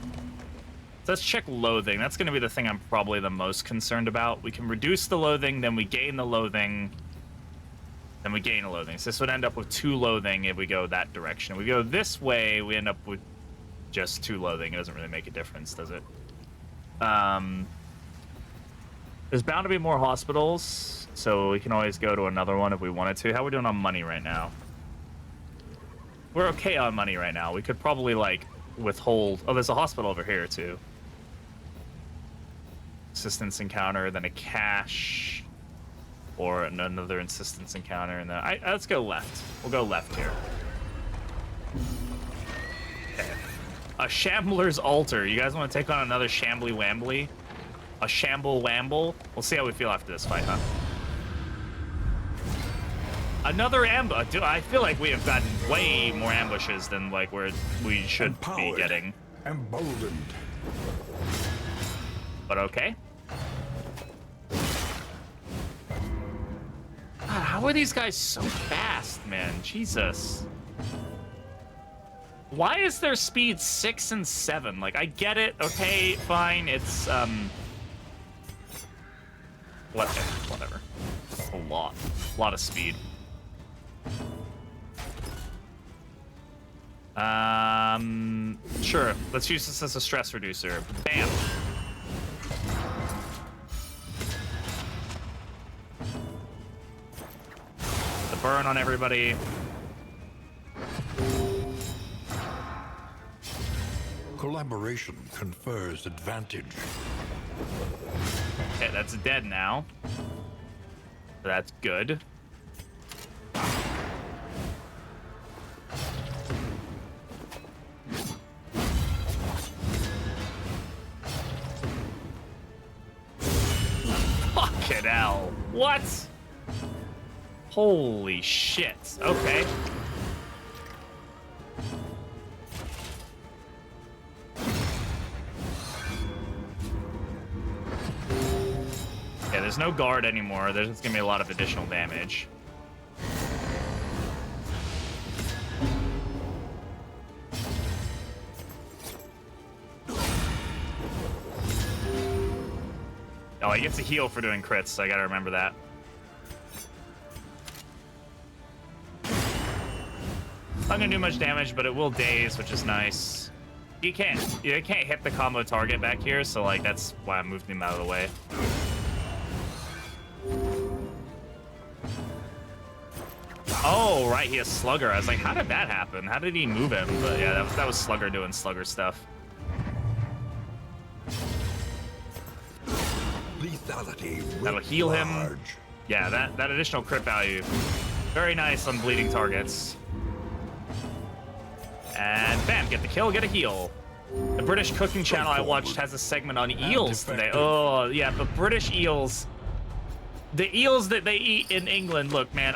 So let's check loathing. That's going to be the thing I'm probably the most concerned about. We can reduce the loathing, then we gain the loathing, then we gain a loathing. So this would end up with 2 loathing if we go that direction. If we go this way, we end up with just 2 loathing. It doesn't really make a difference, does it? There's bound to be more hospitals, so we can always go to another one if we wanted to. How are we doing on money right now? We're okay on money right now. We could probably, like, withhold... Oh, there's a hospital over here, too. Assistance encounter, then a cash, or another insistence encounter, and then... let's go left. We'll go left here. Okay. A Shambler's Altar. You guys want to take on another Shambly Wambly? A Shamble Wamble? We'll see how we feel after this fight, huh? Another ambush. Dude, I feel like we have gotten way more ambushes than like where we should be getting. Emboldened. But okay. God, how are these guys so fast, man? Jesus. Why is their speed 6 and 7? Like, I get it. Okay, fine. It's whatever. A lot of speed. Sure. Let's use this as a stress reducer. Bam. The burn on everybody. Collaboration confers advantage. Okay, that's dead now. That's good. Fucking hell. What? Holy shit. Okay. Yeah, there's no guard anymore. There's gonna be a lot of additional damage. Oh, he gets a heal for doing crits, so I gotta remember that. Not gonna do much damage, but it will daze, which is nice. You can't hit the combo target back here, so like that's why I moved him out of the way. Oh, right, he has Slugger. I was like, how did that happen? How did he move him? But yeah, that was Slugger doing Slugger stuff. Lethality. That'll heal him. Yeah, that additional crit value. Very nice on bleeding targets. And bam, get the kill, get a heal. The British cooking channel I watched has a segment on eels today. Oh, yeah, but British eels... The eels that they eat in England, look, man,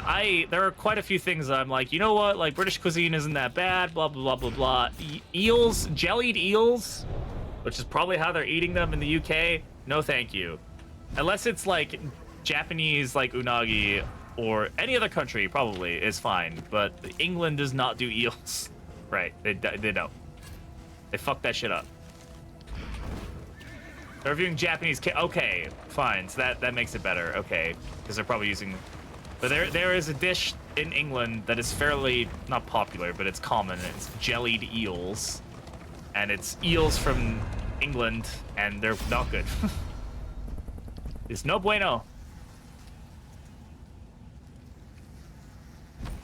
there are quite a few things that I'm like, you know what, like, British cuisine isn't that bad, blah, blah, blah, blah, blah. Eels, jellied eels, which is probably how they're eating them in the UK, no thank you. Unless it's, like, Japanese, like, unagi, or any other country, probably, is fine, but England does not do eels. Right, they don't. They fucked that shit up. They're reviewing Japanese. Okay, fine. So that makes it better. Okay, because they're probably using. But there is a dish in England that is fairly not popular, but it's common. It's jellied eels, and it's eels from England, and they're not good. It's no bueno.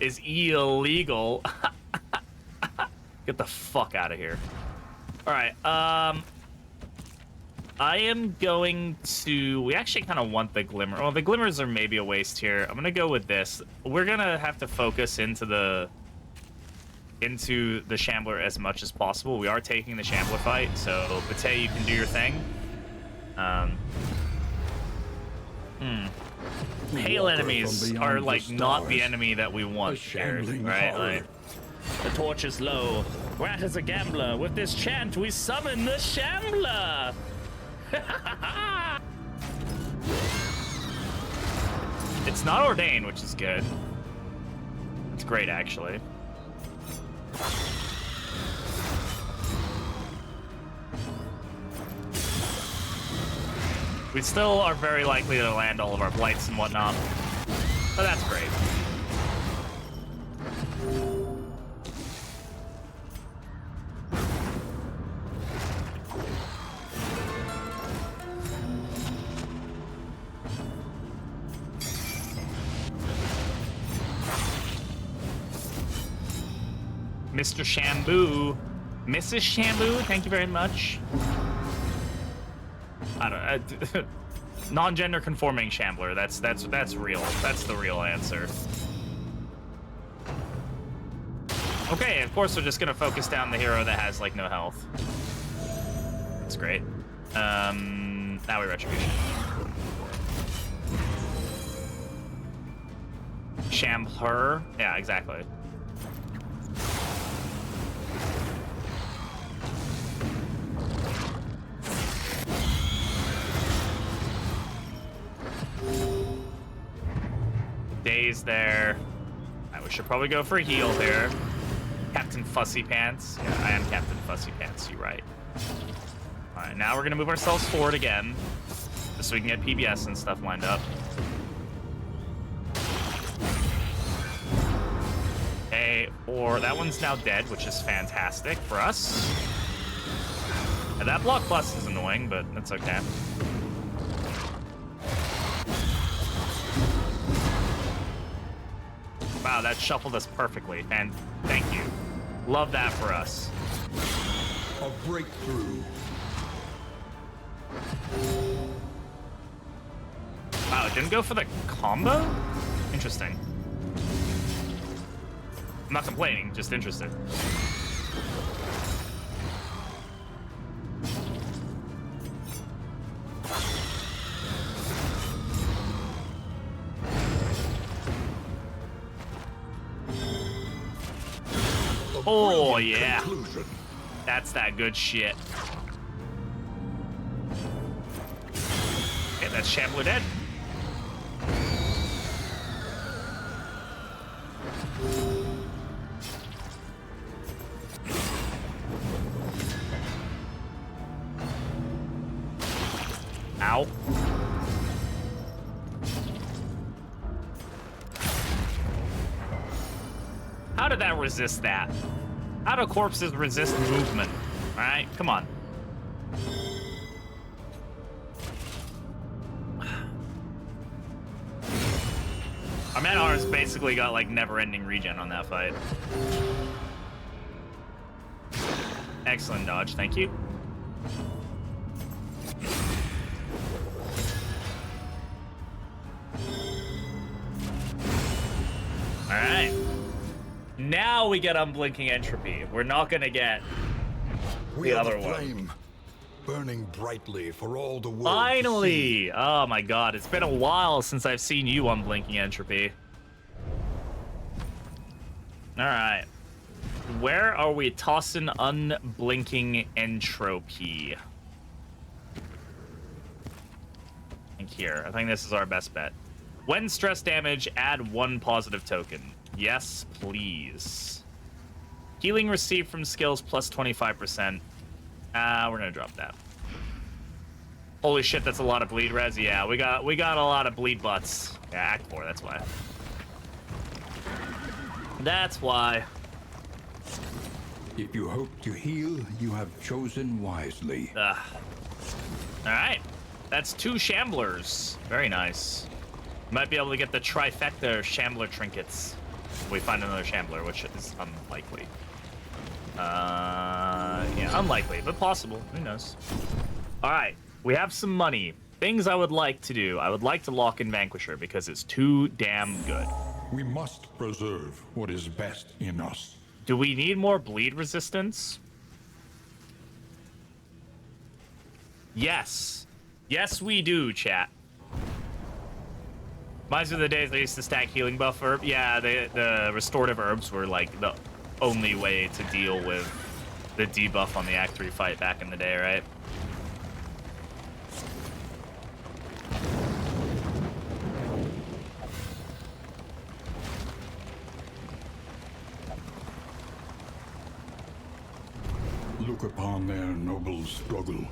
Is illegal. Get the fuck out of here. All right. I am going to... We actually kind of want the glimmer. Well, the glimmers are maybe a waste here. I'm going to go with this. We're going to have to focus into the shambler as much as possible. We are taking the shambler fight, so Bate, you can do your thing. Hail enemies are like not the enemy that we want here, right? Like, the torch is low. Rat is a gambler. With this chant, we summon the shambler. It's not ordained, which is good. It's great, actually. We still are very likely to land all of our blights and whatnot, but that's great. Mr. Shambu. Mrs. Shambu, thank you very much. I don't non-gender conforming shambler. That's real. That's the real answer. Okay, of course we're just gonna focus down the hero that has like no health. That's great. Now we retribution. Shambler. Yeah, exactly. Days there. Right, we should probably go for a heal here. Captain Fussy Pants. Yeah, I am Captain Fussy Pants, you're right. Alright, now we're gonna move ourselves forward again, just so we can get PBS and stuff lined up. Okay, or that one's now dead, which is fantastic for us. And that block plus is annoying, but that's okay. Wow, that shuffled us perfectly, and thank you. Love that for us. A breakthrough. Wow, it didn't go for the combo? Interesting. I'm not complaining, just interested. Oh, yeah. Conclusion. That's that good shit. Okay, that's Shambler dead. Ow. How did that resist that? How do corpses resist movement? All right, come on. Our man arms basically got like never-ending regen on that fight. Excellent dodge, thank you. All right. Now we get unblinking entropy. We're not gonna get the other one. Flame, burning brightly for all the world. Finally! Oh my god, it's been a while since I've seen you unblinking entropy. Alright. Where are we tossing unblinking entropy? I think here. I think this is our best bet. When stress damage, add 1 positive token. Yes, please. Healing received from skills plus 25%. We're gonna drop that. Holy shit, that's a lot of bleed res. Yeah, we got a lot of bleed butts. Yeah, Act 4, that's why. That's why. If you hope to heal, you have chosen wisely. All right, that's 2 shamblers. Very nice. Might be able to get the trifecta shambler trinkets. If we find another shambler, which is unlikely. Yeah, unlikely, but possible. Who knows? All right, we have some money. Things I would like to do. I would like to lock in Vanquisher because it's too damn good. We must preserve what is best in us. Do we need more bleed resistance? Yes. Yes, we do, chat. Reminds me of the days I used to stack healing buff herb. Yeah, the restorative herbs were like the only way to deal with the debuff on the Act 3 fight back in the day, right? Look upon their noble struggle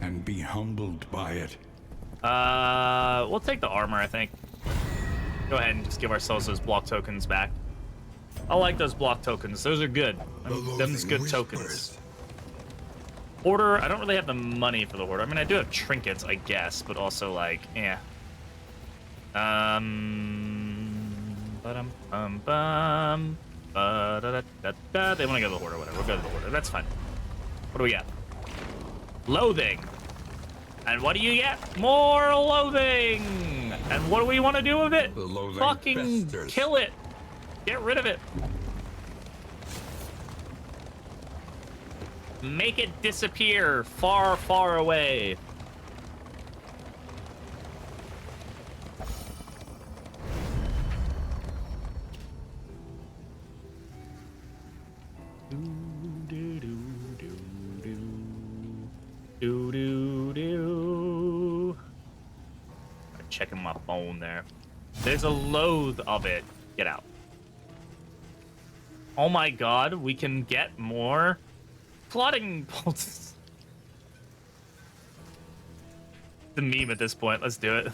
and be humbled by it. We'll take the armor, I think. Go ahead and just give ourselves those block tokens back. I like those block tokens. Those are good. Them's good tokens. Hoarder, I don't really have the money for the hoarder. I mean, I do have trinkets, I guess, but also like, yeah. Ba-dum-bum-bum. Ba-da-da-da-da. They want to go to the hoarder, whatever. We'll go to the hoarder. That's fine. What do we got? Loathing. And what do you get? More loathing. And what do we want to do with it? The loathing Fucking festers. kill it. Get rid of it. Make it disappear far, far away. Checking my phone there. There's a loathe of it. Get out. Oh my god, we can get more clotting bolts. The meme at this point. Let's do it.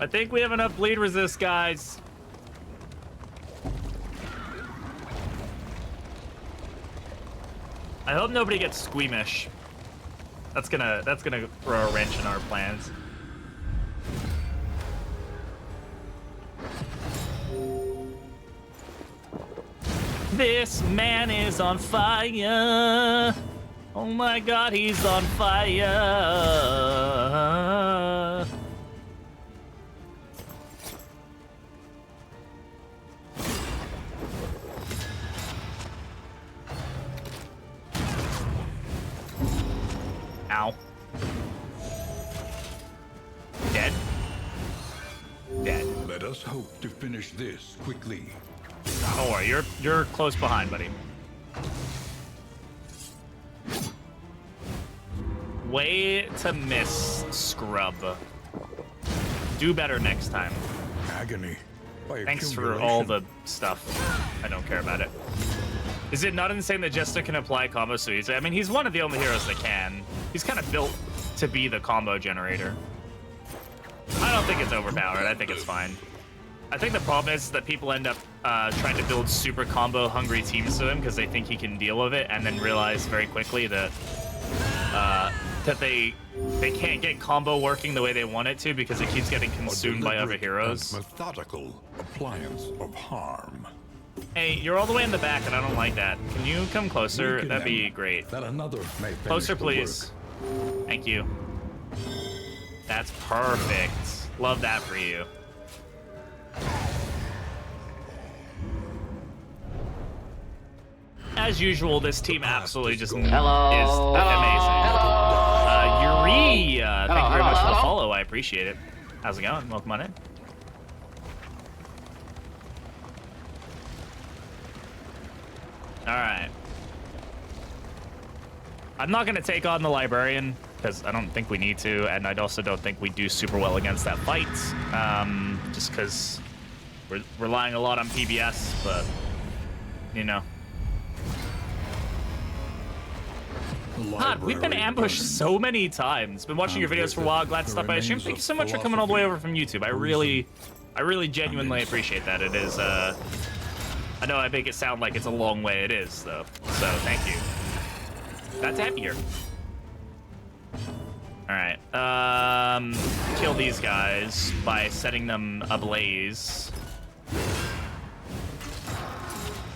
I think we have enough bleed resist, guys. I hope nobody gets squeamish. That's gonna throw a wrench in our plans. This man is on fire. Oh my god, he's on fire. Ow. Dead. Dead. Let us hope to finish this quickly. Don't worry, you're close behind, buddy. Way to miss, scrub. Do better next time. Agony. By Thanks for all the accumulation. stuff. I don't care about it. Is it not insane that Jester can apply combo so easily? I mean, he's one of the only heroes that can. He's kind of built to be the combo generator. I don't think it's overpowered. I think it's fine. I think the problem is that people end up trying to build super combo hungry teams to him because they think he can deal with it, and then realize very quickly that that they can't get combo working the way they want it to because it keeps getting consumed by other heroes. Methodical appliance of harm. Hey, you're all the way in the back, and I don't like that. Can you come closer? Weaken That'd be them, great. That another may finish Closer, the please. work. Thank you. That's perfect. Love that for you. As usual, this team absolutely just is amazing. Yuri, thank you very much for the follow. I appreciate it. How's it going? Welcome on in. All right. I'm not going to take on the Librarian because I don't think we need to, and I also don't think we do super well against that fight, just because we're relying a lot on PBS, but, you know, God, we've been ambushed so many times. Been watching your videos for a while. Glad to stop by. Thank you so much for coming all the way over from YouTube. I really genuinely appreciate that. It is, I know I make it sound like it's a long way. It is, though. So, thank you. Glad to have you here. Alright, kill these guys by setting them ablaze.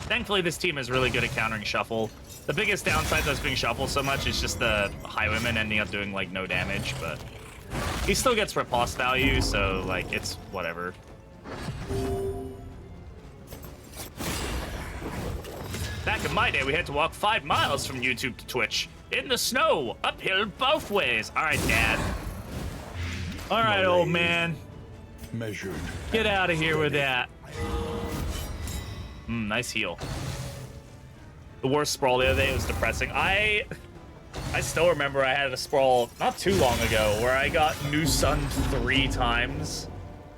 Thankfully, this team is really good at countering Shuffle. The biggest downside to us being Shuffle so much is just the Highwayman ending up doing, like, no damage, but he still gets riposte value, so, like, it's whatever. Back in my day, we had to walk 5 miles from YouTube to Twitch. In the snow, uphill both ways. All right, Dad. All right, old man. Measured. Get out of here with that. Nice heal. The worst sprawl the other day was depressing. I still remember I had a sprawl not too long ago where I got New Sunned 3 times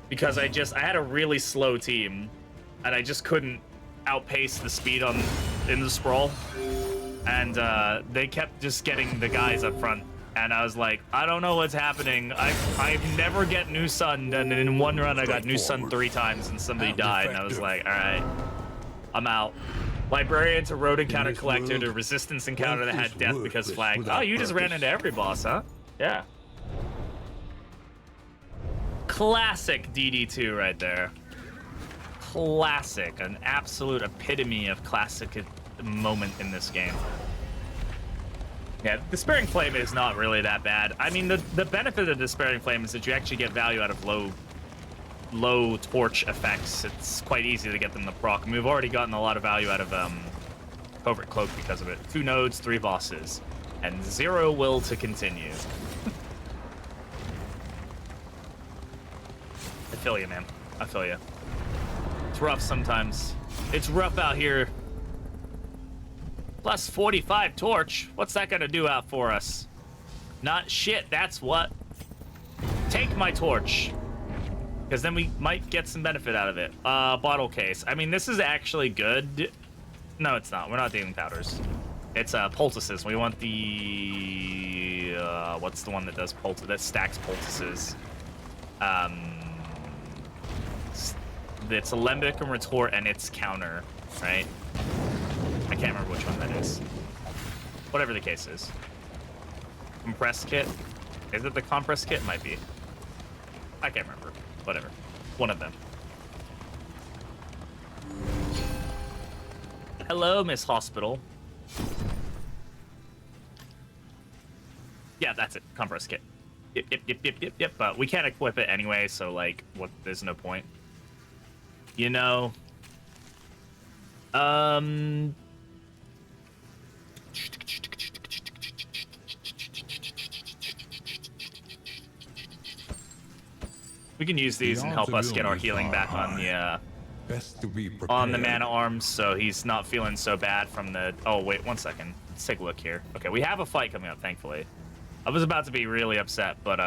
because I had a really slow team and I just couldn't outpace the speed in the sprawl. And they kept just getting the guys up front. And I was like, I don't know what's happening. I never get New Sunned, and in one run I got New Sunned 3 times and somebody died. And I was like, all right, I'm out. Librarian to road encounter collector to resistance encounter that had death because flag. Oh, you just ran into every boss, huh? Yeah. Classic DD2 right there. Classic, an absolute epitome of classic moment in this game. Yeah, Despairing Flame is not really that bad. I mean, the benefit of Despairing Flame is that you actually get value out of low torch effects. It's quite easy to get them to proc. And we've already gotten a lot of value out of Covert Cloak because of it. 2 nodes, 3 bosses, and 0 will to continue. I feel you, man. I feel you. It's rough sometimes. It's rough out here. Plus 45 torch. What's that gonna do out for us? Not shit, that's what. Take my torch. Because then we might get some benefit out of it. Bottle case. I mean, this is actually good. No, it's not. We're not dealing powders. It's poultices. We want the... what's the one that does that stacks poultices? It's Alembic and Retort and its counter, right? I can't remember which one that is. Whatever the case is. Compress kit. Is it the compress kit? Might be. I can't remember. Whatever. One of them. Hello, Miss Hospital. Yeah, that's it. Compress kit. Yep. But we can't equip it anyway, so, like, what? There's no point. You know... We can use these and help us get our healing back on the mana arms, so he's not feeling so bad from the... Oh, wait, 1 second. Let's take a look here. Okay, we have a fight coming up, thankfully. I was about to be really upset, but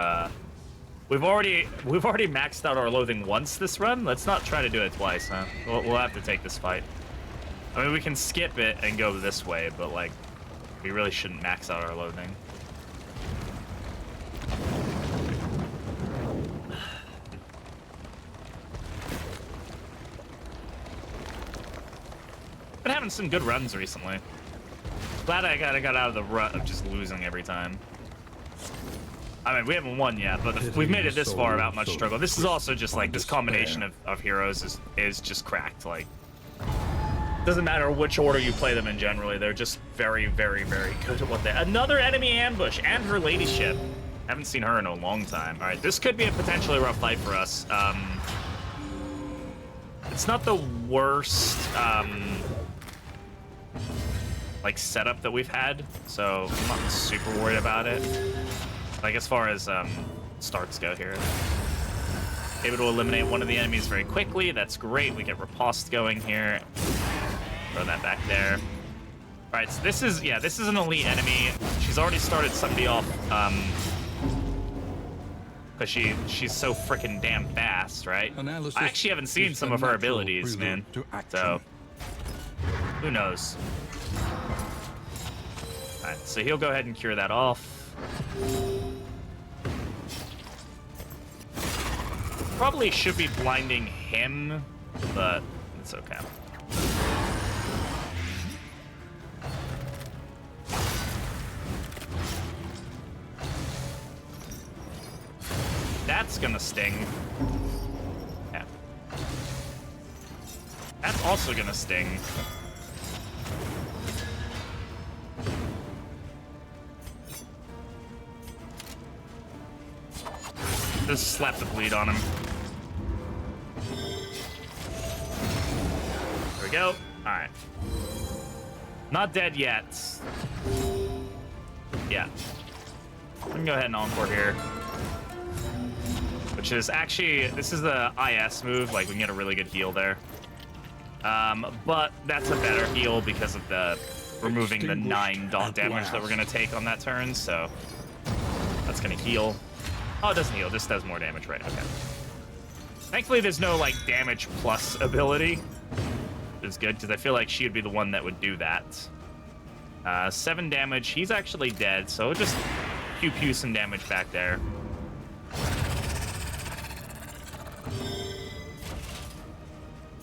we've already maxed out our loathing once this run. Let's not try to do it twice, huh? We'll have to take this fight. I mean, we can skip it and go this way, but, like, we really shouldn't max out our loathing. Been having some good runs recently. Glad I got out of the rut of just losing every time. I mean, we haven't won yet, but we've made it this far without much struggle. This is also just like this combination of heroes is just cracked. Like, doesn't matter which order you play them in generally, they're just very, very, very good at what they... Another enemy ambush and her ladyship. Haven't seen her in a long time. All right, this could be a potentially rough fight for us. It's not the worst, like, setup that we've had, so I'm not super worried about it. Like, as far as starts go here. Able to eliminate one of the enemies very quickly. That's great. We get riposte going here. Throw that back there. All right, so this is an elite enemy. She's already started somebody off because she's so freaking damn fast, right? I actually haven't seen some of her abilities, man. So who knows? Alright, so he'll go ahead and cure that off. Probably should be blinding him, but it's okay. That's gonna sting. Yeah. That's also gonna sting. Just slap the bleed on him. There we go. Alright. Not dead yet. Yeah. We can go ahead and encore here. Which is actually, this is the IS move, like we can get a really good heal there. But that's a better heal because of the removing the 9 dot damage that we're gonna take on that turn, so that's gonna heal. Oh, it doesn't heal, just does more damage, right? Okay. Thankfully, there's no like damage plus ability, which is good because I feel like she would be the one that would do that. 7 damage. He's actually dead, so just pew some damage back there.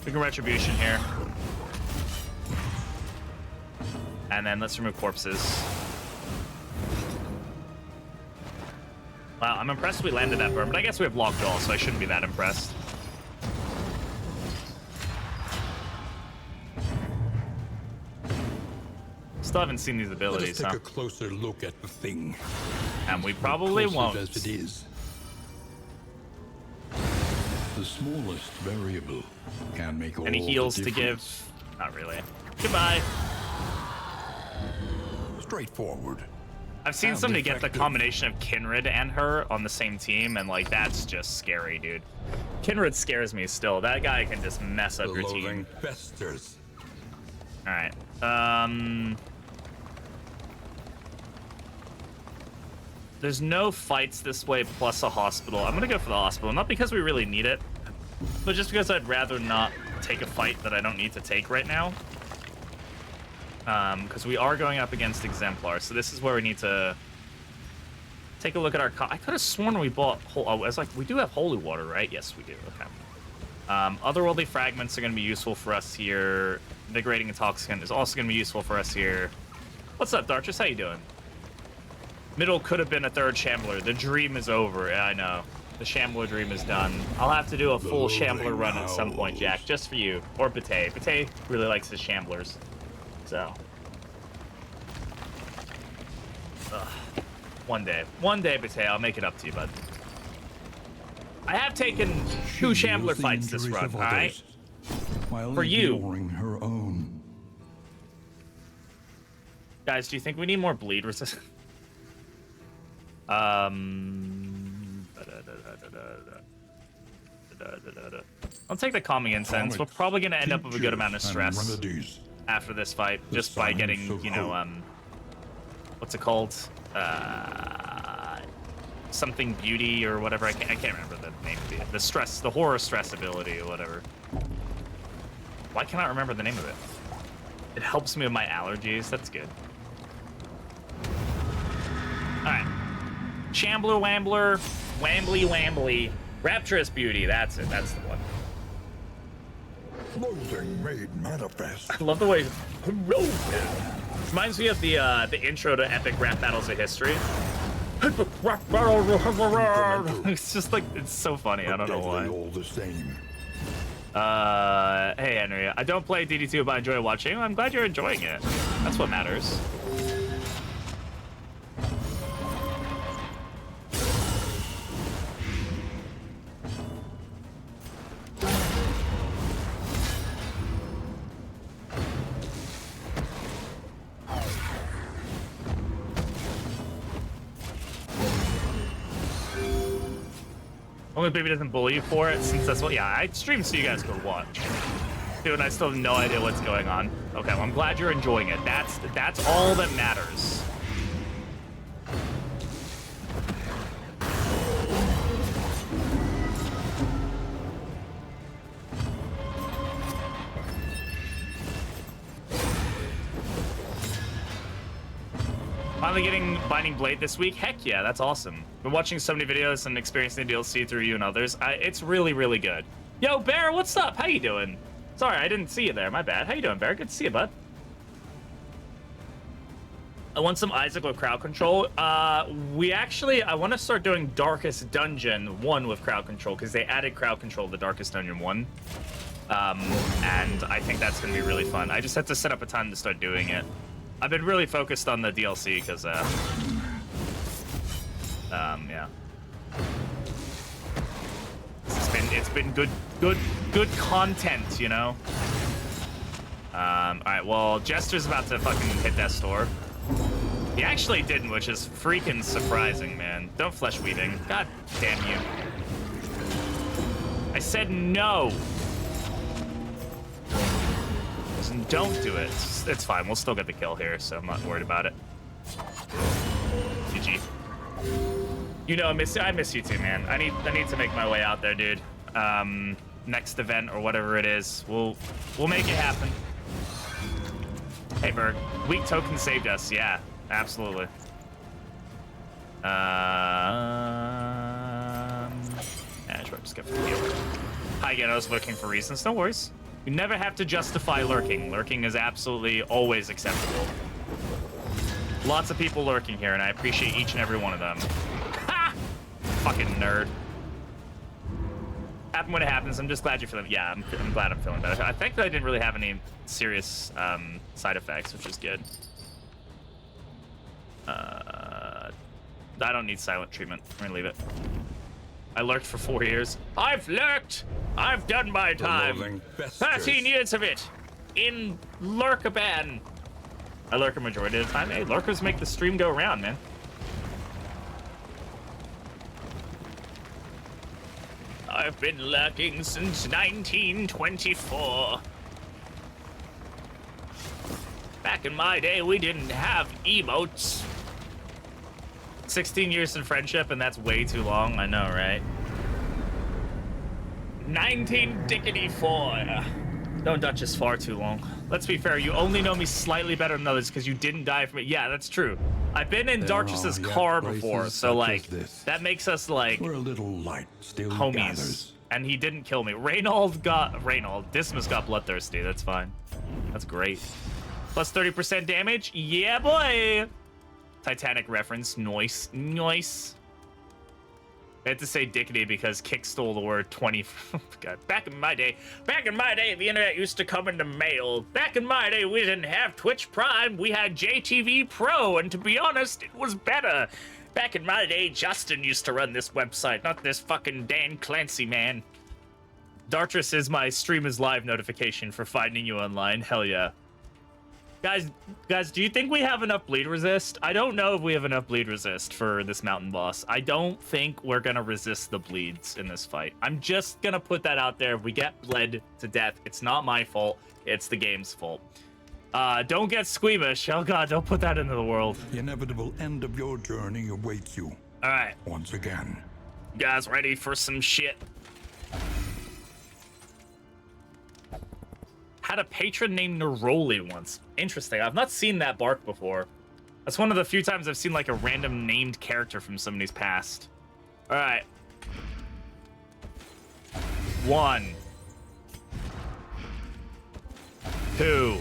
We can retribution here. And then let's remove corpses. Wow, I'm impressed we landed that burn, but I guess we have lockjaw, so I shouldn't be that impressed. Still haven't seen these abilities, Let us take a closer look at the thing. And we probably won't. As it is. The smallest variable can make all Any heals the to give? difference. Not really. Goodbye. Straightforward. I've seen And somebody get the effective. combination of Kinrid and her on the same team, and like that's just scary, dude. Kinrid scares me still. That guy can just mess up The your loathing team. festers. All right. There's no fights this way plus a hospital. I'm gonna go for the hospital, not because we really need it, but just because I'd rather not take a fight that I don't need to take right now. Because we are going up against Exemplar, so this is where we need to take a look at our. I could have sworn we bought. Oh, I was like, we do have holy water, right? Yes, we do. Okay. Otherworldly fragments are going to be useful for us here. Invigorating intoxicant is also going to be useful for us here. What's up, Dartress? How you doing? Middle could have been a 3rd shambler. The dream is over. Yeah, I know. The shambler dream is done. I'll have to do a full shambler run at some point, Jack, just for you. Or Bate. Bate really likes his shamblers. So. Ugh. One day, Bate, I'll make it up to you, bud. I have taken 2 shambler fights this run, alright? For you. Her own. Guys, do you think we need more bleed resistance? I'll take the calming incense. We're probably gonna end up with a good amount of stress after this fight, just by getting, you know, what's it called? Something beauty or whatever. I can't remember the name of it. The stress, the horror stress ability or whatever. Why can't I remember the name of it? It helps me with my allergies. That's good. All right. Shambler, Wambler, Wambly, Wambly. Rapturous Beauty. That's it. That's the one. Loathing made manifest. I love the way. Reminds me of the intro to Epic Rap Battles of History. It's just like, it's so funny. I don't know why. All the same. Hey Henry, I don't play DD2, but I enjoy watching. I'm glad you're enjoying it. That's what matters. Only baby doesn't bully you for it, since that's what. Yeah, I stream so you guys could watch. Dude, I still have no idea what's going on. Okay, well, I'm glad you're enjoying it. That's all that matters. Finally getting Binding Blade this week. Heck yeah, that's awesome. Been watching so many videos and experiencing the DLC through you and others. It's really, really good. Yo, Bear, what's up? How you doing? Sorry, I didn't see you there. My bad. How you doing, Bear? Good to see you, bud. I want some Isaac with crowd control. I want to start doing Darkest Dungeon 1 with crowd control because they added crowd control to Darkest Dungeon 1. And I think that's going to be really fun. I just had to set up a time to start doing it. I've been really focused on the DLC because, yeah. It's been good content, you know? Alright, well, Jester's about to fucking hit that store. He actually didn't, which is freaking surprising, man. Don't flesh weaving. God damn you. I said no. Listen, don't do it. It's fine. We'll still get the kill here, so I'm not worried about it. GG. You know, I miss you too, man. I need to make my way out there, dude. Next event or whatever it is, we'll make it happen. Hey, Berg. Weak token saved us. Yeah, absolutely. Yeah, just go for the heal. Hi again. I was looking for reasons. No worries. You never have to justify lurking. Lurking is absolutely always acceptable. Lots of people lurking here, and I appreciate each and every one of them. Ha! Fucking nerd. Happen when it happens. I'm just glad you're feeling. Yeah, I'm glad I'm feeling better. I think that I didn't really have any serious side effects, which is good. I don't need silent treatment. I'm gonna leave it. I lurked for 4 years. I've lurked. I've done my time. 13 years of it in Lurkaban. I lurk a majority of the time. Hey, lurkers make the stream go around, man. I've been lurking since 1924. Back in my day, we didn't have emotes. 16 years in friendship, and that's way too long. I know, right? 19-dickety-4. No, Dutch is far too long. Let's be fair, you only know me slightly better than others because you didn't die from it. Yeah, that's true. I've been in Dartress's car before, so like, that makes us like We're a little light still homies. gathers. And he didn't kill me. Dismas got bloodthirsty. That's fine. That's great. Plus 30% damage. Yeah, boy. Titanic reference. Nice. Nice. I had to say dickety because Kick stole the word 20. God. Back in my day, the internet used to come in the mail. Back in my day, we didn't have Twitch Prime. We had JTV Pro, and to be honest, it was better. Back in my day, Justin used to run this website, not this fucking Dan Clancy man. Dartress is my stream is live notification for finding you online. Hell yeah. Guys, do you think we have enough bleed resist? I don't know if we have enough bleed resist for this mountain boss. I don't think we're gonna resist the bleeds in this fight. I'm just gonna put that out there. If we get bled to death, it's not my fault. It's the game's fault. Don't get squeamish. Oh god, don't put that into the world. The inevitable end of your journey awaits you. All right. Once again. You guys ready for some shit? Had a patron named Neroli once. Interesting. I've not seen that bark before. That's one of the few times I've seen like a random named character from somebody's past. All right. 1, 2.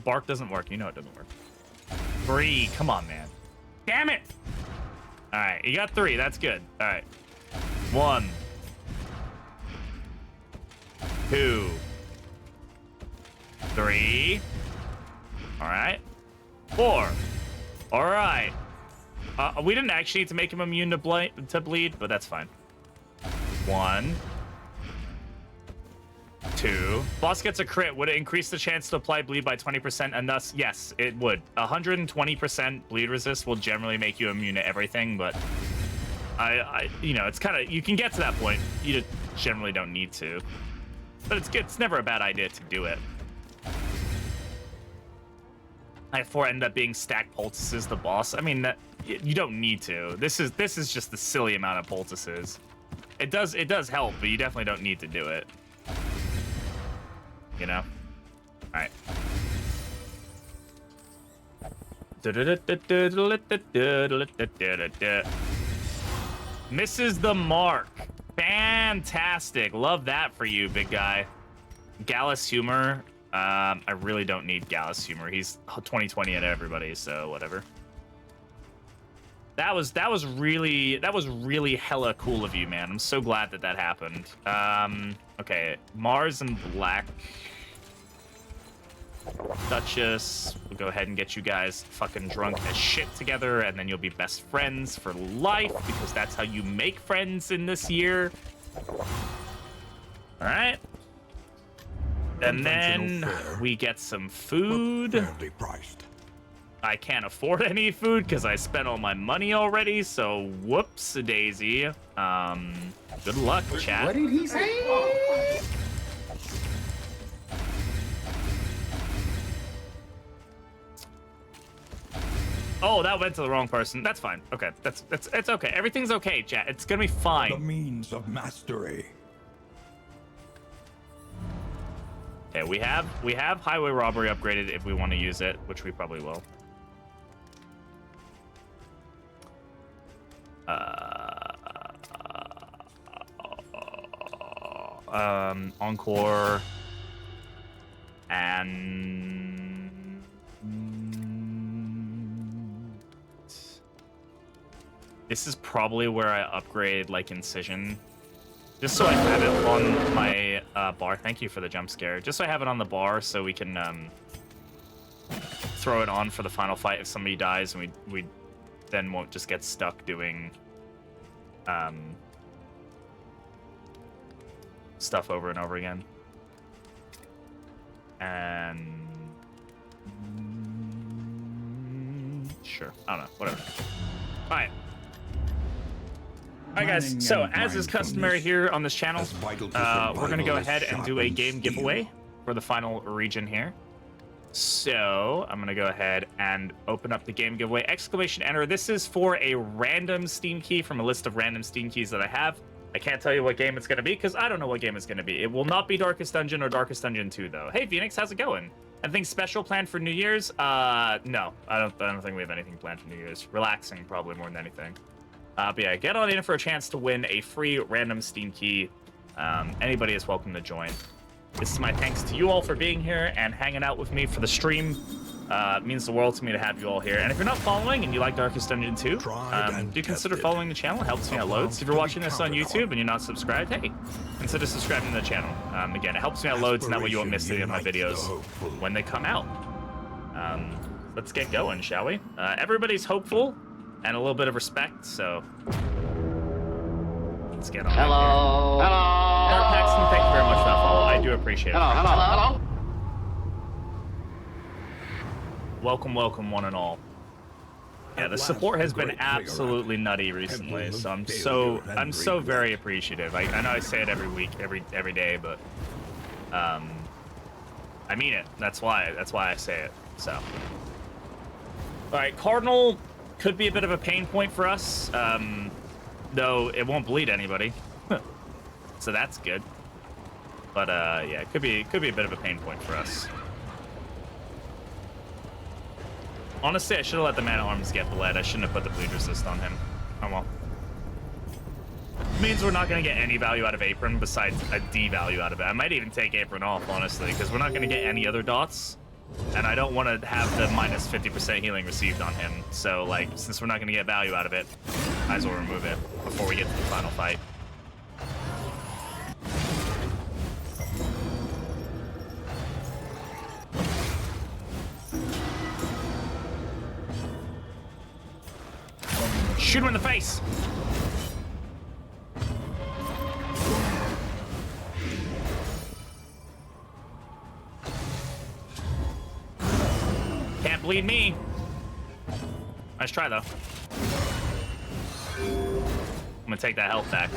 Bark doesn't work. You know it doesn't work. 3. Come on, man. Damn it. All right. You got 3. That's good. All right. 1, 2, 3. All right. 4. All right. We didn't actually need to make him immune to bleed, but that's fine. 1, 2. Boss gets a crit. Would it increase the chance to apply bleed by 20%? And thus, yes, it would. 120% bleed resist will generally make you immune to everything, but you know, it's kind of, you can get to that point. You just generally don't need to. But it's never a bad idea to do it. I4 ended up being stacked poultices the boss. I mean, you don't need to. This is just the silly amount of poultices. It does help, but you definitely don't need to do it. You know? All right. Misses the mark. Fantastic. Love that for you, big guy. Gallus humor. I really don't need Gallus humor. He's 2020 at everybody, so whatever. That was really hella cool of you, man. I'm so glad that happened. Okay, Mars and Black. Duchess, we'll go ahead and get you guys fucking drunk as shit together, and then you'll be best friends for life, because that's how you make friends in this year. All right. And then we get some food. Fairly priced. I can't afford any food because I spent all my money already, so whoops-a-daisy. Good luck, chat. What did he say? Oh, that went to the wrong person. That's fine. Okay, it's okay. Everything's okay, chat. It's gonna be fine. The means of mastery. Okay, we have highway robbery upgraded if we want to use it, which we probably will. Encore and this is probably where I upgrade like Incision, just so I have it on my bar. Thank you for the jump scare. Just so I have it on the bar so we can throw it on for the final fight if somebody dies, and we then won't just get stuck doing stuff over and over again. And sure, I don't know, whatever. All right. All right, guys. So as is customary here on this channel, we're gonna go ahead and do a game giveaway for the final region here. So I'm gonna go ahead and open up the game giveaway. Exclamation enter. This is for a random Steam key from a list of random Steam keys that I have. I can't tell you what game it's gonna be because I don't know what game it's gonna be. It will not be Darkest Dungeon or Darkest Dungeon 2 though. Hey Phoenix, how's it going? Anything special planned for New Year's? No, I don't think we have anything planned for New Year's. Relaxing probably more than anything. But yeah, get on in for a chance to win a free random Steam key. Anybody is welcome to join. This is my thanks to you all for being here and hanging out with me for the stream. It means the world to me to have you all here. And if you're not following and you like Darkest Dungeon 2, do consider following the channel. It helps me out loads. If you're watching this on YouTube and you're not subscribed, hey, consider subscribing to the channel. Again, it helps me out loads, and that way you won't miss any of my videos when they come out. Let's get going, shall we? Everybody's hopeful and a little bit of respect, so let's get on. Hello. Hello. Eric Paxton, thank you very much for that follow. I do appreciate it. Hello. Welcome, welcome, one and all. Yeah, the support has been absolutely nutty recently, so I'm so very appreciative. I know I say it every week, every day, but I mean it. That's why I say it. So, all right, Cardinal could be a bit of a pain point for us, though it won't bleed anybody, so that's good. But yeah, it could be a bit of a pain point for us. Honestly, I should have let the man-at-arms get bled. I shouldn't have put the bleed resist on him. Oh well. It means we're not going to get any value out of Apron besides a D value out of it. I might even take Apron off, honestly, because we're not going to get any other dots. And I don't want to have the minus 50% healing received on him. So, like, since we're not going to get value out of it, might as well remove it before we get to the final fight. Shoot him in the face! Can't bleed me. Nice try, though. I'm gonna take that health back.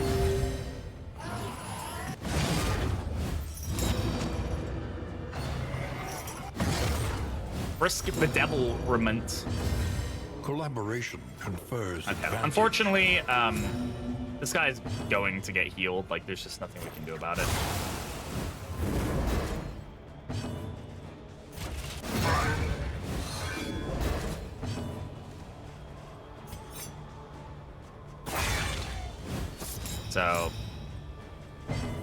Risk the devilment. Collaboration confers Okay. advantage. Unfortunately, this guy's going to get healed. Like, there's just nothing we can do about it.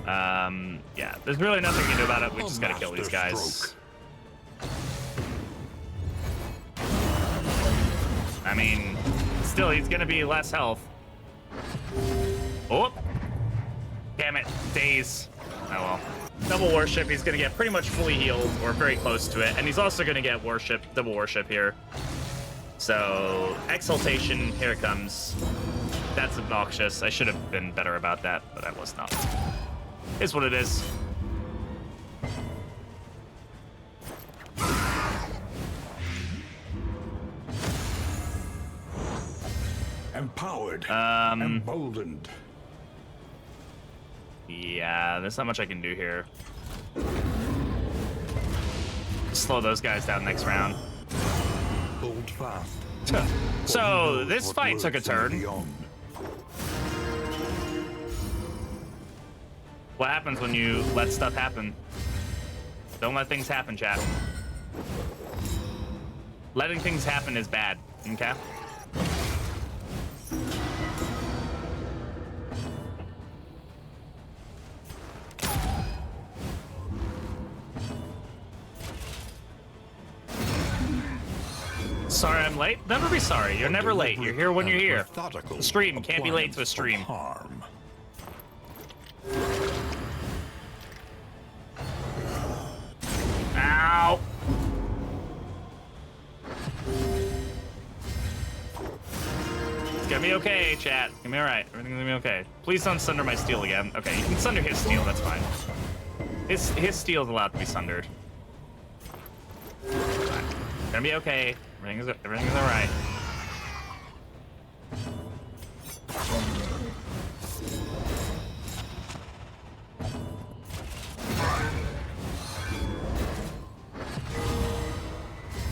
Yeah, there's really nothing we can do about it. We just gotta kill these guys. I mean, still, he's gonna be less health. Oh! Damn it, daze. Oh well. Double worship, he's gonna get pretty much fully healed, or very close to it, and he's also gonna get worship, double worship here. So, exaltation, here it comes. That's obnoxious. I should have been better about that, but I was not. Is what it is. Empowered. Emboldened. Yeah, there's not much I can do here. Slow those guys down next round. Hold fast. So, this fight took a turn. What happens when you let stuff happen? Don't let things happen, chat. Letting things happen is bad, okay? Sorry I'm late? Never be sorry. You're never late. You're here when you're here. A stream can't be late to a stream. Harm. Ow! It's gonna be okay, chat. It's gonna be alright. Everything's gonna be okay. Please don't sunder my steel again. Okay, you can sunder his steel, that's fine. His steel's allowed to be sundered. It's gonna be okay. Everything's alright.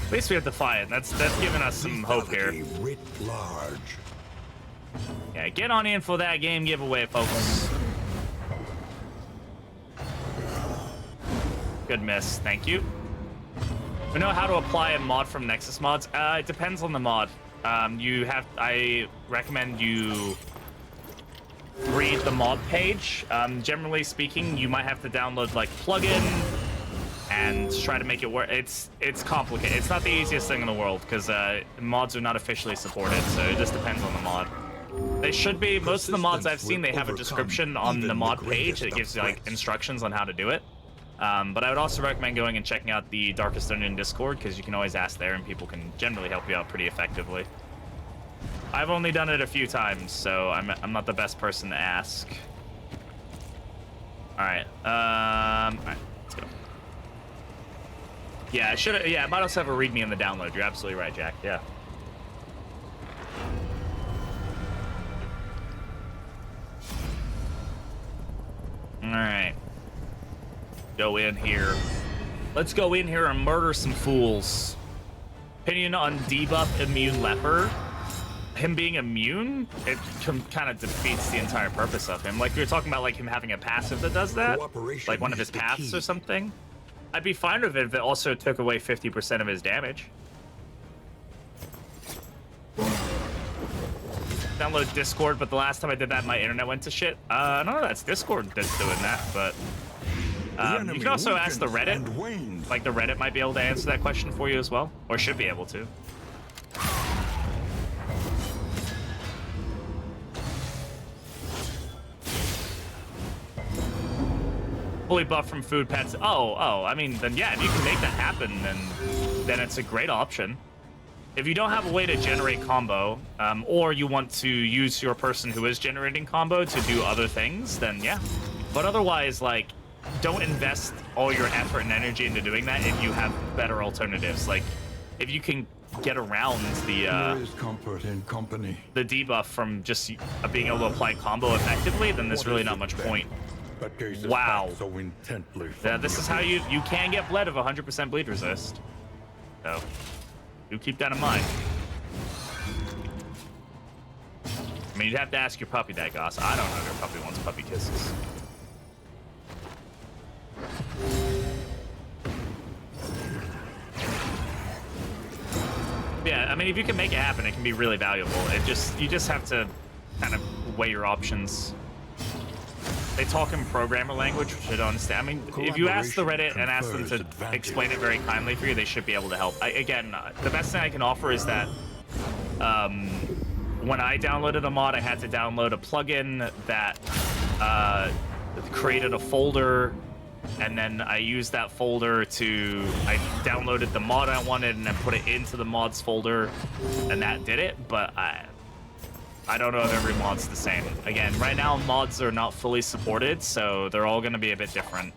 At least we have Defiant. That's giving us some hope here. Writ large. Yeah, get on in for that game giveaway, folks. Good miss. Thank you. We know how to apply a mod from Nexus Mods. It depends on the mod. I recommend you read the mod page. Generally speaking, you might have to download like plugin and try to make it work. It's complicated. It's not the easiest thing in the world because mods are not officially supported, so it just depends on the mod. They should be. Most of the mods I've seen, they have a description on the mod page that gives you like instructions on how to do it. But I would also recommend going and checking out the Darkest Dungeon Discord because you can always ask there and people can generally help you out pretty effectively. I've only done it a few times, so I'm not the best person to ask. All right, let's go. Yeah, I might also have a readme in the download. You're absolutely right, Jack. Yeah. All right. Go in here. Let's go in here and murder some fools. Opinion on debuff immune leper. Him being immune, it kind of defeats the entire purpose of him. Like we were talking about, like him having a passive that does that, like one of his paths or something. I'd be fine with it if it also took away 50% of his damage. Download Discord, but the last time I did that, my internet went to shit. I don't know if that's Discord that's doing that, but you can also ask the Reddit. Like the Reddit might be able to answer that question for you as well, or should be able to. Fully buff from food pets. Oh, I mean, then yeah, if you can make that happen, then it's a great option. If you don't have a way to generate combo, or you want to use your person who is generating combo to do other things, then yeah. But otherwise, like, don't invest all your effort and energy into doing that if you have better alternatives. Like, if you can get around There is comfort in company. the debuff from just being able to apply combo effectively, then there's really not much point. Wow. So intently Yeah, this is how you can get bled of 100% bleed resist. So, do keep that in mind. I mean, you'd have to ask your puppy that, Goss. I don't know if your puppy wants puppy kisses. Yeah, I mean, if you can make it happen, it can be really valuable. You just have to kind of weigh your options. they talk in programmer language, which I don't understand. I mean, if you ask the Reddit and ask them to explain it very kindly for you, they should be able to help. Again, the best thing I can offer is that when I downloaded a mod, I had to download a plugin that created a folder, and then I used that folder I downloaded the mod I wanted and then put it into the mods folder, and that did it. But I don't know if every mod's the same. Again, right now mods are not fully supported, so they're all going to be a bit different.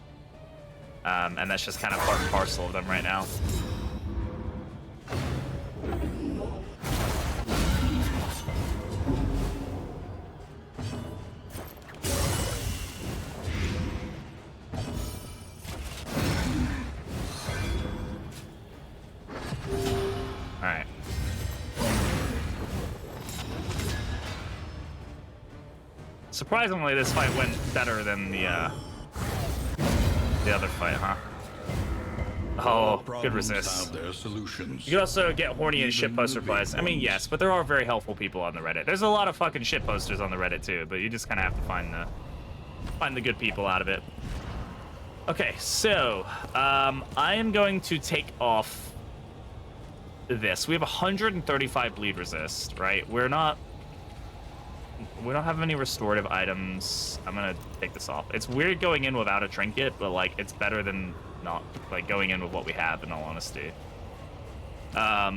And that's just kind of part and parcel of them right now. Alright. Surprisingly, this fight went better than the other fight, huh? Oh, good resist. You can also get horny and shitpost replies. I mean, yes, but there are very helpful people on the Reddit. There's a lot of fucking shitposters on the Reddit too, but you just kind of have to find the good people out of it. Okay, so I am going to take off this. We have 135 bleed resist, right? We don't have any restorative items. I'm gonna take this off. It's weird going in without a trinket, but like it's better than not like going in with what we have, in all honesty. All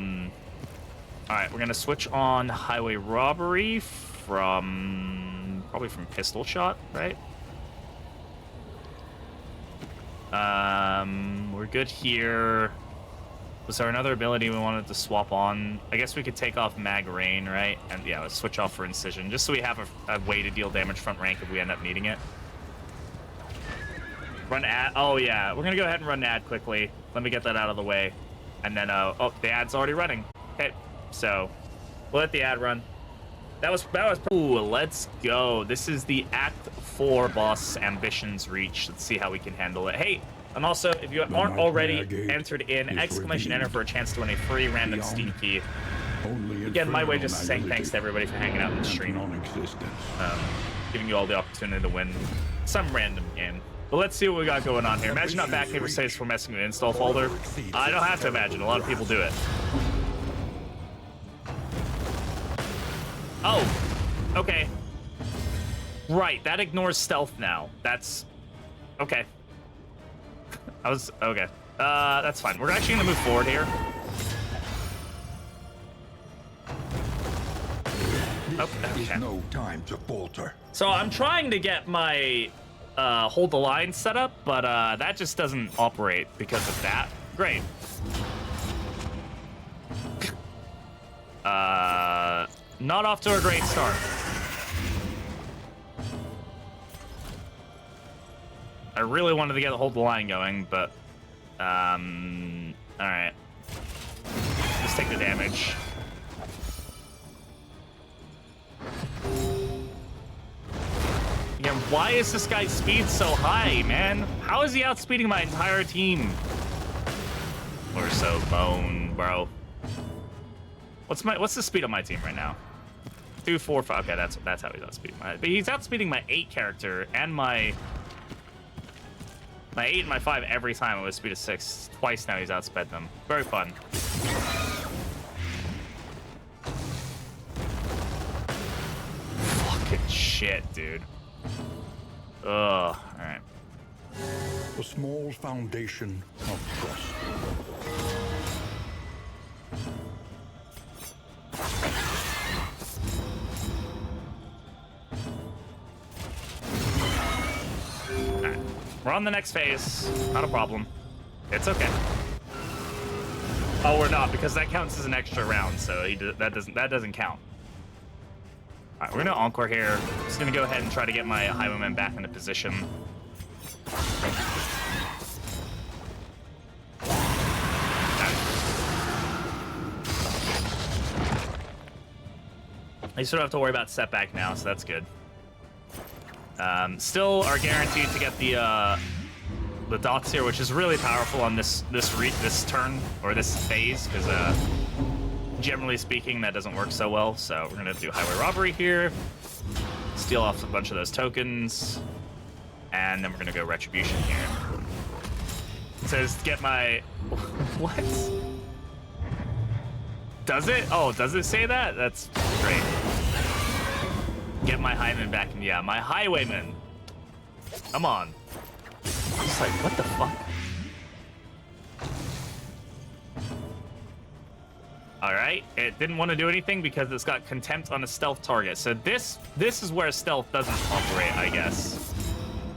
right, we're gonna switch on highway robbery probably from pistol shot, right? We're good here. Was there another ability we wanted to swap on? I guess we could take off mag rain, right? And yeah, let's switch off for incision, just so we have a way to deal damage front rank if we end up needing it. Run ad. Oh yeah, we're gonna go ahead and run ad quickly. Let me get that out of the way, and then oh, the ad's already running. Okay, so we'll let the ad run. That was. Ooh, let's go. This is the Act 4 boss ambitions reach. Let's see how we can handle it. Hey. And also, if you aren't already entered in, !enter for a chance to win a free random Steam key. Again, my way just to saying thanks to everybody for hanging out in the stream. Giving you all the opportunity to win some random game. But let's see what we got going on here. Imagine not backpaper saves for messing with install folder. I don't have to imagine. A lot of people do it. Oh, okay. Right, that ignores stealth now. That's okay. Okay. That's fine. We're actually gonna move forward here. Okay. No time to falter. So I'm trying to get my hold the line set up, but that just doesn't operate because of that. Great. Not off to a great start. I really wanted to get the hold the line going, but all right. Let's take the damage. Again, why is this guy's speed so high, man? How is he outspeeding my entire team? Or so, bone, bro. What's the speed of my team right now? 2, 4, 5. Okay, that's how he's outspeeding my. But he's outspeeding my 8 character and my 8 and my 5 every time with a speed of 6. Twice now he's outsped them. Very fun. Fucking shit, dude. Ugh. Alright. A small foundation of trust. Alright. We're on the next phase. Not a problem. It's okay. Oh, we're not, because that counts as an extra round, so that doesn't count. All right, we're gonna encore here. Just gonna go ahead and try to get my highwayman back into position. I sort of have to worry about setback now, so that's good. Still are guaranteed to get the dots here, which is really powerful on this turn or this phase, because generally speaking that doesn't work so well. So we're gonna do highway robbery here, steal off a bunch of those tokens. And then we're gonna go Retribution here. It says get my... What? Does it? Oh, does it say that? That's great. Get my highwayman back in. Yeah, my highwayman. Come on. I'm just like, what the fuck? All right, it didn't want to do anything because it's got contempt on a stealth target. So this is where stealth doesn't operate, I guess.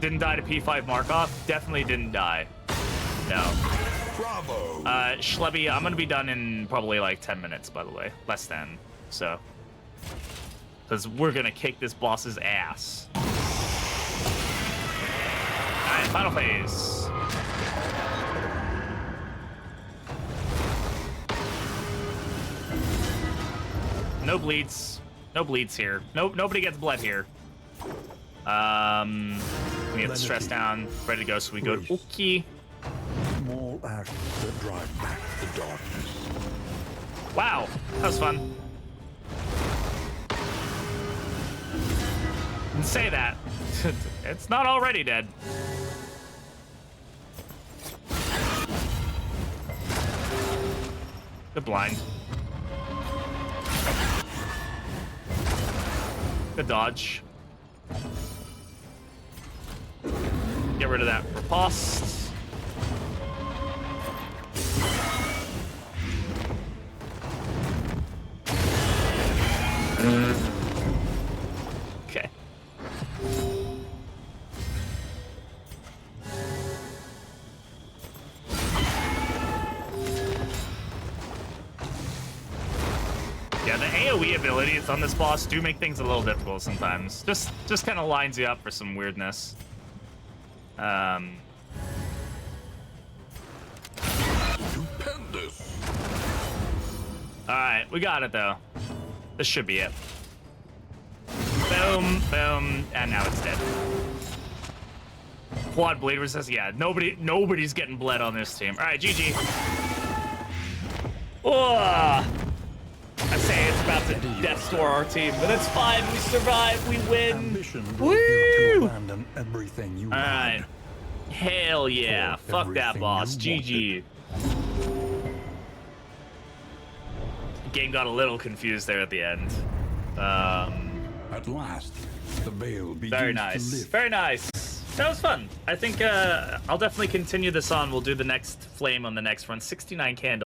Didn't die to P5 Markov. Definitely didn't die. No. Bravo! Schlebby, I'm gonna be done in probably like 10 minutes, by the way. Less than, so. Because we're gonna kick this boss's ass. Alright, final phase. No bleeds. No bleeds here. Nobody gets bled here. We get the stress down, ready to go, so we go to Uki. Small ashes that drive back the darkness. Wow, that was fun. Didn't say that. It's not already dead. Good blind. Good dodge. Get rid of that riposte. Okay. Yeah, the AoE abilities on this boss do make things a little difficult sometimes. Just kind of lines you up for some weirdness. Stupendous! Alright, we got it though. This should be it. Boom, boom, and now it's dead. Quad bleed resist. Yeah, nobody's getting bled on this team. Alright, GG. Oh, I say it's about to death store our team, but it's fine. We survive. We win. Ambition drove you to abandon everything you Alright. had. Hell yeah. For Fuck that everything boss. you GG. Game got a little confused there at the end. At last, the veil begins Very to nice. lift. Very nice. That was fun. I think I'll definitely continue this on. We'll do the next flame on the next run. 69 candles.